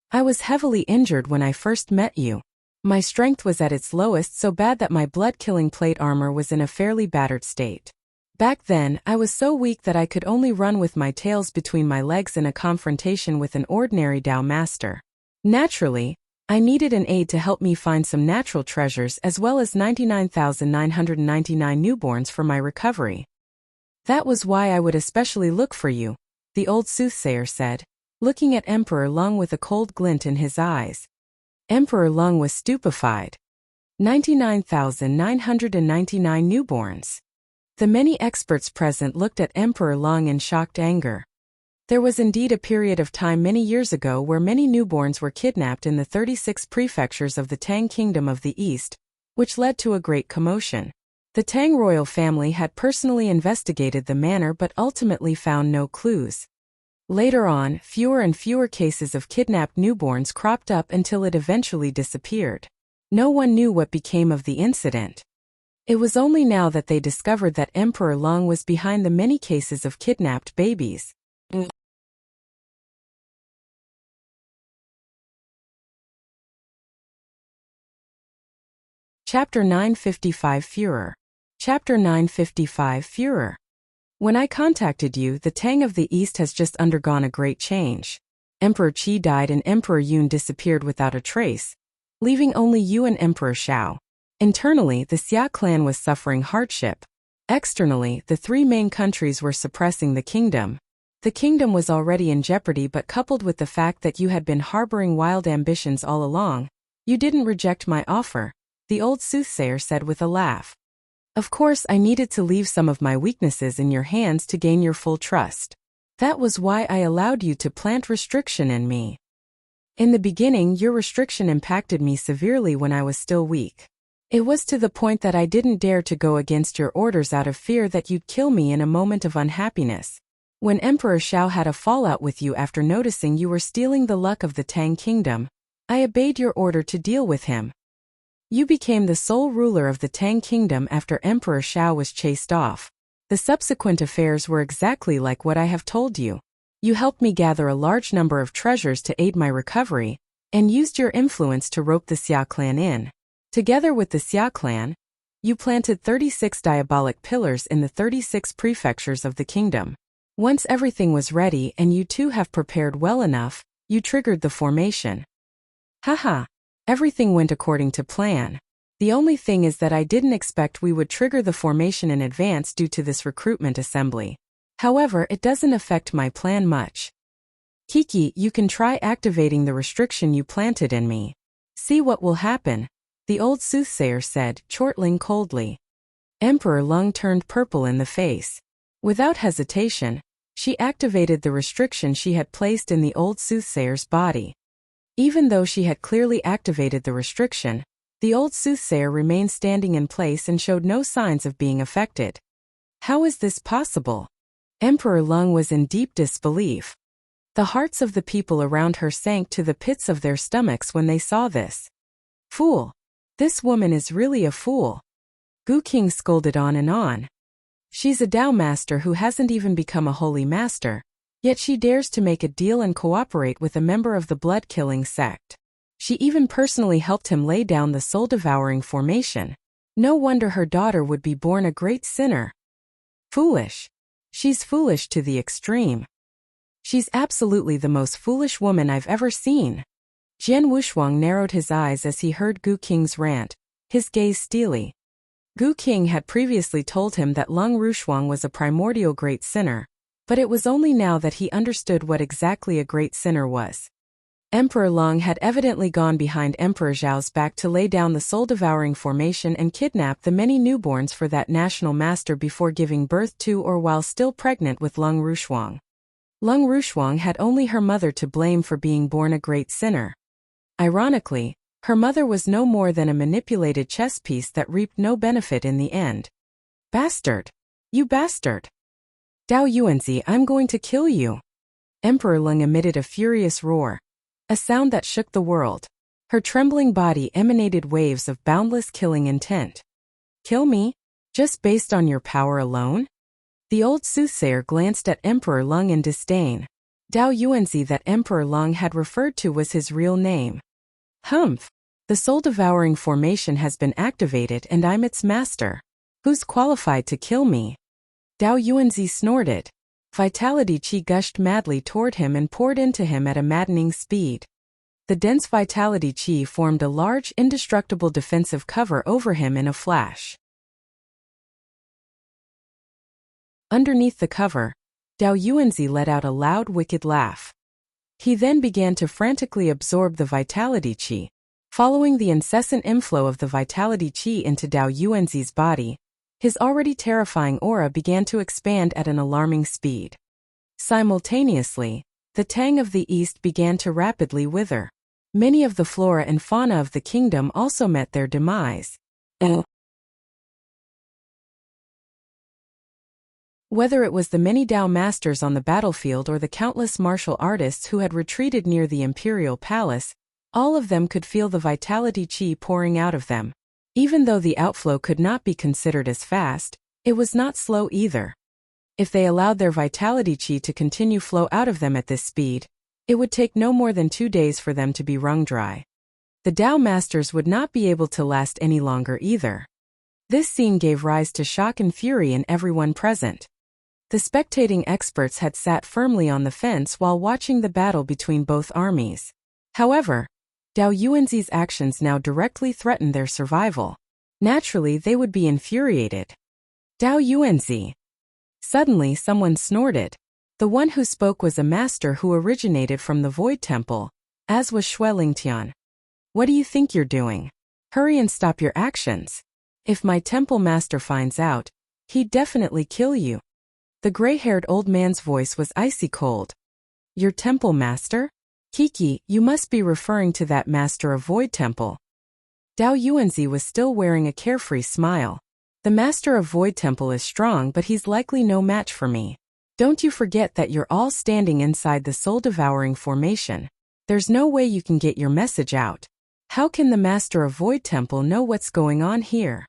I was heavily injured when I first met you. My strength was at its lowest, so bad that my blood-killing plate armor was in a fairly battered state. Back then, I was so weak that I could only run with my tails between my legs in a confrontation with an ordinary Dao master. Naturally, I needed an aide to help me find some natural treasures as well as 99,999 newborns for my recovery. That was why I would especially look for you, the old soothsayer said, looking at Emperor Lung with a cold glint in his eyes. Emperor Lung was stupefied. 99,999 newborns. The many experts present looked at Emperor Lung in shocked anger. There was indeed a period of time many years ago where many newborns were kidnapped in the 36 prefectures of the Tang Kingdom of the East, which led to a great commotion. The Tang royal family had personally investigated the matter but ultimately found no clues. Later on, fewer and fewer cases of kidnapped newborns cropped up until it eventually disappeared. No one knew what became of the incident. It was only now that they discovered that Emperor Lung was behind the many cases of kidnapped babies. Chapter 955 Furor. Chapter 955 Furor. When I contacted you, the Tang of the East has just undergone a great change. Emperor Qi died and Emperor Yun disappeared without a trace, leaving only you and Emperor Shao. Internally, the Xia clan was suffering hardship. Externally, the three main countries were suppressing the kingdom. The kingdom was already in jeopardy, but coupled with the fact that you had been harboring wild ambitions all along, you didn't reject my offer, the old soothsayer said with a laugh. Of course, I needed to leave some of my weaknesses in your hands to gain your full trust. That was why I allowed you to plant restriction in me. In the beginning, your restriction impacted me severely when I was still weak. It was to the point that I didn't dare to go against your orders out of fear that you'd kill me in a moment of unhappiness. When Emperor Shao had a fallout with you after noticing you were stealing the luck of the Tang Kingdom, I obeyed your order to deal with him. You became the sole ruler of the Tang Kingdom after Emperor Shao was chased off. The subsequent affairs were exactly like what I have told you. You helped me gather a large number of treasures to aid my recovery, and used your influence to rope the Xia clan in. Together with the Xia clan, you planted 36 diabolic pillars in the 36 prefectures of the kingdom. Once everything was ready and you two have prepared well enough, you triggered the formation. Haha. Everything went according to plan. The only thing is that I didn't expect we would trigger the formation in advance due to this recruitment assembly. However, it doesn't affect my plan much. Kiki, you can try activating the restriction you planted in me. See what will happen, the old soothsayer said, chortling coldly. Emperor Lung turned purple in the face. Without hesitation, she activated the restriction she had placed in the old soothsayer's body. Even though she had clearly activated the restriction, the old soothsayer remained standing in place and showed no signs of being affected. How is this possible? Emperor Lung was in deep disbelief. The hearts of the people around her sank to the pits of their stomachs when they saw this. Fool! This woman is really a fool. Gu King scolded on and on. She's a Dao master who hasn't even become a holy master. Yet she dares to make a deal and cooperate with a member of the blood-killing sect. She even personally helped him lay down the soul-devouring formation. No wonder her daughter would be born a great sinner. Foolish. She's foolish to the extreme. She's absolutely the most foolish woman I've ever seen. Jian Wushuang narrowed his eyes as he heard Gu King's rant, his gaze steely. Gu King had previously told him that Lung Rushuang was a primordial great sinner, but it was only now that he understood what exactly a great sinner was. Emperor Lung had evidently gone behind Emperor Zhao's back to lay down the soul-devouring formation and kidnap the many newborns for that national master before giving birth to or while still pregnant with Lung Rushuang. Lung Rushuang had only her mother to blame for being born a great sinner. Ironically, her mother was no more than a manipulated chess piece that reaped no benefit in the end. Bastard! You bastard! Dao Yuanzi, I'm going to kill you! Emperor Lung emitted a furious roar, a sound that shook the world. Her trembling body emanated waves of boundless killing intent. Kill me? Just based on your power alone? The old soothsayer glanced at Emperor Lung in disdain. Dao Yuanzi that Emperor Lung had referred to was his real name. Humph! The soul-devouring formation has been activated and I'm its master. Who's qualified to kill me? Dao Yuanzi snorted. Vitality qi gushed madly toward him and poured into him at a maddening speed. The dense vitality qi formed a large, indestructible defensive cover over him in a flash. Underneath the cover, Dao Yuanzi let out a loud, wicked laugh. He then began to frantically absorb the vitality qi. Following the incessant inflow of the vitality qi into Dao Yuanzi's body, his already terrifying aura began to expand at an alarming speed. Simultaneously, the Tang of the East began to rapidly wither. Many of the flora and fauna of the kingdom also met their demise. Whether it was the many Dao masters on the battlefield or the countless martial artists who had retreated near the imperial palace, all of them could feel the vitality qi pouring out of them. Even though the outflow could not be considered as fast, it was not slow either. If they allowed their vitality qi to continue flow out of them at this speed, it would take no more than 2 days for them to be wrung dry. The Dao masters would not be able to last any longer either. This scene gave rise to shock and fury in everyone present. The spectating experts had sat firmly on the fence while watching the battle between both armies. However, Dao Yuanzi's actions now directly threatened their survival. Naturally, they would be infuriated. Dao Yuanzi! Suddenly, someone snorted. The one who spoke was a master who originated from the Void Temple, as was Shui Lingtian. What do you think you're doing? Hurry and stop your actions. If my temple master finds out, he'd definitely kill you. The gray-haired old man's voice was icy cold. Your temple master? Kiki, you must be referring to that master of Void Temple. Dao Yuanzi was still wearing a carefree smile. The master of Void Temple is strong, but he's likely no match for me. Don't you forget that you're all standing inside the soul-devouring formation. There's no way you can get your message out. How can the master of Void Temple know what's going on here?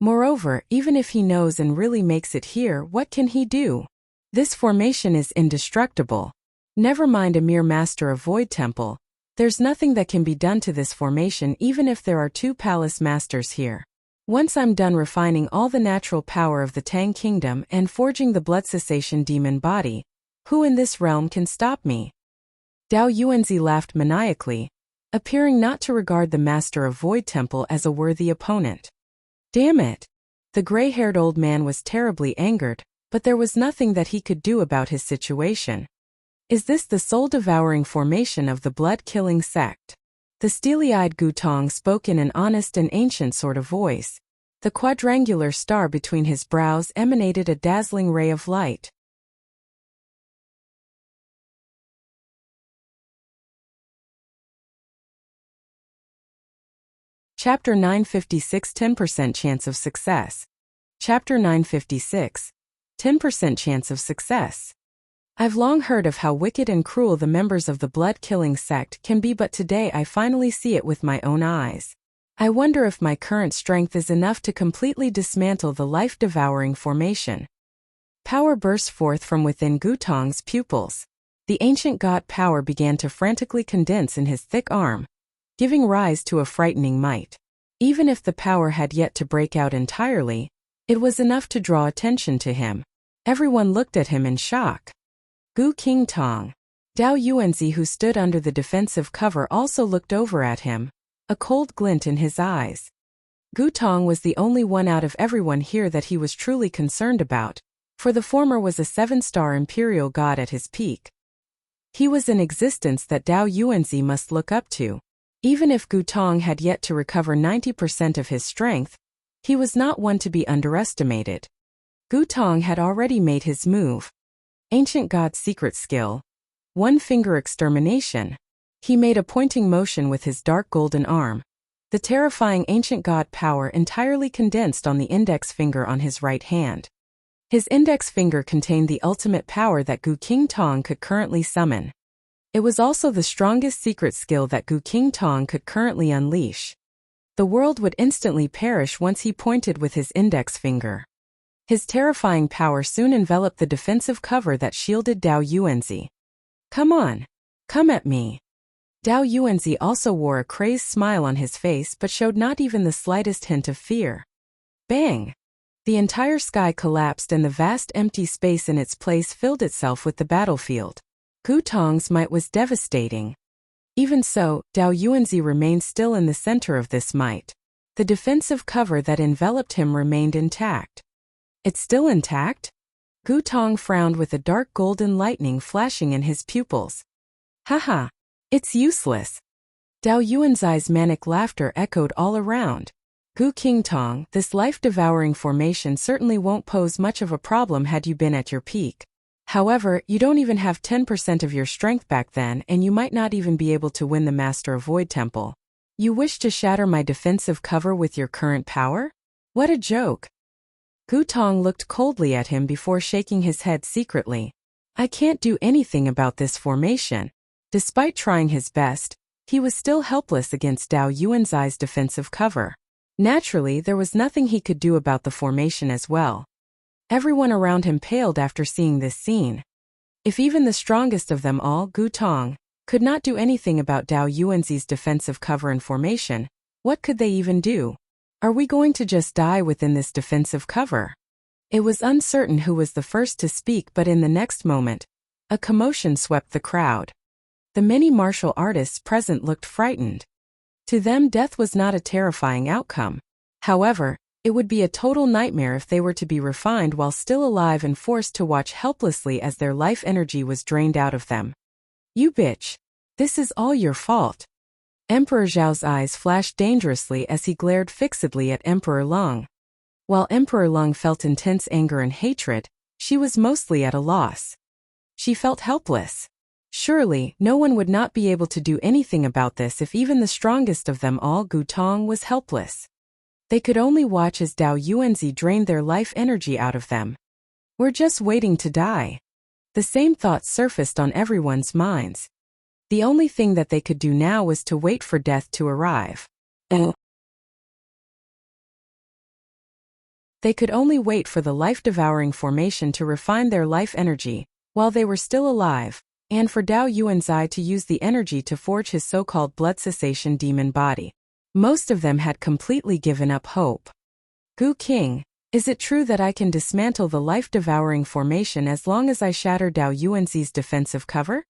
Moreover, even if he knows and really makes it here, what can he do? This formation is indestructible. Never mind a mere master of Void Temple. There's nothing that can be done to this formation even if there are 2 palace masters here. Once I'm done refining all the natural power of the Tang Kingdom and forging the blood cessation demon body, who in this realm can stop me? Dao Yuanzi laughed maniacally, appearing not to regard the master of Void Temple as a worthy opponent. Damn it! The gray-haired old man was terribly angered, but there was nothing that he could do about his situation. Is this the soul-devouring formation of the blood-killing sect? The steely-eyed Gutong spoke in an honest and ancient sort of voice. The quadrangular star between his brows emanated a dazzling ray of light. Chapter 956 10% chance of success. Chapter 956 10% chance of success. I've long heard of how wicked and cruel the members of the blood-killing sect can be, but today I finally see it with my own eyes. I wonder if my current strength is enough to completely dismantle the life-devouring formation. Power burst forth from within Gutong's pupils. The ancient god power began to frantically condense in his thick arm, giving rise to a frightening might. Even if the power had yet to break out entirely, it was enough to draw attention to him. Everyone looked at him in shock. Gu King Tong. Dao Yuanzi, who stood under the defensive cover, also looked over at him, a cold glint in his eyes. Gu Tong was the only one out of everyone here that he was truly concerned about, for the former was a 7-star imperial god at his peak. He was an existence that Dao Yuanzi must look up to. Even if Gu Tong had yet to recover 90% of his strength, he was not one to be underestimated. Gu Tong had already made his move. Ancient God's secret skill. One-finger extermination. He made a pointing motion with his dark golden arm. The terrifying ancient god power entirely condensed on the index finger on his right hand. His index finger contained the ultimate power that Gu King Tong could currently summon. It was also the strongest secret skill that Gu King Tong could currently unleash. The world would instantly perish once he pointed with his index finger. His terrifying power soon enveloped the defensive cover that shielded Dao Yuanzi. Come on. Come at me. Dao Yuanzi also wore a crazed smile on his face but showed not even the slightest hint of fear. Bang! The entire sky collapsed and the vast empty space in its place filled itself with the battlefield. Gu Tong's might was devastating. Even so, Dao Yuanzi remained still in the center of this might. The defensive cover that enveloped him remained intact. It's still intact? Gu Tong frowned with a dark golden lightning flashing in his pupils. Haha, it's useless. Dao Yuanzi's manic laughter echoed all around. Gu King Tong, this life-devouring formation certainly won't pose much of a problem had you been at your peak. However, you don't even have 10% of your strength back then and you might not even be able to win the Master of Void Temple. You wish to shatter my defensive cover with your current power? What a joke. Gu Tong looked coldly at him before shaking his head secretly. I can't do anything about this formation. Despite trying his best, he was still helpless against Dao Yuanzi's defensive cover. Naturally, there was nothing he could do about the formation as well. Everyone around him paled after seeing this scene. If even the strongest of them all, Gu Tong, could not do anything about Dao Yuanzi's defensive cover and formation, what could they even do? Are we going to just die within this defensive cover? It was uncertain who was the first to speak, but in the next moment, a commotion swept the crowd. The many martial artists present looked frightened. To them, death was not a terrifying outcome. However, it would be a total nightmare if they were to be refined while still alive and forced to watch helplessly as their life energy was drained out of them. You bitch. This is all your fault. Emperor Zhao's eyes flashed dangerously as he glared fixedly at Emperor Long. While Emperor Long felt intense anger and hatred, she was mostly at a loss. She felt helpless. Surely, no one would not be able to do anything about this if even the strongest of them all, Gu Tong, was helpless. They could only watch as Dao Yuanzi drained their life energy out of them. We're just waiting to die. The same thoughts surfaced on everyone's minds. The only thing that they could do now was to wait for death to arrive. They could only wait for the life-devouring formation to refine their life energy, while they were still alive, and for Dao Yuanzi to use the energy to forge his so-called blood cessation demon body. Most of them had completely given up hope. Gu King, is it true that I can dismantle the life-devouring formation as long as I shatter Dao Yuanzi's defensive cover?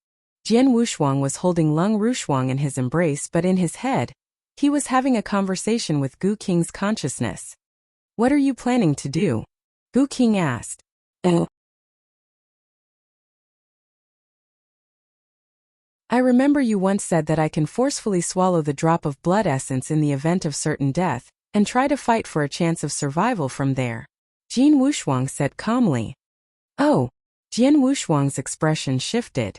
Jian Wushuang was holding Lung Rushuang in his embrace, but in his head, he was having a conversation with Gu King's consciousness. What are you planning to do? Gu King asked. I remember you once said that I can forcefully swallow the drop of blood essence in the event of certain death, and try to fight for a chance of survival from there. Jian Wushuang said calmly. Oh, Jian Wushuang's expression shifted.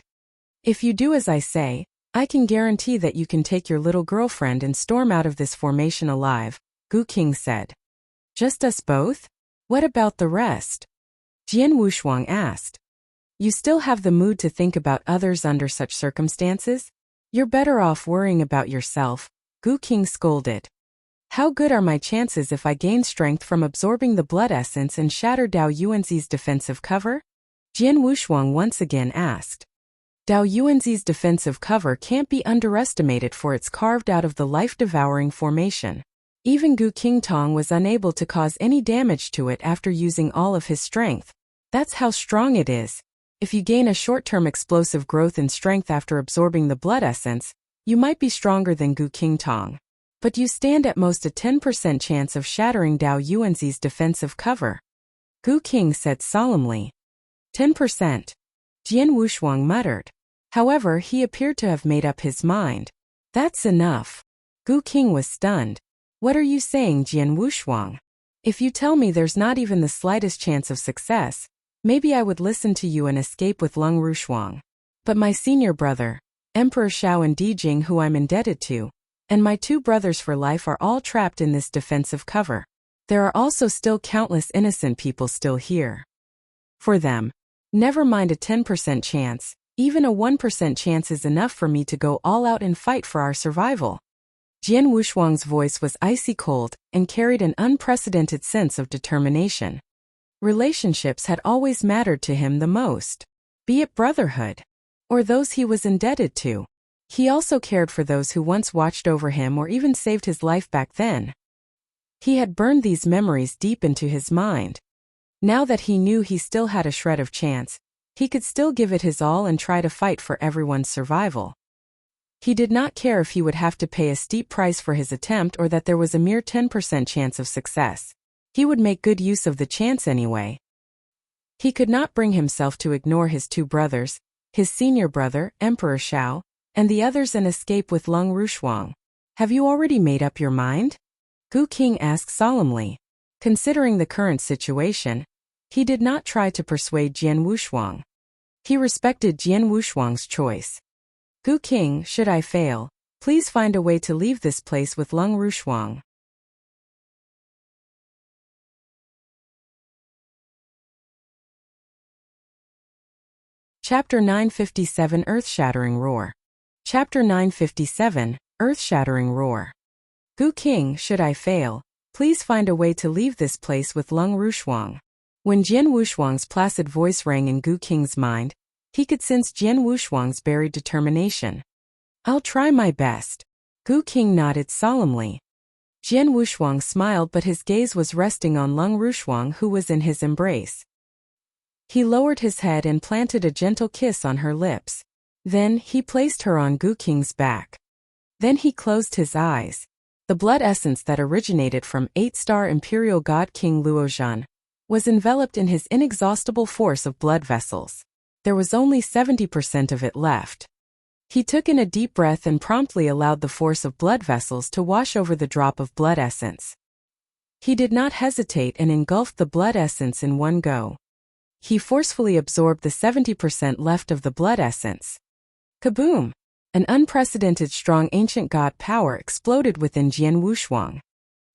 If you do as I say, I can guarantee that you can take your little girlfriend and storm out of this formation alive, Gu King said. Just us both? What about the rest? Jian Wushuang asked. You still have the mood to think about others under such circumstances? You're better off worrying about yourself, Gu King scolded. How good are my chances if I gain strength from absorbing the blood essence and shatter Dao Yuanzi's defensive cover? Jian Wushuang once again asked. Dao Yuanzi's defensive cover can't be underestimated, for it's carved out of the life-devouring formation. Even Gu King Tong was unable to cause any damage to it after using all of his strength. That's how strong it is. If you gain a short-term explosive growth in strength after absorbing the blood essence, you might be stronger than Gu King Tong. But you stand at most a 10% chance of shattering Dao Yuanzi's defensive cover. Gu King said solemnly. 10%. Jian Wushuang muttered. However, he appeared to have made up his mind. That's enough. Gu King was stunned. What are you saying, Jian Wushuang? If you tell me there's not even the slightest chance of success, maybe I would listen to you and escape with Lung Rushuang. But my senior brother, Emperor Xiao and Dijing, who I'm indebted to, and my 2 brothers for life are all trapped in this defensive cover. There are also still countless innocent people still here. For them, never mind a 10% chance, even a 1% chance is enough for me to go all out and fight for our survival. Jian Wushuang's voice was icy cold and carried an unprecedented sense of determination. Relationships had always mattered to him the most, be it brotherhood or those he was indebted to. He also cared for those who once watched over him or even saved his life back then. He had burned these memories deep into his mind. Now that he knew he still had a shred of chance, he could still give it his all and try to fight for everyone's survival. He did not care if he would have to pay a steep price for his attempt or that there was a mere 10% chance of success. He would make good use of the chance anyway. He could not bring himself to ignore his 2 brothers, his senior brother, Emperor Xiao, and the others and escape with Lung Rushuang. Have you already made up your mind? Gu King asked solemnly. Considering the current situation, he did not try to persuade Jian Wushuang. He respected Jian Wushuang's choice. Gu King, should I fail, please find a way to leave this place with Lung Rushuang. Chapter 957 Earth-Shattering Roar. Chapter 957 Earth-Shattering Roar. Gu King, should I fail, please find a way to leave this place with Lung Rushuang. When Jian Wushuang's placid voice rang in Gu King's mind, he could sense Jian Wushuang's buried determination. I'll try my best. Gu King nodded solemnly. Jian Wushuang smiled, but his gaze was resting on Lung Rushuang, who was in his embrace. He lowered his head and planted a gentle kiss on her lips. Then, he placed her on Gu King's back. Then he closed his eyes. The blood essence that originated from 8-star Imperial God King Luozhan was enveloped in his inexhaustible force of blood vessels. There was only 70% of it left. He took in a deep breath and promptly allowed the force of blood vessels to wash over the drop of blood essence. He did not hesitate and engulfed the blood essence in one go. He forcefully absorbed the 70% left of the blood essence. Kaboom! An unprecedented strong ancient god power exploded within Jian Wushuang.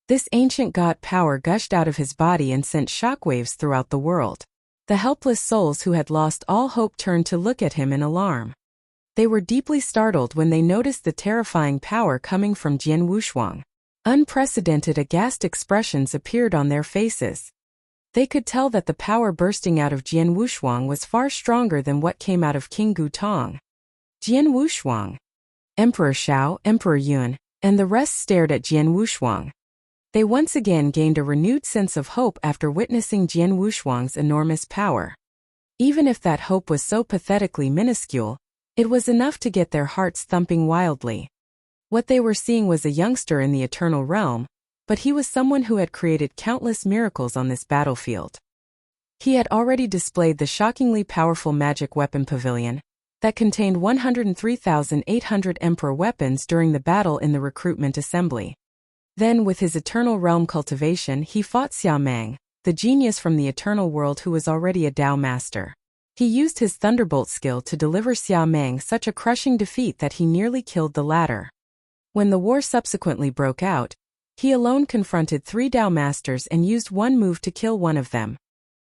This ancient god power gushed out of his body and sent shockwaves throughout the world. The helpless souls who had lost all hope turned to look at him in alarm. They were deeply startled when they noticed the terrifying power coming from Jian Wushuang. Unprecedented aghast expressions appeared on their faces. They could tell that the power bursting out of Jian Wushuang was far stronger than what came out of King Gu Tong. Jian Wushuang, Emperor Xiao, Emperor Yun, and the rest stared at Jian Wushuang. They once again gained a renewed sense of hope after witnessing Jian Wushuang's enormous power. Even if that hope was so pathetically minuscule, it was enough to get their hearts thumping wildly. What they were seeing was a youngster in the Eternal Realm, but he was someone who had created countless miracles on this battlefield. He had already displayed the shockingly powerful magic weapon pavilion that contained 103,800 Emperor weapons during the battle in the recruitment assembly. Then, with his Eternal Realm cultivation, he fought Xia Meng, the genius from the Eternal World who was already a Dao master. He used his Thunderbolt skill to deliver Xia Meng such a crushing defeat that he nearly killed the latter. When the war subsequently broke out, he alone confronted 3 Dao masters and used one move to kill one of them.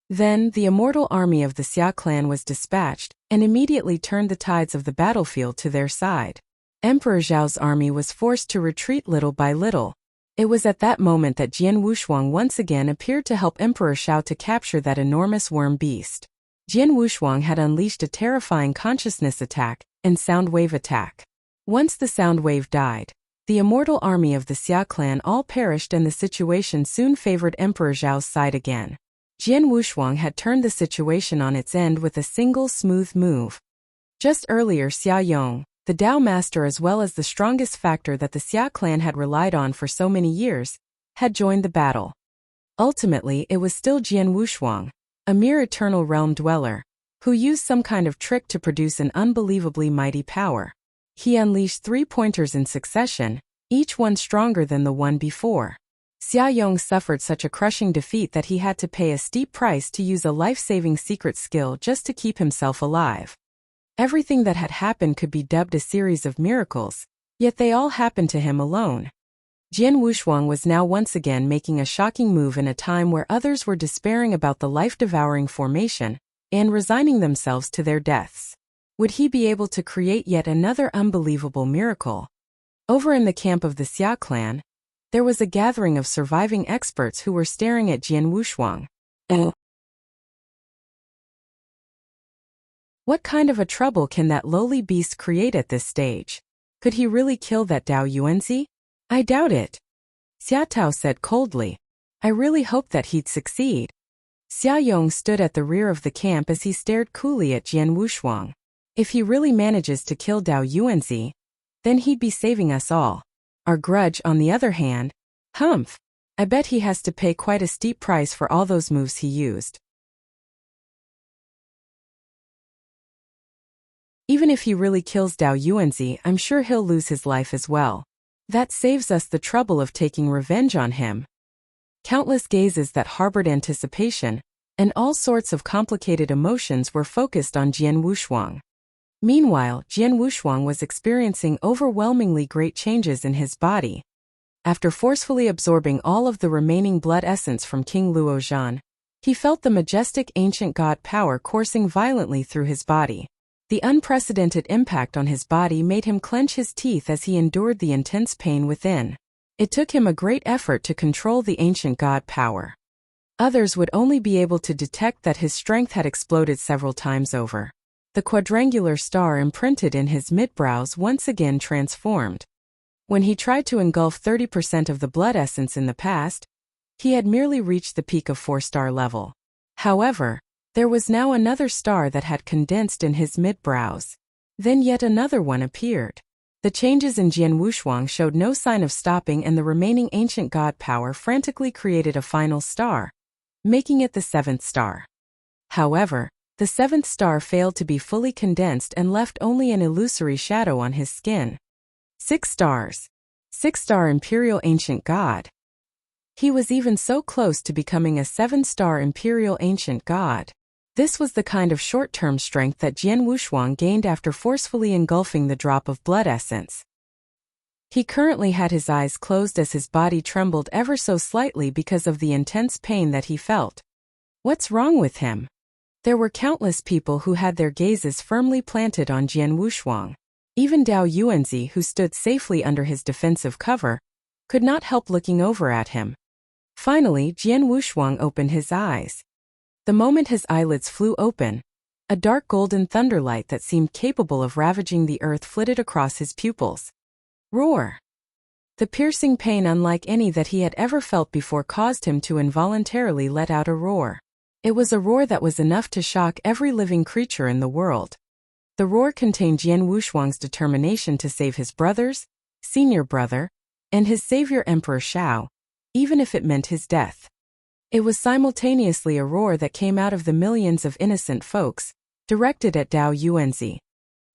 Then, the immortal army of the Xia clan was dispatched, and immediately turned the tides of the battlefield to their side. Emperor Zhao's army was forced to retreat little by little. It was at that moment that Jian Wushuang once again appeared to help Emperor Xiao to capture that enormous worm beast. Jian Wushuang had unleashed a terrifying consciousness attack and sound wave attack. Once the sound wave died, the immortal army of the Xia clan all perished and the situation soon favored Emperor Zhao's side again. Jian Wushuang had turned the situation on its end with a single smooth move. Just earlier, Xia Yong, the Dao master as well as the strongest factor that the Xia clan had relied on for so many years, had joined the battle. Ultimately, it was still Jian Wushuang, a mere Eternal Realm dweller, who used some kind of trick to produce an unbelievably mighty power. He unleashed 3 pointers in succession, each one stronger than the one before. Xia Yong suffered such a crushing defeat that he had to pay a steep price to use a life-saving secret skill just to keep himself alive. Everything that had happened could be dubbed a series of miracles, yet they all happened to him alone. Jian Wushuang was now once again making a shocking move in a time where others were despairing about the life-devouring formation and resigning themselves to their deaths. Would he be able to create yet another unbelievable miracle? Over in the camp of the Xia clan, there was a gathering of surviving experts who were staring at Jian Wushuang. What kind of a trouble can that lowly beast create at this stage? Could he really kill that Dao Yuanzi? I doubt it. Xia Tao said coldly. I really hoped that he'd succeed. Xia Yong stood at the rear of the camp as he stared coolly at Jian Wushuang. If he really manages to kill Dao Yuanzi, then he'd be saving us all. Our grudge, on the other hand, humph. I bet he has to pay quite a steep price for all those moves he used. Even if he really kills Dao Yuanzi, I'm sure he'll lose his life as well. That saves us the trouble of taking revenge on him. Countless gazes that harbored anticipation and all sorts of complicated emotions were focused on Jian Wushuang. Meanwhile, Jian Wushuang was experiencing overwhelmingly great changes in his body. After forcefully absorbing all of the remaining blood essence from King Luozhan, he felt the majestic ancient god power coursing violently through his body. The unprecedented impact on his body made him clench his teeth as he endured the intense pain within. It took him a great effort to control the ancient god power. Others would only be able to detect that his strength had exploded several times over. The quadrangular star imprinted in his mid-brows once again transformed. When he tried to engulf 30% of the blood essence in the past, he had merely reached the peak of 4-star level. However, there was now another star that had condensed in his mid-brows. Then yet another one appeared. The changes in Jian Wushuang showed no sign of stopping, and the remaining ancient god power frantically created a final star, making it the 7th star. However, the 7th star failed to be fully condensed and left only an illusory shadow on his skin. 6 stars. 6-star Imperial Ancient God. He was even so close to becoming a 7-star Imperial Ancient God. This was the kind of short-term strength that Jian Wushuang gained after forcefully engulfing the drop of blood essence. He currently had his eyes closed as his body trembled ever so slightly because of the intense pain that he felt. What's wrong with him? There were countless people who had their gazes firmly planted on Jian Wushuang. Even Dao Yuanzi, who stood safely under his defensive cover, could not help looking over at him. Finally, Jian Wushuang opened his eyes. The moment his eyelids flew open, a dark golden thunderlight that seemed capable of ravaging the earth flitted across his pupils. Roar! The piercing pain, unlike any that he had ever felt before, caused him to involuntarily let out a roar. It was a roar that was enough to shock every living creature in the world. The roar contained Jian Wushuang's determination to save his brothers, senior brother, and his savior Emperor Shao, even if it meant his death. It was simultaneously a roar that came out of the millions of innocent folks, directed at Dao Yuanzi.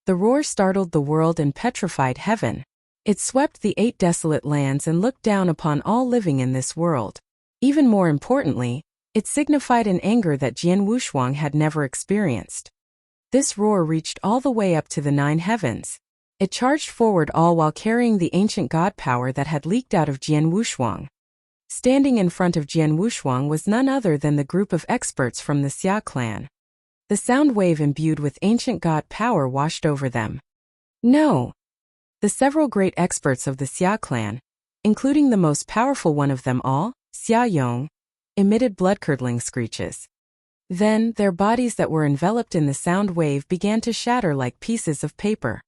The roar startled the world and petrified heaven. It swept the 8 desolate lands and looked down upon all living in this world. Even more importantly, it signified an anger that Jian Wushuang had never experienced. This roar reached all the way up to the 9 heavens. It charged forward, all while carrying the ancient god power that had leaked out of Jian Wushuang. Standing in front of Jian Wushuang was none other than the group of experts from the Xia clan. The sound wave imbued with ancient god power washed over them. No! The several great experts of the Xia clan, including the most powerful one of them all, Xia Yong, emitted blood-curdling screeches. Then, their bodies that were enveloped in the sound wave began to shatter like pieces of paper.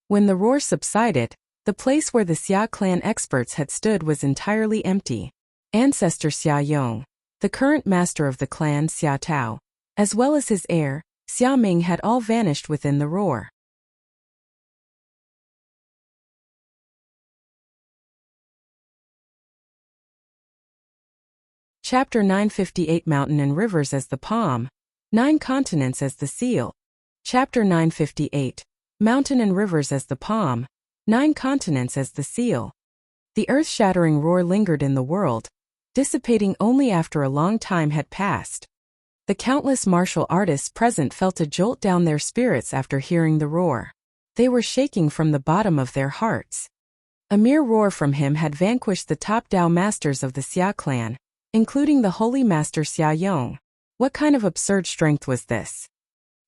When the roar subsided, the place where the Xia clan experts had stood was entirely empty. Ancestor Xia Yong, the current master of the clan Xia Tao, as well as his heir, Xia Ming, had all vanished within the roar. Chapter 958 Mountain and Rivers as the Palm. 9 continents as the seal. Chapter 958. Mountain and rivers as the palm. 9 continents as the seal. The earth-shattering roar lingered in the world, dissipating only after a long time had passed. The countless martial artists present felt a jolt down their spirits after hearing the roar. They were shaking from the bottom of their hearts. A mere roar from him had vanquished the top Dao masters of the Xia clan, including the holy master Xia Yong. What kind of absurd strength was this?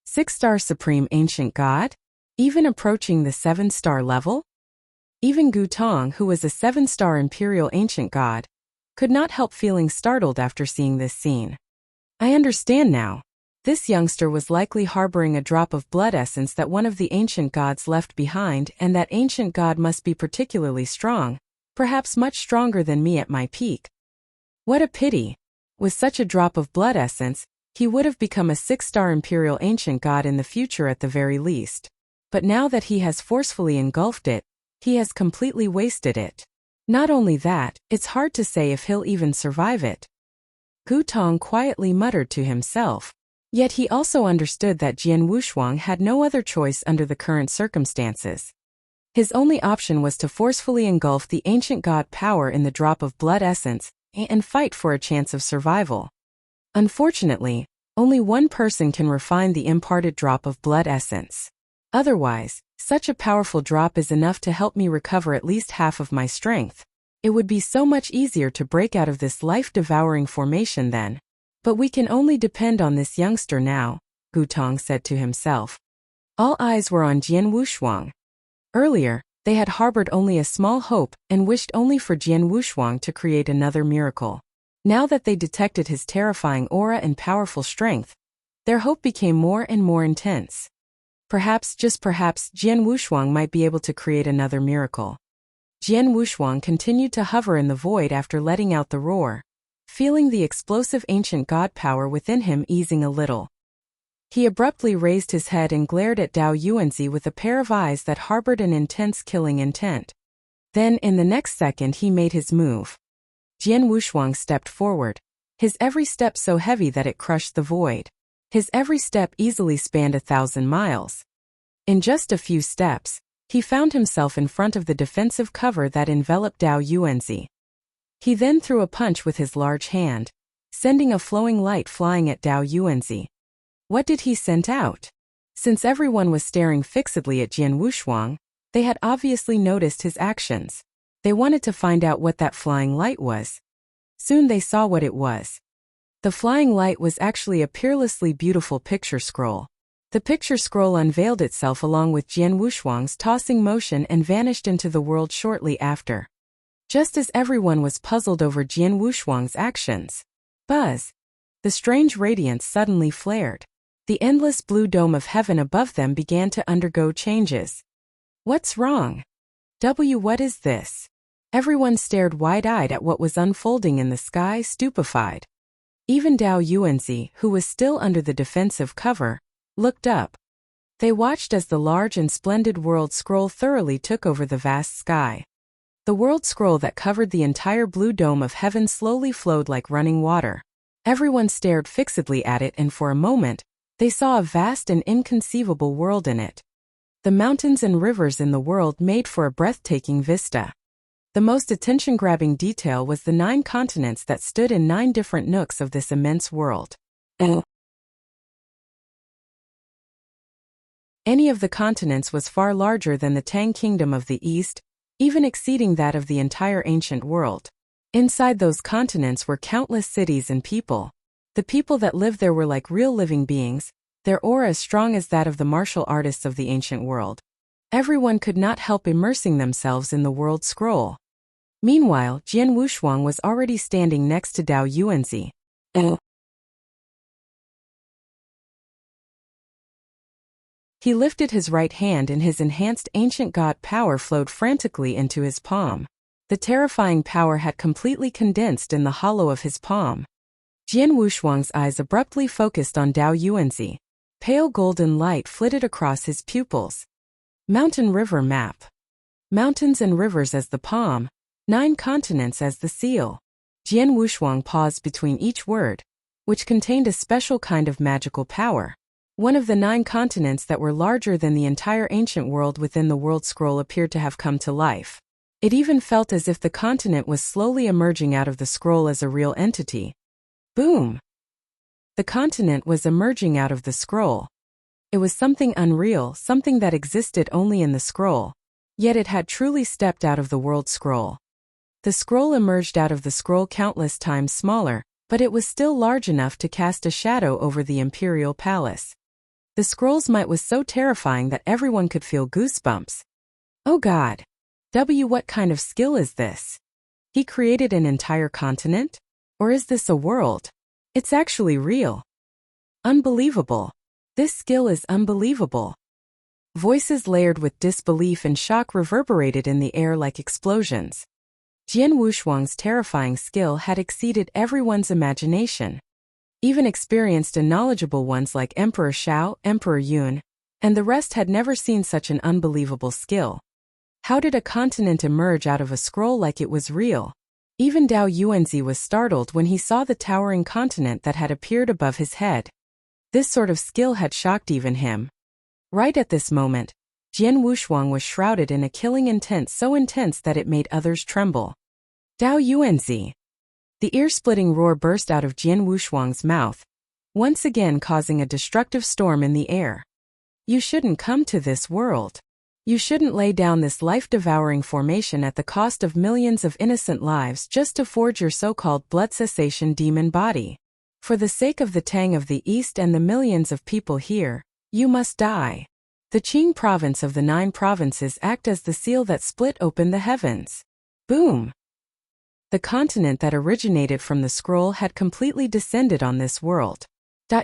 6-star supreme ancient god? Even approaching the 7-star level? Even Gu Tong, who was a 7-star imperial ancient god, could not help feeling startled after seeing this scene. I understand now. This youngster was likely harboring a drop of blood essence that one of the ancient gods left behind, and that ancient god must be particularly strong, perhaps much stronger than me at my peak. What a pity! With such a drop of blood essence, he would have become a 6-star imperial ancient god in the future at the very least. But now that he has forcefully engulfed it, he has completely wasted it. Not only that, it's hard to say if he'll even survive it. Gu Tong quietly muttered to himself. Yet he also understood that Jian Wushuang had no other choice under the current circumstances. His only option was to forcefully engulf the ancient god power in the drop of blood essence, and fight for a chance of survival. Unfortunately, only one person can refine the imparted drop of blood essence. Otherwise, such a powerful drop is enough to help me recover at least half of my strength. It would be so much easier to break out of this life-devouring formation then. But we can only depend on this youngster now, Gu Tong said to himself. All eyes were on Jian Wushuang. Earlier, they had harbored only a small hope and wished only for Jian Wushuang to create another miracle. Now that they detected his terrifying aura and powerful strength, their hope became more and more intense. Perhaps, just perhaps, Jian Wushuang might be able to create another miracle. Jian Wushuang continued to hover in the void after letting out the roar, feeling the explosive ancient god power within him easing a little. He abruptly raised his head and glared at Dao Yuanzi with a pair of eyes that harbored an intense killing intent. Then, in the next second, he made his move. Jian Wushuang stepped forward, his every step so heavy that it crushed the void. His every step easily spanned 1,000 miles. In just a few steps, he found himself in front of the defensive cover that enveloped Dao Yuanzi. He then threw a punch with his large hand, sending a flowing light flying at Dao Yuanzi. What did he send out? Since everyone was staring fixedly at Jian Wushuang, they had obviously noticed his actions. They wanted to find out what that flying light was. Soon they saw what it was. The flying light was actually a peerlessly beautiful picture scroll. The picture scroll unveiled itself along with Jian Wushuang's tossing motion and vanished into the world shortly after. Just as everyone was puzzled over Jian Wushuang's actions. Buzz! The strange radiance suddenly flared. The endless blue dome of heaven above them began to undergo changes. What's wrong? What is this? Everyone stared wide-eyed at what was unfolding in the sky, stupefied. Even Dao Yuanzi, who was still under the defensive cover, looked up. They watched as the large and splendid world scroll thoroughly took over the vast sky. The world scroll that covered the entire blue dome of heaven slowly flowed like running water. Everyone stared fixedly at it, and for a moment, they saw a vast and inconceivable world in it. The mountains and rivers in the world made for a breathtaking vista. The most attention-grabbing detail was the 9 continents that stood in 9 different nooks of this immense world. Any of the continents was far larger than the Tang Kingdom of the East, even exceeding that of the entire ancient world. Inside those continents were countless cities and people. The people that lived there were like real living beings, their aura as strong as that of the martial artists of the ancient world. Everyone could not help immersing themselves in the world scroll. Meanwhile, Jian Wushuang was already standing next to Dao Yuanzi. He lifted his right hand and his enhanced ancient god power flowed frantically into his palm. The terrifying power had completely condensed in the hollow of his palm. Jian Wushuang's eyes abruptly focused on Dao Yuanzi. Pale golden light flitted across his pupils. Mountain river map. Mountains and rivers as the palm, 9 continents as the seal. Jian Wushuang paused between each word, which contained a special kind of magical power. One of the 9 continents that were larger than the entire ancient world within the world scroll appeared to have come to life. It even felt as if the continent was slowly emerging out of the scroll as a real entity. Boom! The continent was emerging out of the scroll. It was something unreal, something that existed only in the scroll. Yet it had truly stepped out of the world scroll. The scroll emerged out of the scroll countless times smaller, but it was still large enough to cast a shadow over the imperial palace. The scroll's might was so terrifying that everyone could feel goosebumps. Oh God! What kind of skill is this? He created an entire continent? Or is this a world? It's actually real. Unbelievable. This skill is unbelievable. Voices layered with disbelief and shock reverberated in the air like explosions. Jian Wushuang's terrifying skill had exceeded everyone's imagination. Even experienced and knowledgeable ones like Emperor Shao, Emperor Yun, and the rest had never seen such an unbelievable skill. How did a continent emerge out of a scroll like it was real? Even Dao Yuanzi was startled when he saw the towering continent that had appeared above his head. This sort of skill had shocked even him. Right at this moment, Jian Wushuang was shrouded in a killing intent so intense that it made others tremble. Dao Yuanzi! The ear-splitting roar burst out of Jian Wushuang's mouth, once again causing a destructive storm in the air. You shouldn't come to this world. You shouldn't lay down this life-devouring formation at the cost of millions of innocent lives just to forge your so-called blood cessation demon body. For the sake of the Tang of the East and the millions of people here, you must die. The Qing province of the 9 provinces act as the seal that split open the heavens. Boom! The continent that originated from the scroll had completely descended on this world.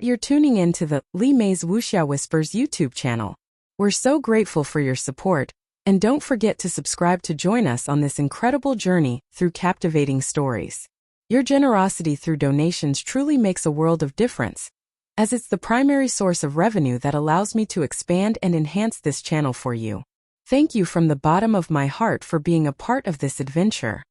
You're tuning in to the Li Mei's Wuxia Whispers YouTube channel. We're so grateful for your support, and don't forget to subscribe to join us on this incredible journey through captivating stories. Your generosity through donations truly makes a world of difference, as it's the primary source of revenue that allows me to expand and enhance this channel for you. Thank you from the bottom of my heart for being a part of this adventure.